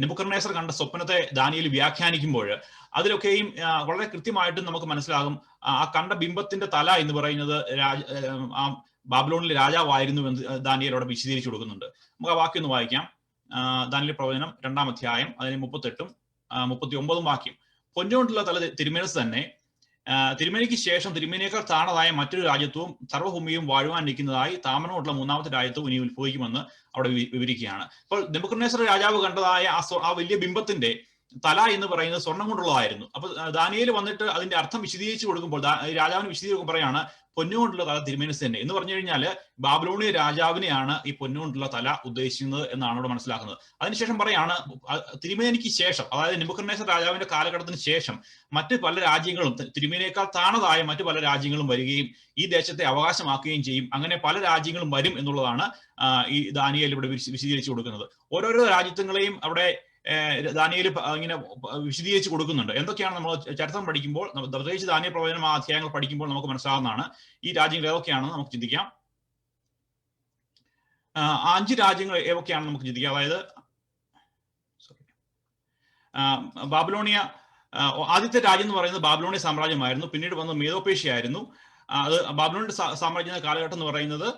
നെബൂഖദ്നേസർ കണ്ട സ്വപ്നത്തെ ദാനിയേൽ വ്യാഖ്യാനിക്കുമ്പോൾ അതിലൊക്കെയും വളരെ കൃത്യമായിട്ടും നമുക്ക് മനസ്സിലാകും. ആ കണ്ട ബിംബത്തിന്റെ തല എന്ന് പറയുന്നത് ബാബിലോണിലെ രാജാവായിരുന്നു എന്ന് ദാനിയേൽ അവിടെ വിശദീകരിച്ചു കൊടുക്കുന്നുണ്ട്. നമുക്ക് ആ വാക്യം ഒന്ന് വായിക്കാം. ദാനിയേൽ പ്രവചനം 2-ാം അധ്യായം അതിന് 38-ഉം 39-ഉം വാക്യം. പൊന്നുകൊണ്ടുള്ള തല തിരുമേനസ് തന്നെ തിരുമേനിക്ക് ശേഷം തിരുമേനിയേക്കാൾ താണതായ മറ്റൊരു രാജ്യത്വവും സർവ്വഭൂമിയും വാഴുവാൻ നിൽക്കുന്നതായി താമരം കൊണ്ടുള്ള 3-ാമത്തെ രാജ്യത്വം ഇനി ഉത്ഭവിക്കുമെന്ന് അവിടെ വിവരിക്കുകയാണ്. അപ്പോൾ നെബൂഖദ്നേസർ രാജാവ് കണ്ടതായ ആ വലിയ ബിംബത്തിന്റെ തല എന്ന് പറയുന്നത് സ്വർണം കൊണ്ടുള്ളതായിരുന്നു. അപ്പൊ ദാനിയേൽ വന്നിട്ട് അതിന്റെ അർത്ഥം വിശദീകരിച്ചു കൊടുക്കുമ്പോൾ രാജാവിന് വിശദീകരിക്കുമ്പോൾ പറയാണ് പൊന്നുകൊണ്ടുള്ള തല തിരുമേനസ് തന്നെ എന്ന് പറഞ്ഞു കഴിഞ്ഞാൽ ബാബിലോണിയ രാജാവിനെയാണ് ഈ പൊന്നുകൊണ്ടുള്ള തല ഉദ്ദേശിക്കുന്നത് എന്നാണ് ഇവിടെ മനസ്സിലാക്കുന്നത്. അതിനുശേഷം പറയാണ് തിരുമേനിക്ക് ശേഷം, അതായത് നെബൂഖദ്നേസർ രാജാവിന്റെ കാലഘട്ടത്തിന് ശേഷം മറ്റ് പല രാജ്യങ്ങളും തിരുമേനിയേക്കാൾ താണതായ മറ്റു പല രാജ്യങ്ങളും വരികയും ഈ ദേശത്തെ അവകാശമാക്കുകയും ചെയ്യും. അങ്ങനെ പല രാജ്യങ്ങളും വരും എന്നുള്ളതാണ് ഈ ദാനിയേൽ ഇവിടെ വിശദീകരിച്ചു കൊടുക്കുന്നത്. ഓരോരോ രാജ്യത്വങ്ങളെയും അവിടെ ദാനിയേൽ ഇങ്ങനെ വിശദീകരിച്ച് കൊടുക്കുന്നുണ്ട്. എന്തൊക്കെയാണ് നമ്മൾ ചരിത്രം പഠിക്കുമ്പോൾ, പ്രത്യേകിച്ച് ദാനിയേൽ പ്രവചനം ആ അധ്യായങ്ങൾ പഠിക്കുമ്പോൾ നമുക്ക് മനസ്സിലാകുന്നതാണ്. ഈ രാജ്യങ്ങൾ ഏതൊക്കെയാണെന്ന് നമുക്ക് ചിന്തിക്കാം. 5 രാജ്യങ്ങൾ ഏതൊക്കെയാണെന്ന് നമുക്ക് ചിന്തിക്കാം. അതായത് ബാബിലോണിയ, ആദ്യത്തെ രാജ്യം എന്ന് പറയുന്നത് ബാബിലോണിയ സാമ്രാജ്യമായിരുന്നു. പിന്നീട് വന്നത് മേദോപേഷ്യ ആയിരുന്നു. അത് ബാബിലോണിയ സാമ്രാജ്യ കാലഘട്ടം എന്ന് പറയുന്നത്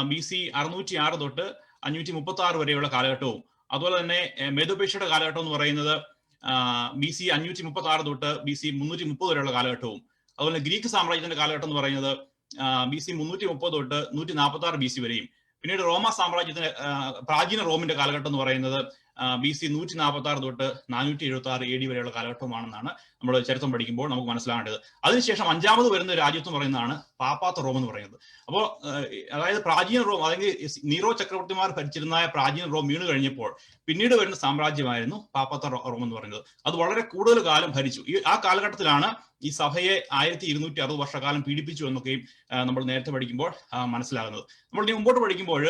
BC 606 തൊട്ട് 536 വരെയുള്ള കാലഘട്ടവും, അതുപോലെ തന്നെ മേദോപേഷ്യയുടെ കാലഘട്ടം എന്ന് പറയുന്നത് BC 536 തൊട്ട് BC 330 വരെയുള്ള കാലഘട്ടവും, അതുപോലെ ഗ്രീക്ക് സാമ്രാജ്യത്തിന്റെ കാലഘട്ടം എന്ന് പറയുന്നത് BC 330 തൊട്ട് 146 BC വരെയും, പിന്നീട് റോമ സാമ്രാജ്യത്തിന്റെ പ്രാചീന റോമിന്റെ കാലഘട്ടം എന്ന് പറയുന്നത് BC 146 തൊട്ട് 476 AD വരെയുള്ള കാലഘട്ടമാണെന്നാണ് നമ്മൾ ചരിത്രം പഠിക്കുമ്പോൾ നമുക്ക് മനസ്സിലാകേണ്ടത്. അതിനുശേഷം 5ാമത് വരുന്ന രാജ്യത്വം പറയുന്നതാണ് പാപ്പാത്ത റോം എന്ന് പറയുന്നത്. അപ്പോൾ അതായത് പ്രാചീന റോം, അല്ലെങ്കിൽ നീറോ ചക്രവർത്തിമാർ ഭരിച്ചിരുന്ന പ്രാചീന റോം വീണ് കഴിഞ്ഞപ്പോൾ പിന്നീട് വരുന്ന സാമ്രാജ്യമായിരുന്നു പാപ്പാത്ത റോം എന്ന് പറയുന്നത്. അത് വളരെ കൂടുതൽ കാലം ഭരിച്ചു. ആ കാലഘട്ടത്തിലാണ് ഈ സഭയെ 1260 വർഷക്കാലം പീഡിപ്പിച്ചു എന്നൊക്കെയും നമ്മൾ നേരത്തെ പഠിക്കുമ്പോൾ മനസ്സിലാകുന്നത്. നമ്മൾ ഇനി മുമ്പോട്ട് പഠിക്കുമ്പോൾ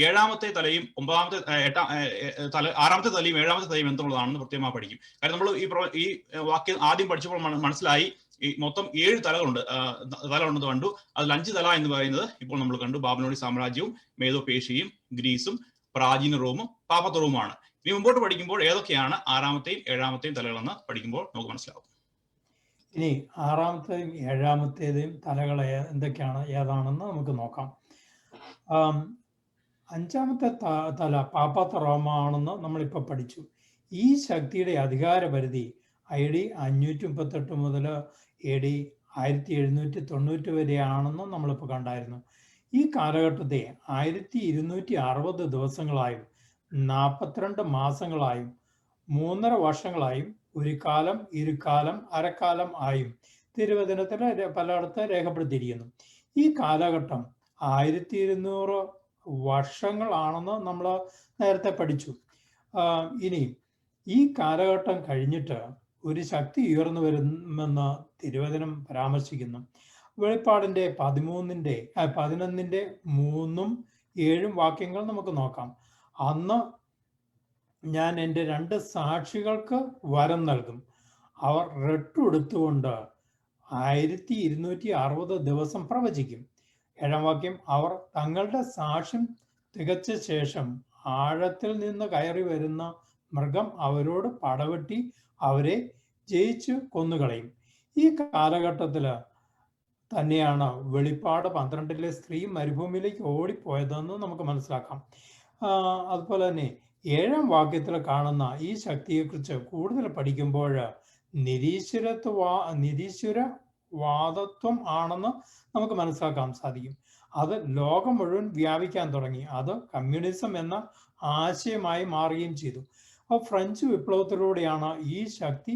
7ാമത്തെ തലയും 6ാമത്തെ തലയും 7ാമത്തെ തലയും എന്തുള്ളതാണെന്ന് പ്രത്യേകമായി പഠിക്കും. കാരണം നമ്മൾ ഈ വാക്യം ആദ്യം പഠിച്ചപ്പോൾ മനസ്സിലായി ഈ മൊത്തം 7 തലയുണ്ടെന്ന് കണ്ടു. അതിൽ 5 തല എന്ന് പറയുന്നത് ഇപ്പോൾ നമ്മൾ കണ്ടു. ബാബിലോണി സാമ്രാജ്യവും മേദോപേഷ്യയും ഗ്രീസും പ്രാചീന റോമും പാപ്പാത്ത റോമുമാണ്. ഇനി മുമ്പോട്ട് പഠിക്കുമ്പോൾ ഏതൊക്കെയാണ് 6ാമത്തെയും 7ാമത്തെയും തലകളെന്ന് പഠിക്കുമ്പോൾ നമുക്ക് മനസ്സിലാവും. ഇനി 6ാമത്തെയും 7ാമത്തേതും തലകൾ എന്തൊക്കെയാണ്, ഏതാണെന്ന് നമുക്ക് നോക്കാം. 5ാമത്തെ തല പാപ്പാത്ത റോമാണെന്ന് നമ്മളിപ്പോൾ പഠിച്ചു. ഈ ശക്തിയുടെ അധികാര പരിധി AD 538 മുതൽ AD 1790 വരെയാണെന്ന് നമ്മളിപ്പോൾ കണ്ടായിരുന്നു. ഈ കാലഘട്ടത്തെ 1260 ദിവസങ്ങളായും 42 മാസങ്ങളായും 3.5 വർഷങ്ങളായും ഒരു കാലം, ഇരുക്കാലം, അരക്കാലം ആയും തിരുവചനത്തിൽ പലയിടത്ത് രേഖപ്പെടുത്തിയിരിക്കുന്നു. ഈ കാലഘട്ടം 1200 വർഷങ്ങളാണെന്ന് നമ്മൾ നേരത്തെ പഠിച്ചു. ഇനി ഈ കാലഘട്ടം കഴിഞ്ഞിട്ട് ഒരു ശക്തി ഉയർന്നു വരുമെന്ന് തിരുവചനം പരാമർശിക്കുന്നു. വെളിപ്പാടിന്റെ 11-ന്റെ 3-ഉം 7-ഉം വാക്യങ്ങൾ നമുക്ക് നോക്കാം. അന്ന് ഞാൻ എൻ്റെ 2 സാക്ഷികൾക്ക് വരം നൽകും. അവർ റെട്ടുടുത്തുകൊണ്ട് 1260 ദിവസം പ്രവചിക്കും. 7-ാം വാക്യം, അവർ തങ്ങളുടെ സാക്ഷ്യം തികച്ച ശേഷം ആഴത്തിൽ നിന്ന് കയറി വരുന്ന മൃഗം അവരോട് പടവെട്ടി അവരെ ജയിച്ചു കൊന്നുകളയും. ഈ കാലഘട്ടത്തിൽ തന്നെയാണ് വെളിപ്പാട് 12-ലെ സ്ത്രീ മരുഭൂമിയിലേക്ക് ഓടിപ്പോയതെന്ന് നമുക്ക് മനസ്സിലാക്കാം. അതുപോലെ തന്നെ 7-ാം വാക്യത്തിൽ കാണുന്ന ഈ ശക്തിയെക്കുറിച്ച് കൂടുതൽ പഠിക്കുമ്പോൾ നിരീശ്വരവാദത്വം ആണെന്ന് നമുക്ക് മനസ്സിലാക്കാൻ സാധിക്കും. അത് ലോകം മുഴുവൻ വ്യാപിക്കാൻ തുടങ്ങി. അത് കമ്മ്യൂണിസം എന്ന ആശയമായി മാറുകയും ചെയ്തു. അപ്പോൾ ഫ്രഞ്ച് വിപ്ലവത്തിലൂടെയാണ് ഈ ശക്തി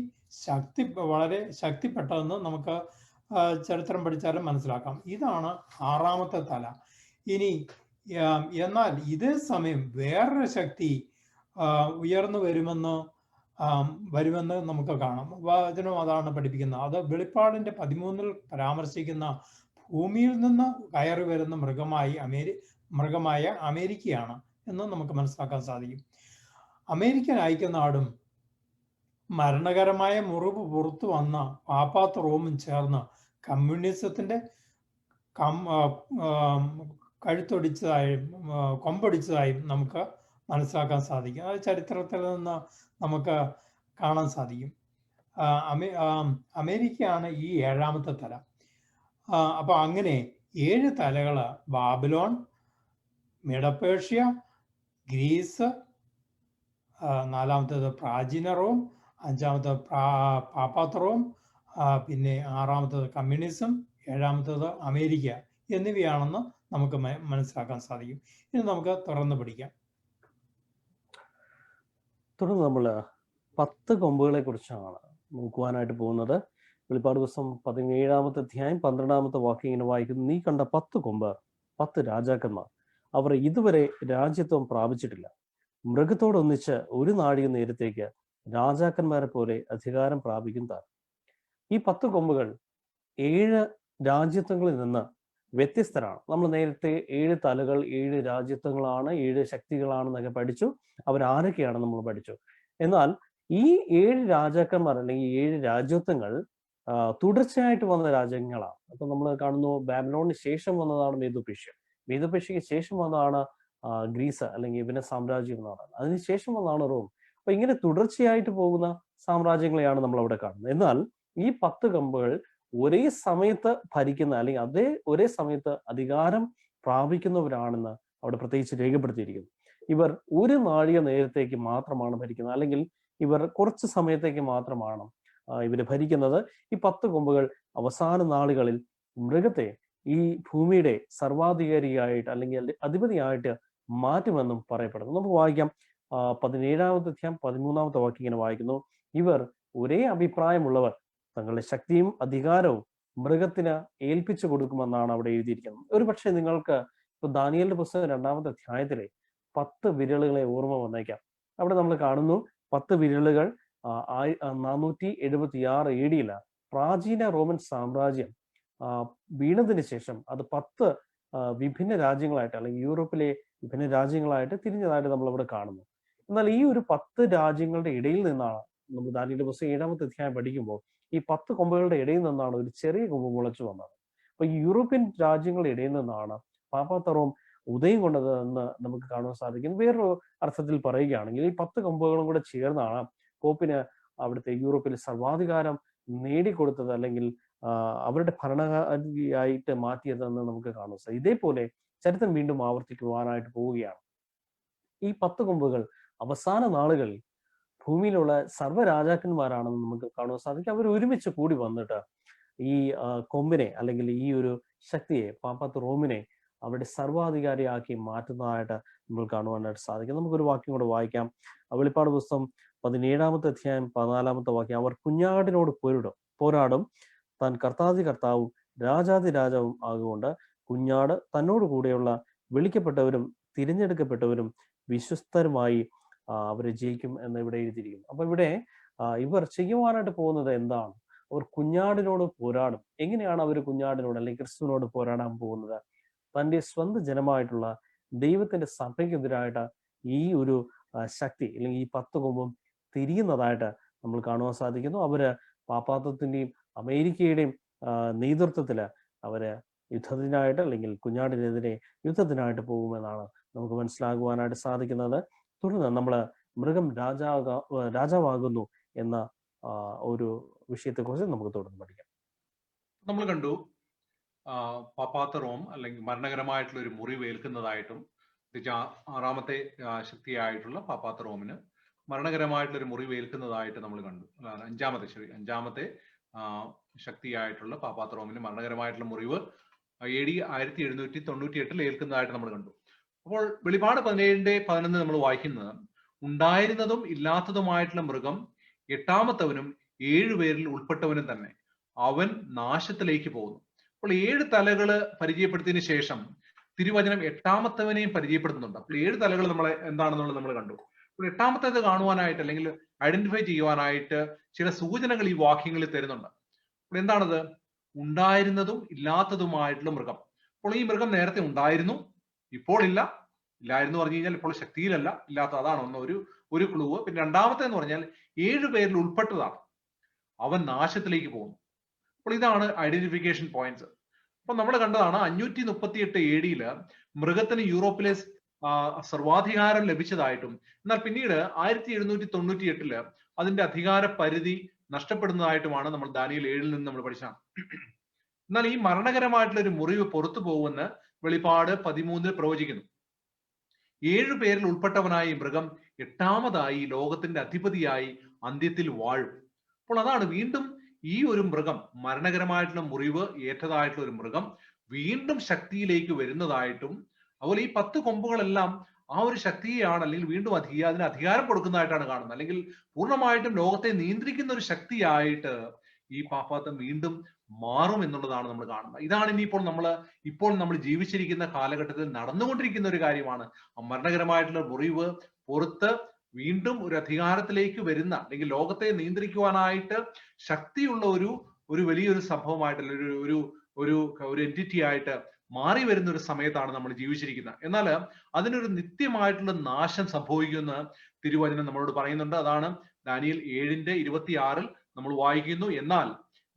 വളരെ ശക്തിപ്പെട്ടതെന്ന് നമുക്ക് ചരിത്രം പഠിച്ചാലും മനസ്സിലാക്കാം. ഇതാണ് 6ാമത്തെ തല. ഇനി എന്നാൽ ഇതേ സമയം വേറൊരു ശക്തി ഉയർന്നു വരുമെന്ന് നമുക്ക് കാണാം. വചനം അതാണ് പഠിപ്പിക്കുന്നത്. അത് വെളിപ്പാടിന്റെ 13-ൽ പരാമർശിക്കുന്ന ഭൂമിയിൽ നിന്ന് കയറി വരുന്ന മൃഗമായ അമേരിക്കയാണ് എന്ന് നമുക്ക് മനസ്സിലാക്കാൻ സാധിക്കും. അമേരിക്കൻ ഐക്യനാടും മരണകരമായ മുറിവ് പുറത്തു വന്ന പാപ്പാത്ത റോമും ചേർന്ന് കമ്മ്യൂണിസത്തിന്റെ കൊമ്പൊടിച്ചതായും നമുക്ക് മനസ്സിലാക്കാൻ സാധിക്കും. അത് ചരിത്രത്തിൽ നിന്ന് നമുക്ക് കാണാൻ സാധിക്കും. അമേരിക്കയാണ് ഈ 7ാമത്തെ തല. അപ്പൊ അങ്ങനെ 7 തലകൾ ബാബിലോൺ, മെഡപേർഷ്യ, ഗ്രീസ്, നാലാമത്തേത് പ്രാചീന റോം, അഞ്ചാമത്തേത് പാപ്പാത്ത് റോം, പിന്നെ ആറാമത്തേത് കമ്മ്യൂണിസം, ഏഴാമത്തേത് അമേരിക്ക എന്നിവയാണെന്ന് നമുക്ക് മനസ്സിലാക്കാൻ സാധിക്കും. ഇനി നമുക്ക് തുറന്ന് പഠിക്കാം. തുടർന്ന് നമ്മൾ 10 കൊമ്പുകളെ കുറിച്ചാണ് നോക്കുവാനായിട്ട് പോകുന്നത്. വെളിപ്പാട് പുസ്തകം 17-ാമത്തെ അധ്യായം 12-ാമത്തെ വാക്യം ഇങ്ങനെ വായിക്കുന്നു. നീ കണ്ട 10 കൊമ്പ് 10 രാജാക്കന്മാർ, അവർ ഇതുവരെ രാജ്യത്വം പ്രാപിച്ചിട്ടില്ല. മൃഗത്തോടൊന്നിച്ച് ഒരു നാഴിക നേരത്തേക്ക് രാജാക്കന്മാരെ പോലെ അധികാരം പ്രാപിക്കുന്നതാണ്. ഈ 10 കൊമ്പുകൾ 7 രാജ്യത്വങ്ങളിൽ നിന്ന് വ്യത്യസ്തരാണ്. നമ്മൾ നേരത്തെ 7 തലകൾ, 7 രാജ്യത്വങ്ങളാണ്, 7 ശക്തികളാണെന്നൊക്കെ പഠിച്ചു. അവരാരൊക്കെയാണ് നമ്മൾ പഠിച്ചു. എന്നാൽ ഈ 7 രാജാക്കന്മാർ അല്ലെങ്കിൽ 7 രാജ്യത്വങ്ങൾ തുടർച്ചയായിട്ട് വന്ന രാജ്യങ്ങളാണ്. അപ്പൊ നമ്മൾ കാണുന്നു, ബാബിലോണിന് ശേഷം വന്നതാണ് മേദോപേർഷ്യ, മേദോപേർഷ്യക്ക് ശേഷം വന്നതാണ് ഗ്രീസ് അല്ലെങ്കിൽ പിന്നെ സാമ്രാജ്യം എന്ന് പറയുന്നത്, അതിനുശേഷം വന്നതാണ് റോം. അപ്പൊ ഇങ്ങനെ തുടർച്ചയായിട്ട് പോകുന്ന സാമ്രാജ്യങ്ങളെയാണ് നമ്മൾ അവിടെ കാണുന്നത്. എന്നാൽ ഈ 10 കൊമ്പുകൾ ഒരേ സമയത്ത് ഭരിക്കുന്ന അല്ലെങ്കിൽ ഒരേ സമയത്ത് അധികാരം പ്രാപിക്കുന്നവരാണെന്ന് അവിടെ പ്രത്യേകിച്ച് രേഖപ്പെടുത്തിയിരിക്കുന്നു. ഇവർ ഒരു നാഴിക നേരത്തേക്ക് മാത്രമാണ് ഭരിക്കുന്നത്, അല്ലെങ്കിൽ ഇവർ കുറച്ച് സമയത്തേക്ക് മാത്രമാണ് ഇവര് ഭരിക്കുന്നത്. ഈ 10 കൊമ്പുകൾ അവസാന നാളുകളിൽ മൃഗത്തെ ഈ ഭൂമിയുടെ സർവാധികാരിയായിട്ട് അല്ലെങ്കിൽ അധിപതിയായിട്ട് മാറ്റുമെന്നും പറയപ്പെടുന്നു. നമുക്ക് വായിക്കാം 17-ാമത്തെ അധ്യായം 13-ാമത്തെ വാക്യം ഇങ്ങനെ വായിക്കുന്നു. ഇവർ ഒരേ അഭിപ്രായമുള്ളവർ തങ്ങളുടെ ശക്തിയും അധികാരവും മൃഗത്തിന് ഏൽപ്പിച്ചു കൊടുക്കുമെന്നാണ് അവിടെ എഴുതിയിരിക്കുന്നത്. ഒരു പക്ഷേ നിങ്ങൾക്ക് ഇപ്പൊ ദാനിയേലിന്റെ പുസ്തകം 2-ാമത്തെ അധ്യായത്തിലെ 10 വിരലുകളെ ഓർമ്മ വന്നേക്കാം. അവിടെ നമ്മൾ കാണുന്നു 10 വിരലുകൾ 476 AD പ്രാചീന റോമൻ സാമ്രാജ്യം വീണതിന് ശേഷം അത് 10 വിഭിന്ന രാജ്യങ്ങളായിട്ട് അല്ലെങ്കിൽ യൂറോപ്പിലെ വിഭിന്ന രാജ്യങ്ങളായിട്ട് തിരിഞ്ഞതായിട്ട് നമ്മൾ അവിടെ കാണുന്നു. എന്നാൽ ഈ ഒരു 10 രാജ്യങ്ങളുടെ ഇടയിൽ നിന്നാണ് നമ്മൾ ദാനിയേലിന്റെ പുസ്തകം 7-ാമത്തെ അധ്യായം പഠിക്കുമ്പോൾ ഈ 10 കൊമ്പുകളുടെ ഇടയിൽ നിന്നാണ് ഒരു ചെറിയ കൊമ്പ് മുളച്ചു വന്നത്. അപ്പൊ ഈ യൂറോപ്യൻ രാജ്യങ്ങളുടെ ഇടയിൽ നിന്നാണ് പാപ്പാത്ത റോം ഉദയം കൊണ്ടതെന്ന് നമുക്ക് കാണാൻ സാധിക്കും. വേറൊരു അർത്ഥത്തിൽ പറയുകയാണെങ്കിൽ ഈ 10 കൊമ്പുകളും കൂടെ ചേർന്നാണ് പോപ്പിന് അവിടുത്തെ യൂറോപ്പിൽ സർവാധികാരം നേടിക്കൊടുത്തത് അല്ലെങ്കിൽ അവരുടെ ഭരണാധികാരിയായിട്ട് മാറ്റിയതെന്ന് നമുക്ക് കാണാൻ സാധിക്കും. ഇതേപോലെ ചരിത്രം വീണ്ടും ആവർത്തിക്കുവാനായിട്ട് പോവുകയാണ്. ഈ 10 കൊമ്പുകൾ അവസാന നാളുകളിൽ ഭൂമിയിലുള്ള സർവ്വ രാജാക്കന്മാരാണെന്ന് നമുക്ക് കാണുവാൻ സാധിക്കും. അവർ ഒരുമിച്ച് കൂടി വന്നിട്ട് ഈ കൊമ്പിനെ അല്ലെങ്കിൽ ഈ ഒരു ശക്തിയെ, പാപ്പാത്ത് റോമിനെ അവരുടെ സർവാധികാരിയാക്കി മാറ്റുന്നതായിട്ട് നമ്മൾ കാണുവാനായിട്ട് സാധിക്കും. നമുക്കൊരു വാക്യം കൂടെ വായിക്കാം. വെളിപ്പാട് പുസ്തകം 17-ാമത്തെ അധ്യായം 14-ാമത്തെ വാക്യം. അവർ കുഞ്ഞാടിനോട് പോരാടും, താൻ കർത്താതി കർത്താവും രാജാതി രാജാവും ആകുകൊണ്ട് കുഞ്ഞാട് തന്നോട് കൂടെയുള്ള വിളിക്കപ്പെട്ടവരും തിരഞ്ഞെടുക്കപ്പെട്ടവരും വിശ്വസ്തരുമായി അവരെ ജയിക്കും എന്ന് ഇവിടെ എഴുതിയിരിക്കുന്നു. അപ്പൊ ഇവിടെ ഇവർ ചെയ്യുവാനായിട്ട് പോകുന്നത് എന്താണ്? അവർ കുഞ്ഞാടിനോട് പോരാടും. എങ്ങനെയാണ് അവർ കുഞ്ഞാടിനോട് അല്ലെങ്കിൽ ക്രിസ്തുവിനോട് പോരാടാൻ പോകുന്നത്? തൻ്റെ സ്വന്തം ജനമായിട്ടുള്ള ദൈവത്തിന്റെ സഭയ്ക്കെതിരായിട്ട് ഈ ഒരു ശക്തി അല്ലെങ്കിൽ ഈ 10 കൊമ്പും തിരിയുന്നതായിട്ട് നമ്മൾ കാണുവാൻ സാധിക്കുന്നു. അവര് പാപ്പാത്വത്തിന്റെയും അമേരിക്കയുടെയും നേതൃത്വത്തില് അവര് യുദ്ധത്തിനായിട്ട് അല്ലെങ്കിൽ കുഞ്ഞാടിനെതിരെ യുദ്ധത്തിനായിട്ട് പോകുമെന്നാണ് നമുക്ക് മനസ്സിലാകുവാനായിട്ട് സാധിക്കുന്നത്. തുടർന്ന് നമ്മൾ മൃഗം രാജാവാകുന്നു എന്ന ഒരു വിഷയത്തെക്കുറിച്ച് നമുക്ക് തുടർന്ന് പഠിക്കാം. നമ്മൾ കണ്ടു പാപ്പാത്ത റോം അല്ലെങ്കിൽ മരണകരമായിട്ടുള്ള ഒരു മുറിവ് ഏൽക്കുന്നതായിട്ടും 6-ാമത്തെ ശക്തിയായിട്ടുള്ള പാപ്പാത്ത റോമിന് മരണകരമായിട്ടുള്ള ഒരു മുറിവ് ഏൽക്കുന്നതായിട്ട് നമ്മൾ കണ്ടു. 5-ാമത്തെ ശക്തിയായിട്ടുള്ള പാപ്പാത്ത റോമിന് മരണകരമായിട്ടുള്ള മുറിവ് AD 1798 ഏൽക്കുന്നതായിട്ട് നമ്മൾ കണ്ടു. അപ്പോൾ വെളിപാട് 17:11 നമ്മൾ വായിക്കുന്നത്, ഉണ്ടായിരുന്നതും ഇല്ലാത്തതുമായിട്ടുള്ള മൃഗം 8-ാമത്തവനും 7 പേരിൽ ഉൾപ്പെട്ടവനും തന്നെ, അവൻ നാശത്തിലേക്ക് പോകുന്നു. അപ്പോൾ 7 തലകള് പരിചയപ്പെടുത്തിയതിനു ശേഷം തിരുവചനം 8-ാമത്തവനെയും പരിചയപ്പെടുത്തുന്നുണ്ട്. അപ്പോൾ 7 തലകൾ നമ്മളെ എന്താണെന്നുള്ളത് നമ്മൾ കണ്ടു. അപ്പോൾ 8-ാമത്തേത് കാണുവാനായിട്ട് അല്ലെങ്കിൽ ഐഡന്റിഫൈ ചെയ്യുവാനായിട്ട് ചില സൂചനകൾ ഈ വാക്യങ്ങളിൽ തരുന്നുണ്ട്. അപ്പോൾ എന്താണത്? ഉണ്ടായിരുന്നതും ഇല്ലാത്തതുമായിട്ടുള്ള മൃഗം. അപ്പോൾ ഈ മൃഗം നേരത്തെ ഉണ്ടായിരുന്നു, ഇപ്പോൾ ഇല്ലായിരുന്നു പറഞ്ഞു കഴിഞ്ഞാൽ ഇപ്പോൾ ശക്തിയിലല്ല, ഇല്ലാത്ത അതാണ് ഒരു ക്ലൂ. പിന്നെ 2-ാമത്തേന്ന് പറഞ്ഞാൽ 7 പേരിൽ ഉൾപ്പെട്ടതാണ്, അവൻ നാശത്തിലേക്ക് പോകുന്നു. അപ്പോൾ ഇതാണ് ഐഡന്റിഫിക്കേഷൻ പോയിന്റ്സ്. അപ്പൊ നമ്മൾ കണ്ടതാണ് 538 AD മൃഗത്തിന് യൂറോപ്പിലെ സർവാധികാരം ലഭിച്ചതായിട്ടും, എന്നാൽ പിന്നീട് 1798 അതിന്റെ അധികാര പരിധി നഷ്ടപ്പെടുന്നതായിട്ടുമാണ് നമ്മൾ ദാനിയേൽ 7 നിന്ന് നമ്മൾ പഠിച്ചാണ്. എന്നാൽ ഈ മരണകരമായിട്ടുള്ള ഒരു മുറിവ് പുറത്തു പോകുമെന്ന് വെളിപ്പാട് 13 പ്രവചിക്കുന്നു. 7 പേരിൽ ഉൾപ്പെട്ടവനായി മൃഗം 8ാമതായി ലോകത്തിന്റെ അധിപതിയായി അന്ത്യത്തിൽ വാഴും. അപ്പോൾ അതാണ് വീണ്ടും ഈ ഒരു മൃഗം, മരണകരമായിട്ടുള്ള മുറിവ് ഏറ്റതായിട്ടുള്ള ഒരു മൃഗം വീണ്ടും ശക്തിയിലേക്ക് വരുന്നതായിട്ടും, അതുപോലെ ഈ 10 കൊമ്പുകളെല്ലാം ആ ഒരു ശക്തിയാണ്, അല്ലെങ്കിൽ വീണ്ടും അതിന് അധികാരം കൊടുക്കുന്നതായിട്ടാണ് കാണുന്നത്. അല്ലെങ്കിൽ പൂർണ്ണമായിട്ടും ലോകത്തെ നിയന്ത്രിക്കുന്ന ഒരു ശക്തിയായിട്ട് ഈ പാപ്പാത്തം വീണ്ടും മാറും എന്നുള്ളതാണ് നമ്മൾ കാണുന്നത്. ഇതാണ് ഇനിയിപ്പോൾ നമ്മൾ ജീവിച്ചിരിക്കുന്ന കാലഘട്ടത്തിൽ നടന്നുകൊണ്ടിരിക്കുന്ന ഒരു കാര്യമാണ്. മരണകരമായിട്ടുള്ള മുറിവ് പുറത്ത് വീണ്ടും ഒരു അധികാരത്തിലേക്ക് വരുന്ന, അല്ലെങ്കിൽ ലോകത്തെ നിയന്ത്രിക്കുവാനായിട്ട് ശക്തിയുള്ള ഒരു വലിയൊരു സംഭവമായിട്ടുള്ള ഒരു എൻറ്റിറ്റി ആയിട്ട് മാറി വരുന്ന ഒരു സമയത്താണ് നമ്മൾ ജീവിച്ചിരിക്കുന്നത്. എന്നാൽ അതിനൊരു നിത്യമായിട്ടുള്ള നാശം സംഭവിക്കുമെന്ന് തിരുവചനം നമ്മളോട് പറയുന്നുണ്ട്. അതാണ് ദാനിയേൽ 7:26 നമ്മൾ വായിക്കുന്നു. എന്നാൽ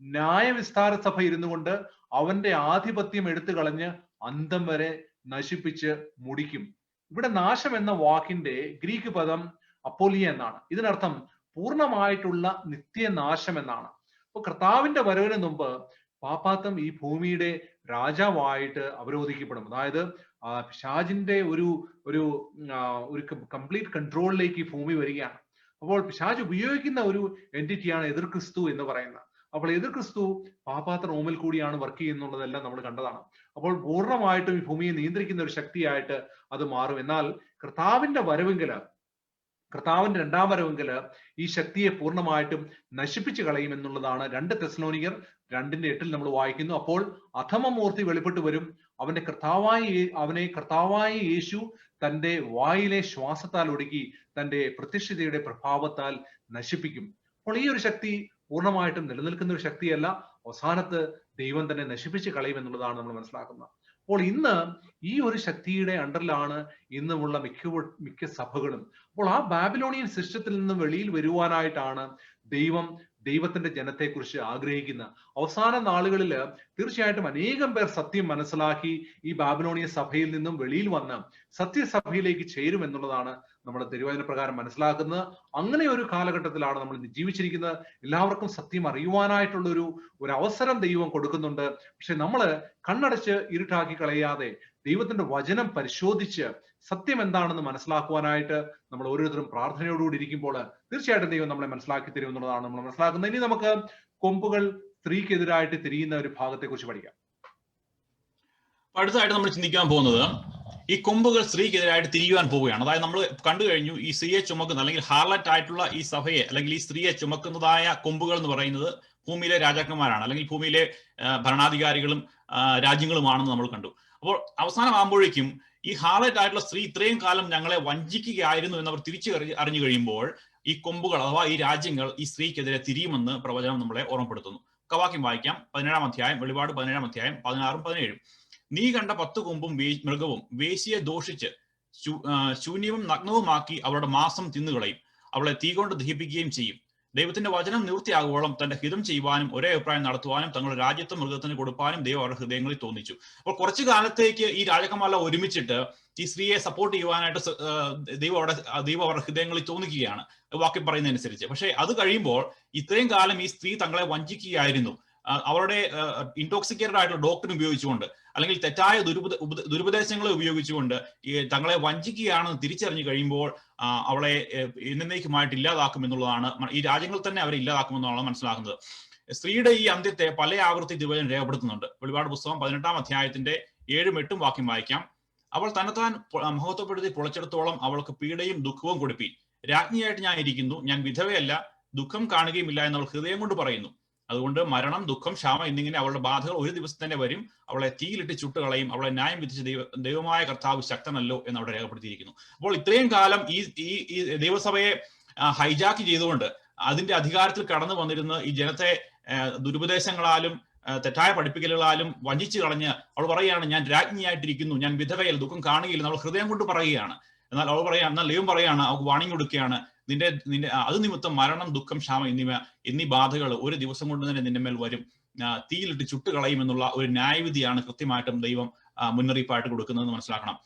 ന്യായവിസ്താര സഭ ഇരുന്നു കൊണ്ട് അവന്റെ ആധിപത്യം എടുത്തു കളഞ്ഞ് അന്തം വരെ നശിപ്പിച്ച് മുടിക്കും. ഇവിടെ നാശം എന്ന വാക്കിന്റെ ഗ്രീക്ക് പദം അപ്പോലിയ എന്നാണ്. ഇതിനർത്ഥം പൂർണ്ണമായിട്ടുള്ള നിത്യനാശം എന്നാണ്. അപ്പൊ കർത്താവിന്റെ വരവിന് മുമ്പ് പാപ്പാത്തം ഈ ഭൂമിയുടെ രാജാവായിട്ട് അവരോധിക്കപ്പെടും. അതായത് പിശാചിന്റെ ഒരു കംപ്ലീറ്റ് കൺട്രോളിലേക്ക് ഈ ഭൂമി വരികയാണ്. അപ്പോൾ പിശാച് ഉപയോഗിക്കുന്ന ഒരു എൻറ്റിറ്റിയാണ് എതിർ ക്രിസ്തു എന്ന് പറയുന്നത്. അപ്പോൾ എതിർ ക്രിസ്തു പാപ്പാത്ത റോമിൽ കൂടിയാണ് വർക്ക് ചെയ്യുന്നുള്ളതെല്ലാം നമ്മൾ കണ്ടതാണ്. അപ്പോൾ പൂർണ്ണമായിട്ടും ഈ ഭൂമിയെ നിയന്ത്രിക്കുന്ന ഒരു ശക്തിയായിട്ട് അത് മാറും. എന്നാൽ കർത്താവിന്റെ രണ്ടാം വരവെങ്കില് ഈ ശക്തിയെ പൂർണ്ണമായിട്ടും നശിപ്പിച്ചു കളയും എന്നുള്ളതാണ് 2 തെസ്സലോനിക്കർ 2:8 നമ്മൾ വായിക്കുന്നു. അപ്പോൾ അധമമൂർത്തി വെളിപ്പെട്ടു വരും, അവനെ കർത്താവായ യേശു തന്റെ വായിലെ ശ്വാസത്താൽ ഒടുക്കി തന്റെ പ്രത്യക്ഷതയുടെ പ്രഭാവത്താൽ നശിപ്പിക്കും. അപ്പോൾ ഈ ഒരു ശക്തി പൂർണ്ണമായിട്ടും നിലനിൽക്കുന്ന ഒരു ശക്തിയല്ല, അവസാനത്ത് ദൈവം തന്നെ നശിപ്പിച്ച് കളയും എന്നുള്ളതാണ് നമ്മൾ മനസ്സിലാക്കുന്നത്. അപ്പോൾ ഇന്ന് ഈ ഒരു ശക്തിയുടെ അണ്ടറിലാണ് ഇന്നുമുള്ള മിക്ക സഭകളും. അപ്പോൾ ആ ബാബിലോണിയൻ സിസ്റ്റത്തിൽ നിന്ന് വെളിയിൽ വരുവാനായിട്ടാണ് ദൈവത്തിന്റെ ജനത്തെക്കുറിച്ച് ആഗ്രഹിക്കുന്ന. അവസാന നാളുകളിൽ തീർച്ചയായിട്ടും അനേകം പേർ സത്യം മനസ്സിലാക്കി ഈ ബാബിലോണിയൻ സഭയിൽ നിന്നും വെളിയിൽ വന്ന് സത്യസഭയിലേക്ക് ചേരും എന്നുള്ളതാണ് നമ്മുടെ തിരുവചന പ്രകാരം മനസ്സിലാക്കുന്നത്. അങ്ങനെ ഒരു കാലഘട്ടത്തിലാണ് നമ്മൾ ജീവിച്ചിരിക്കുന്നത്. എല്ലാവർക്കും സത്യം അറിയുവാനായിട്ടുള്ള ഒരു അവസരം ദൈവം കൊടുക്കുന്നുണ്ട്. പക്ഷെ നമ്മൾ കണ്ണടച്ച് ഇരുട്ടാക്കി കളയാതെ ദൈവത്തിന്റെ വചനം പരിശോധിച്ച് സത്യം എന്താണെന്ന് മനസ്സിലാക്കുവാനായിട്ട് നമ്മൾ ഓരോരുത്തരും പ്രാർത്ഥനയോടുകൂടി ഇരിക്കുമ്പോൾ തീർച്ചയായിട്ടും ദൈവം നമ്മളെ മനസ്സിലാക്കി തരും എന്നുള്ളതാണ് നമ്മൾ മനസ്സിലാക്കുന്നത്. ഇനി നമുക്ക് കൊമ്പുകൾ സ്ത്രീക്കെതിരായിട്ട് തിരിയുന്ന ഒരു ഭാഗത്തെ കുറിച്ച് പഠിക്കാം. അടുത്തതായിട്ട് നമ്മൾ ചിന്തിക്കാൻ പോകുന്നത് ഈ കൊമ്പുകൾ സ്ത്രീക്കെതിരായിട്ട് തിരിയുവാൻ പോവുകയാണ്. അതായത് നമ്മൾ കണ്ടു കഴിഞ്ഞു, ഈ സ്ത്രീയെ ചുമക്കുന്ന അല്ലെങ്കിൽ ഹാർലറ്റ് ആയിട്ടുള്ള ഈ സഭയെ അല്ലെങ്കിൽ ഈ സ്ത്രീയെ ചുമക്കുന്നതായ കൊമ്പുകൾ എന്ന് പറയുന്നത് ഭൂമിയിലെ രാജാക്കന്മാരാണ്, അല്ലെങ്കിൽ ഭൂമിയിലെ ഭരണാധികാരികളും രാജ്യങ്ങളുമാണെന്ന് നമ്മൾ കണ്ടു. അപ്പോൾ അവസാനമാകുമ്പോഴേക്കും ഈ ഹാർലറ്റ് ആയിട്ടുള്ള സ്ത്രീ ഇത്രയും കാലം ഞങ്ങളെ വഞ്ചിക്കുകയായിരുന്നു എന്നവർ തിരിച്ചു അറിഞ്ഞു കഴിയുമ്പോൾ ഈ കൊമ്പുകൾ അഥവാ ഈ രാജ്യങ്ങൾ ഈ സ്ത്രീക്കെതിരെ തിരിയുമെന്ന് പ്രവചനം നമ്മളെ ഓർമ്മപ്പെടുത്തുന്നു. വാക്യം വായിക്കാം. 17-ാം അധ്യായം, വെളിപാട് 17-ാം അധ്യായം 16-ഉം 17-ഉം. നീ കണ്ട 10 കൊമ്പും മൃഗവും വേശ്യയെ ദോഷിച്ച് ശൂന്യവും നഗ്നവുമാക്കി അവളുടെ മാംസം തിന്നുകളയും, അവളെ തീ കൊണ്ട് ദഹിപ്പിക്കുകയും ചെയ്യും. ദൈവത്തിന്റെ വചനം നിവൃത്തിയാകുവോളം തന്റെ ഹിതം ചെയ്യുവാനും ഒരേ അഭിപ്രായം നടത്തുവാനും തങ്ങളുടെ രാജ്യത്തെ മൃഗത്തിന് കൊടുപ്പാനും ദൈവം അവരുടെ ഹൃദയങ്ങളിൽ തോന്നിച്ചു. അപ്പോൾ കുറച്ചു കാലത്തേക്ക് ഈ രാജാക്കന്മാരെല്ലാം ഒരുമിച്ചിട്ട് ഈ സ്ത്രീയെ സപ്പോർട്ട് ചെയ്യുവാനായിട്ട് ദൈവം അവരുടെ ഹൃദയങ്ങളിൽ തോന്നിക്കുകയാണ് വാക്യം പറയുന്നതനുസരിച്ച്. പക്ഷെ അത് കഴിയുമ്പോൾ ഇത്രയും കാലം ഈ സ്ത്രീ തങ്ങളെ വഞ്ചിക്കുകയായിരുന്നു. അവരുടെ ഇൻടോക്സിക്കേറ്റഡ് ആയിട്ടുള്ള ഡോക്ടറിനെ ഉപയോഗിച്ചുകൊണ്ട് അല്ലെങ്കിൽ തെറ്റായ ദുരുപദേശങ്ങളെ ഉപയോഗിച്ചുകൊണ്ട് ഈ തങ്ങളെ വഞ്ചിക്കുകയാണെന്ന് തിരിച്ചറിഞ്ഞു കഴിയുമ്പോൾ അവളെ എന്നേക്കുമായിട്ട് ഇല്ലാതാക്കും എന്നുള്ളതാണ്. ഈ രാജ്യങ്ങൾ തന്നെ അവരെ ഇല്ലാതാക്കുമെന്നുള്ളതാണ് മനസ്സിലാക്കുന്നത്. സ്ത്രീയുടെ ഈ അന്ത്യത്തെ പല ആവൃത്തി തിരുവചനം രേഖപ്പെടുത്തുന്നുണ്ട്. വെളിപാട് പുസ്തകം 18-ാം അധ്യായത്തിന്റെ 7-ഉം 8-ഉം വാക്യം വായിക്കാം. അവൾ തന്നെത്താൻ മഹത്വപ്പെടുത്തി പൊളച്ചെടുത്തോളം അവൾക്ക് പീഡയും ദുഃഖവും കൊടുപ്പി. രാജ്ഞിയായിട്ട് ഞാൻ ഇരിക്കുന്നു, ഞാൻ വിധവയല്ല, ദുഃഖം കാണുകയുമില്ല എന്നവൾ ഹൃദയം കൊണ്ട് പറയുന്നു. അതുകൊണ്ട് മരണം, ദുഃഖം, ക്ഷാമം എന്നിങ്ങനെ അവളുടെ ബാധകൾ ഒരു ദിവസം തന്നെ വരും. അവളെ തീയിലിട്ട് ചുട്ടുകളയും. അവളെ ന്യായം വിധിച്ച ദൈവമായ കർത്താവ് ശക്തനല്ലോ എന്ന് അവിടെ രേഖപ്പെടുത്തിയിരിക്കുന്നു. അപ്പോൾ ഇത്രയും കാലം ഈ ദൈവസഭയെ ഹൈജാക്ക് ചെയ്തുകൊണ്ട് അതിന്റെ അധികാരത്തിൽ കടന്നു വന്നിരുന്ന ഈ ജനത്തെ ദുരുപദേശങ്ങളാലും തെറ്റായ പഠിപ്പിക്കലുകളാലും വഞ്ചിച്ചു കളഞ്ഞ് അവൾ പറയുകയാണ്, ഞാൻ രാജ്ഞിയായിട്ടിരിക്കുന്നു, ഞാൻ വിധവയിൽ ദുഃഖം കാണുകയില്ല. അവൾ ഹൃദയം കൊണ്ട് പറയുകയാണ്. എന്നാൽ ദൈവം പറയാണ്, അവൾക്ക് വാണിംഗ് കൊടുക്കുകയാണ്, നിന്റെ അത് നിമിത്തം മരണം, ദുഃഖം, ക്ഷാമം എന്നീ ബാധകൾ ഒരു ദിവസം കൊണ്ട് തന്നെ നിന്റെ മേൽ വരും, തീയിലിട്ട് ചുട്ടുകളയും എന്നുള്ള ഒരു ന്യായവിധിയാണ് കൃത്യമായിട്ടും ദൈവം മുന്നറിയിപ്പായിട്ട് കൊടുക്കുന്നതെന്ന് മനസ്സിലാക്കണം.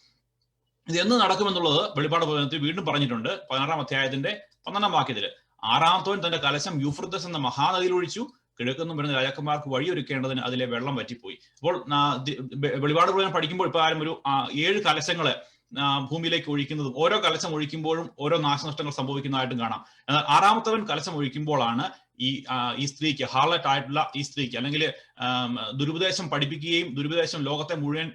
ഇത് എന്ന് നടക്കുമെന്നുള്ളത് വെളിപ്പാട് പുസ്തകത്തിൽ വീണ്ടും പറഞ്ഞിട്ടുണ്ട്. 16-ാം അധ്യായത്തിന്റെ 12-ാം വാക്യത്തില് 6-ാമത്തവൻ തന്റെ കലശം യൂഫ്രട്ടീസ് എന്ന മഹാനദിയിൽ ഒഴിച്ചു, കിഴക്കെന്നും വരുന്ന രാജാക്കന്മാർക്ക് വഴിയൊരുക്കേണ്ടതിന് അതിലെ വെള്ളം വറ്റിപ്പോയി. അപ്പോൾ വെളിപാട് പ്രവചനം പഠിക്കുമ്പോൾ ഇപ്പൊ ആരും ഒരു 7 കലശങ്ങള് ഭൂമിയിലേക്ക് ഒഴിക്കുന്നതും ഓരോ കലശം ഒഴിക്കുമ്പോഴും ഓരോ നാശനഷ്ടങ്ങൾ സംഭവിക്കുന്നതായിട്ടും കാണാം. എന്നാൽ 6ാമത്തവൻ കലശം ഒഴിക്കുമ്പോഴാണ് ഈ സ്ത്രീക്ക്, ഹാർലറ്റ് ആയിട്ടുള്ള ഈ സ്ത്രീക്ക്, അല്ലെങ്കിൽ ദുരുപദേശം പഠിപ്പിക്കുകയും ദുരുപദേശം ലോകത്തെ മുഴുവൻ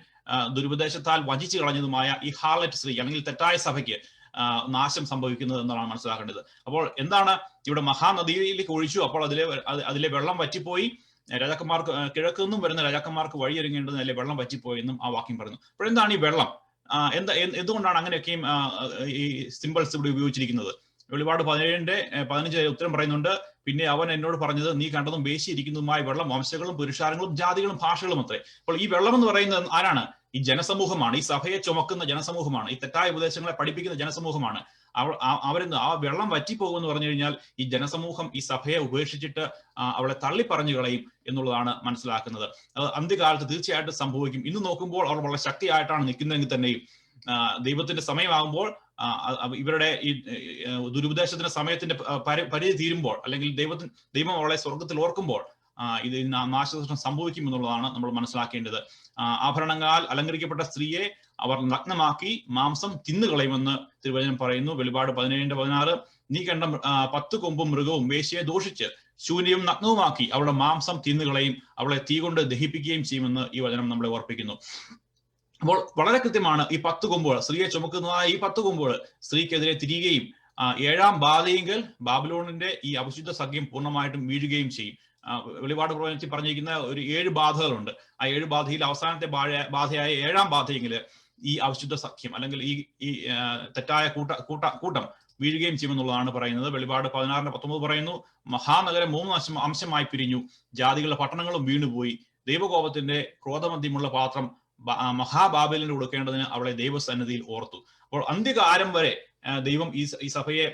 ദുരുപദേശത്താൽ വഞ്ചിച്ചു കളഞ്ഞതുമായ ഈ ഹാർലറ്റ് സ്ത്രീ അല്ലെങ്കിൽ തെറ്റായ സഭയ്ക്ക് നാശം സംഭവിക്കുന്നത് എന്നാണ് മനസ്സിലാക്കേണ്ടത്. അപ്പോൾ എന്താണ് ഇവിടെ മഹാനദിയിലേക്ക് ഒഴിച്ചു, അപ്പോൾ അതിലെ വെള്ളം വറ്റിപ്പോയി, രാജാക്കന്മാർക്ക് കിഴക്ക് നിന്നും വരുന്ന രാജാക്കന്മാർക്ക് വഴിയൊരുങ്ങേണ്ടതിന് അതിലെ വെള്ളം വറ്റിപ്പോയി എന്നും ആ വാക്യം പറയുന്നു. അപ്പോൾ എന്താണ് ഈ വെള്ളം? എന്തുകൊണ്ടാണ് അങ്ങനെയൊക്കെയും ഈ സിമ്പിൾസ് ഇവിടെ ഉപയോഗിച്ചിരിക്കുന്നത്? വെളിപാട് 17:15 ഉത്തരം പറയുന്നുണ്ട്. പിന്നെ അവൻ എന്നോട് പറഞ്ഞത്, നീ കണ്ടതും വേശിയിരിക്കുന്നതുമായ വെള്ളം വംശങ്ങളും പുരുഷാരങ്ങളും ജാതികളും ഭാഷകളും അത്രേ. അപ്പോൾ ഈ വെള്ളം എന്ന് പറയുന്നത് ആരാണ്? ഈ ജനസമൂഹമാണ്. ഈ സഭയെ ചുമക്കുന്ന ജനസമൂഹമാണ്. ഈ തെറ്റായ ഉപദേശങ്ങളെ പഠിപ്പിക്കുന്ന ജനസമൂഹമാണ്. അവരെന്ന് ആ വെള്ളം വറ്റിപ്പോകുമെന്ന് പറഞ്ഞു കഴിഞ്ഞാൽ ഈ ജനസമൂഹം ഈ സഭയെ ഉപേക്ഷിച്ചിട്ട് അവളെ തള്ളിപ്പറഞ്ഞു കളയും എന്നുള്ളതാണ് മനസ്സിലാക്കുന്നത്. അത് അന്ത്യകാലത്ത് തീർച്ചയായിട്ടും സംഭവിക്കും. ഇന്ന് നോക്കുമ്പോൾ അവർ വളരെ ശക്തിയായിട്ടാണ് നിൽക്കുന്നതെങ്കിൽ തന്നെയും ദൈവത്തിന്റെ സമയമാകുമ്പോൾ ഇവരുടെ ഈ ദുരുപദേശത്തിന്റെ സമയത്തിന്റെ പരിധി തീരുമ്പോൾ, അല്ലെങ്കിൽ ദൈവം അവളെ സ്വർഗത്തിൽ ഓർക്കുമ്പോൾ ഇത് നാശനഷ്ടം സംഭവിക്കും എന്നുള്ളതാണ് നമ്മൾ മനസ്സിലാക്കേണ്ടത്. ആഭരണങ്ങളാൽ അലങ്കരിക്കപ്പെട്ട സ്ത്രീയെ അവർ നഗ്നമാക്കി മാംസം തിന്നുകളയുമെന്ന് തിരുവചനം പറയുന്നു. വെളിപാട് 17:16 നീ കണ്ട 10 കൊമ്പും മൃഗവും വേശ്യയെ ദോഷിച്ച് ശൂന്യവും നഗ്നവുമാക്കി അവളുടെ മാംസം തിന്നുകളയും, അവളെ തീ കൊണ്ട് ദഹിപ്പിക്കുകയും ചെയ്യുമെന്ന് ഈ വചനം നമ്മളെ ഓർപ്പിക്കുന്നു. അപ്പോൾ വളരെ കൃത്യമാണ്. ഈ 10 കൊമ്പുകൾ, സ്ത്രീയെ ചുമക്കുന്നതായ ഈ 10 കൊമ്പുകൾ സ്ത്രീക്കെതിരെ തിരിയുകയും 7ാം ബാധയെങ്കിൽ ബാബിലോണിന്റെ ഈ അവിശുദ്ധ സഖ്യം പൂർണ്ണമായിട്ടും വീഴുകയും ചെയ്യും. വെളിപാട് പ്രവചനത്തിൽ പറഞ്ഞിരിക്കുന്ന ഒരു 7 ബാധകളുണ്ട്. ആ 7 ബാധയിൽ അവസാനത്തെ ബാധയായ 7ാം ബാധയെങ്കിൽ ഈ അവിശുദ്ധ സഖ്യം അല്ലെങ്കിൽ ഈ തെറ്റായ കൂട്ടം വീഴുകയും ചെയ്യുമെന്നുള്ളതാണ് പറയുന്നത്. വെളിപാട് 16:19 പറയുന്നു, മഹാനഗരം 3 അംശമായി പിരിഞ്ഞു, ജാതികളുടെ പട്ടണങ്ങളും വീണുപോയി, ദൈവകോപത്തിന്റെ ക്രോധമധ്യമുള്ള പാത്രം മഹാബാബേലിന് കൊടുക്കേണ്ടതിന് അവളെ ദൈവസന്നിധിയിൽ ഓർത്തു. അപ്പോൾ അന്ത്യകാലം വരെ ദൈവം ഈ സഭയെ,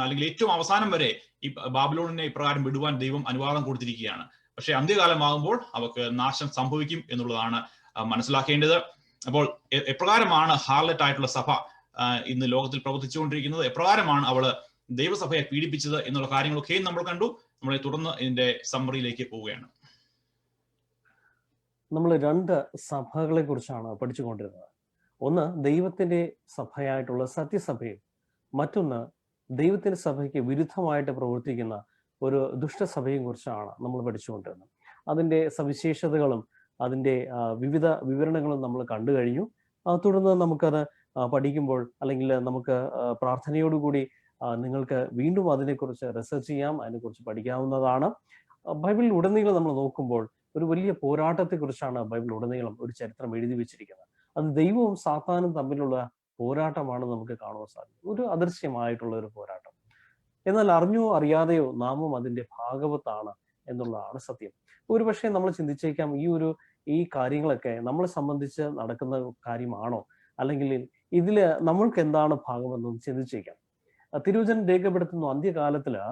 അല്ലെങ്കിൽ ഏറ്റവും അവസാനം വരെ ഈ ബാബിലോണിനെ ഇപ്രകാരം വിടുവാൻ ദൈവം അനുവാദം കൊടുത്തിരിക്കുകയാണ്. പക്ഷെ അന്ത്യകാലമാകുമ്പോൾ അവർക്ക് നാശം സംഭവിക്കും എന്നുള്ളതാണ് മനസ്സിലാക്കേണ്ടത്. അപ്പോൾ എപ്രകാരമാണ് ഹാർലറ്റ് ആയിട്ടുള്ള സഭ ഇന്ന് ലോകത്തിൽ പ്രവർത്തിച്ചുകൊണ്ടിരിക്കുന്നത്, എപ്രകാരമാണ് അവള് ദൈവസഭയെ പീഡിപ്പിച്ചത് എന്നുള്ള കാര്യങ്ങളൊക്കെയും നമ്മൾ കണ്ടു. നമ്മളെ തുടർന്ന് ഇതിന്റെ സമ്മറിയിലേക്ക് പോവുകയാണ്. നമ്മൾ 2 സഭകളെ കുറിച്ചാണ് പഠിച്ചുകൊണ്ടിരുന്നത്. ഒന്ന് ദൈവത്തിന്റെ സഭയായിട്ടുള്ള സത്യസഭയും, മറ്റൊന്ന് ദൈവത്തിന്റെ സഭയ്ക്ക് വിരുദ്ധമായിട്ട് പ്രവർത്തിക്കുന്ന ഒരു ദുഷ്ടസഭയും കുറിച്ചാണ് നമ്മൾ പഠിച്ചുകൊണ്ടിരുന്നത്. അതിന്റെ സവിശേഷതകളും അതിന്റെ വിവിധ വിവരണങ്ങളും നമ്മൾ കണ്ടു കഴിഞ്ഞു. തുടർന്ന് നമുക്കത് പഠിക്കുമ്പോൾ, അല്ലെങ്കിൽ നമുക്ക് പ്രാർത്ഥനയോടുകൂടി നിങ്ങൾക്ക് വീണ്ടും അതിനെക്കുറിച്ച് റിസർച്ച് ചെയ്യാം, അതിനെക്കുറിച്ച് പഠിക്കാവുന്നതാണ്. ബൈബിളിൽ ഉടനീളം നമ്മൾ നോക്കുമ്പോൾ ഒരു വലിയ പോരാട്ടത്തെക്കുറിച്ചാണ് ബൈബിൾ ഉടനീളം ഒരു ചരിത്രം എഴുതി വെച്ചിരിക്കുന്നത്. അത് ദൈവവും സാത്താനും തമ്മിലുള്ള പോരാട്ടമാണ് നമുക്ക് കാണുവാൻ സാധിക്കും. ഒരു അദൃശ്യമായിട്ടുള്ള ഒരു പോരാട്ടം. എന്നാൽ അറിഞ്ഞോ അറിയാതെയോ നാമും അതിന്റെ ഭാഗവത്താണ് എന്നുള്ളതാണ് സത്യം. ഒരുപക്ഷെ നമ്മൾ ചിന്തിച്ചേക്കാം, ഈ കാര്യങ്ങളൊക്കെ നമ്മളെ സംബന്ധിച്ച് നടക്കുന്ന കാര്യമാണോ, അല്ലെങ്കിൽ ഇതില് നമ്മൾക്ക് എന്താണ് ഭാഗമെന്നൊന്ന് ചിന്തിച്ചേക്കാം. തിരുവചനം രേഖപ്പെടുത്തുന്നു, അന്ത്യകാലത്തില്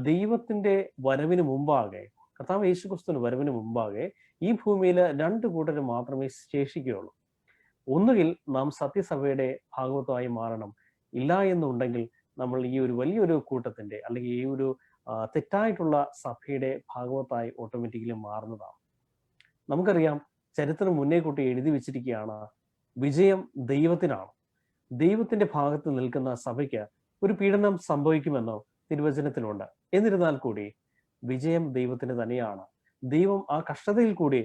ദൈവത്തിന്റെ വരവിന് മുമ്പാകെ, കർത്താവ് യേശുക്രിസ്തുവിന്റെ വരവിന് മുമ്പാകെ ഈ ഭൂമിയിൽ 2 കൂട്ടർ മാത്രമേ ശേഷിക്കുകയുള്ളൂ. ഒന്നുകിൽ നാം സത്യസഭയുടെ ഭാഗവതമായി മാറണം, ഇല്ല എന്നുണ്ടെങ്കിൽ നമ്മൾ ഈ ഒരു വലിയൊരു കൂട്ടത്തിന്റെ, അല്ലെങ്കിൽ ഈ ഒരു തെറ്റായിട്ടുള്ള സഭയുടെ ഭാഗവതായി ഓട്ടോമാറ്റിക്കലി മാറുന്നതാണ്. നമുക്കറിയാം, ചരിത്രം മുന്നേ കൂട്ടി എഴുതി വെച്ചിരിക്കുകയാണ്, വിജയം ദൈവത്തിനാണ്. ദൈവത്തിന്റെ ഭാഗത്ത് നിൽക്കുന്ന സഭയ്ക്ക് ഒരു പീഡനം സംഭവിക്കുമെന്നോ തിരുവചനത്തിലുണ്ട്. എന്നിരുന്നാൽ കൂടി വിജയം ദൈവത്തിന് തന്നെയാണ്. ദൈവം ആ കഷ്ടതയിൽ കൂടി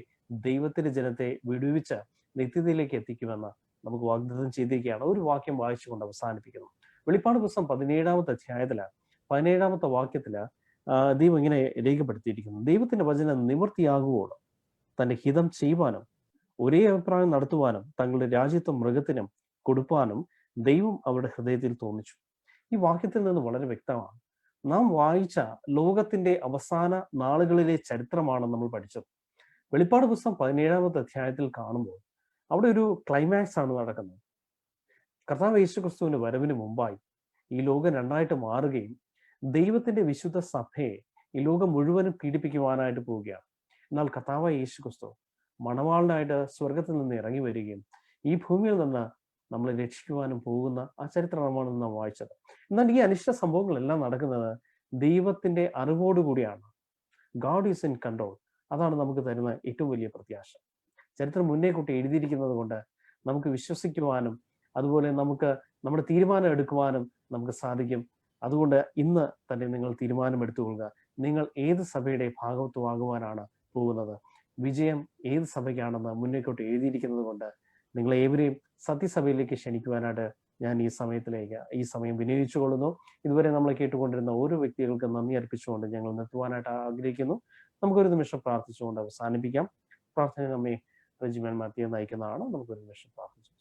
ദൈവത്തിന്റെ ജനത്തെ വിടുവിച്ച് നിത്യതയിലേക്ക് എത്തിക്കുമെന്ന് നമുക്ക് വാഗ്ദത്തം ചെയ്തിരിക്കുകയാണ്. ഒരു വാക്യം വായിച്ചുകൊണ്ട് അവസാനിപ്പിക്കുന്നു. വെളിപ്പാട് പുസ്തകം 17-ാമത്തെ അധ്യായത്തില് 17-ാമത്തെ വാക്യത്തില് ദൈവം ഇങ്ങനെ രേഖപ്പെടുത്തിയിരിക്കുന്നു, ദൈവത്തിന്റെ വചനം നിവൃത്തിയാകുവോളം തന്റെ ഹിതം ചെയ്യുവാനും ഒരേ അഭിപ്രായം നടത്തുവാനും തങ്ങളുടെ രാജ്യത്വം മൃഗത്തിനും കൊടുപ്പാനും ദൈവം അവരുടെ ഹൃദയത്തിൽ തോന്നിച്ചു. ഈ വാക്യത്തിൽ നിന്ന് വളരെ വ്യക്തമാണ്. നാം വായിച്ച ലോകത്തിന്റെ അവസാന നാളുകളിലെ ചരിത്രമാണ് നമ്മൾ പഠിച്ചത്. വെളിപ്പാട് പുസ്തകം 17-ാമത്തെ അധ്യായത്തിൽ കാണുമ്പോൾ അവിടെ ഒരു ക്ലൈമാക്സ് ആണ് നടക്കുന്നത്. കർത്താവ് യേശുക്രിസ്തുവിന്റെ വരവിന് മുമ്പായി ഈ ലോകം 2ആയിട്ട് മാറുകയും ദൈവത്തിന്റെ വിശുദ്ധ സഭയെ ഈ ലോകം മുഴുവനും പീഡിപ്പിക്കുവാനായിട്ട് പോവുകയാണ്. എന്നാൽ കർത്താവായ യേശുക്രിസ്തു മണവാളനായിട്ട് സ്വർഗത്തിൽ നിന്ന് ഇറങ്ങി വരികയും ഈ ഭൂമിയിൽ നിന്ന് നമ്മളെ രക്ഷിക്കുവാനും പോകുന്ന ആ ചരിത്രമാണ് നാം വായിച്ചത്. എന്നാൽ ഈ അനിഷ്ട സംഭവങ്ങളെല്ലാം നടക്കുന്നത് ദൈവത്തിന്റെ അറിവോടുകൂടിയാണ്. God is in control. അതാണ് നമുക്ക് തരുന്ന ഏറ്റവും വലിയ പ്രത്യാശ. ചരിത്രം മുന്നേ കൂട്ടി എഴുതിയിരിക്കുന്നത് കൊണ്ട് നമുക്ക് വിശ്വസിക്കുവാനും അതുപോലെ നമുക്ക് നമ്മുടെ തീരുമാനം എടുക്കുവാനും നമുക്ക് സാധിക്കും. അതുകൊണ്ട് ഇന്ന് തന്നെ നിങ്ങൾ തീരുമാനം എടുത്തുകൊള്ളുക. നിങ്ങൾ ഏത് സഭയുടെ ഭാഗത്വമാകുവാനാണ് പോകുന്നത്? വിജയം ഏത് സഭയ്ക്കാണെന്ന് മുന്നേക്കോട്ട് എഴുതിയിരിക്കുന്നത് കൊണ്ട് നിങ്ങളെ ഏവരെയും സത്യസഭയിലേക്ക് ക്ഷണിക്കുവാനായിട്ട് ഞാൻ ഈ സമയം വിനിയോഗിച്ചുകൊള്ളുന്നു. ഇതുവരെ നമ്മളെ കേട്ടുകൊണ്ടിരുന്ന ഓരോ വ്യക്തികൾക്ക് നന്ദി അർപ്പിച്ചുകൊണ്ട് ഞങ്ങൾ നിർത്തുവാനായിട്ട് ആഗ്രഹിക്കുന്നു. നമുക്കൊരു നിമിഷം പ്രാർത്ഥിച്ചുകൊണ്ട് അവസാനിപ്പിക്കാം. പ്രാർത്ഥന നമ്മെ റെജിമൻ മാത്യു നയിക്കുന്നതാണ്. നമുക്കൊരു നിമിഷം പ്രാർത്ഥിച്ചു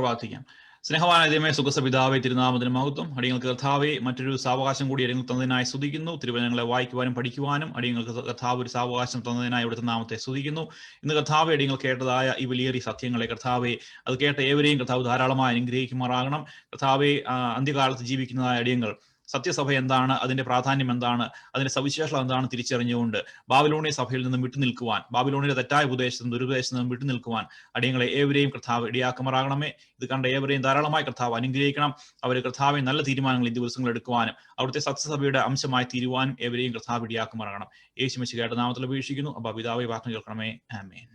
പ്രാർത്ഥിക്കാം. സ്നേഹവാനായ ദൈവമേ, സുഖസപിതാവേ, തിരുനാമത്തിന് മഹത്വം. അടിയങ്ങൾക്ക് കർത്താവെ മറ്റൊരു സാവകാശം കൂടി അടിയങ്ങൾക്ക് തന്നതിനായി സ്തുതിക്കുന്നു. തിരുവചനങ്ങളെ വായിക്കുവാനും പഠിക്കുവാനും അടിയങ്ങൾക്ക് കർത്താവ് ഒരു സാവകാശം തന്നതിനായി ഇവിടുത്തെ നാമത്തെ സ്തുതിക്കുന്നു. ഇന്ന് കർത്താവെ അടിയങ്ങൾ കേട്ടതായ ഈ വലിയേറിയ സത്യങ്ങളെ കർത്താവെ അത് കേട്ട ഏവരെയും കർത്താവ് ധാരാളമായി അനുഗ്രഹിക്കുമാറാകണം. കർത്താവെ അന്ത്യകാലത്ത് ജീവിക്കുന്നതായ അടിയങ്ങൾ സത്യസഭ എന്താണ്, അതിന്റെ പ്രാധാന്യം എന്താണ്, അതിന്റെ സവിശേഷത എന്താണ് തിരിച്ചറിഞ്ഞുകൊണ്ട് ബാബിലോണിയ സഭയിൽ നിന്നും വിട്ടുനിൽക്കുവാൻ, ബാബിലോണിയുടെ തെറ്റായ ഉപദേശത്തും ദുരുപദേശത്തു നിന്നും വിട്ടുനിൽക്കുവാൻ അടിയങ്ങളെ ഏവരെയും കർത്താവ് ഇടയാക്കുമാറാകണമേ. ഇത് കണ്ട ഏവരെയും ധാരാളമായി കർത്താവ് അനുഗ്രഹിക്കണം. അവർ കർത്താവെ നല്ല തീരുമാനങ്ങൾ ഈ ദിവസങ്ങൾ എടുക്കുവാനും അവിടുത്തെ സത്യസഭയുടെ അംശമായി തീരുവാനും ഏവരെയും കർത്താവ് ഇടയാക്കുമാറാകണം. യേശു മിശിഹായുടെ നാമത്തിൽ അപേക്ഷിക്കുന്നു. അപ്പ പിതാവേ, പ്രാർത്ഥന കേൾക്കണമേ. ആമേൻ.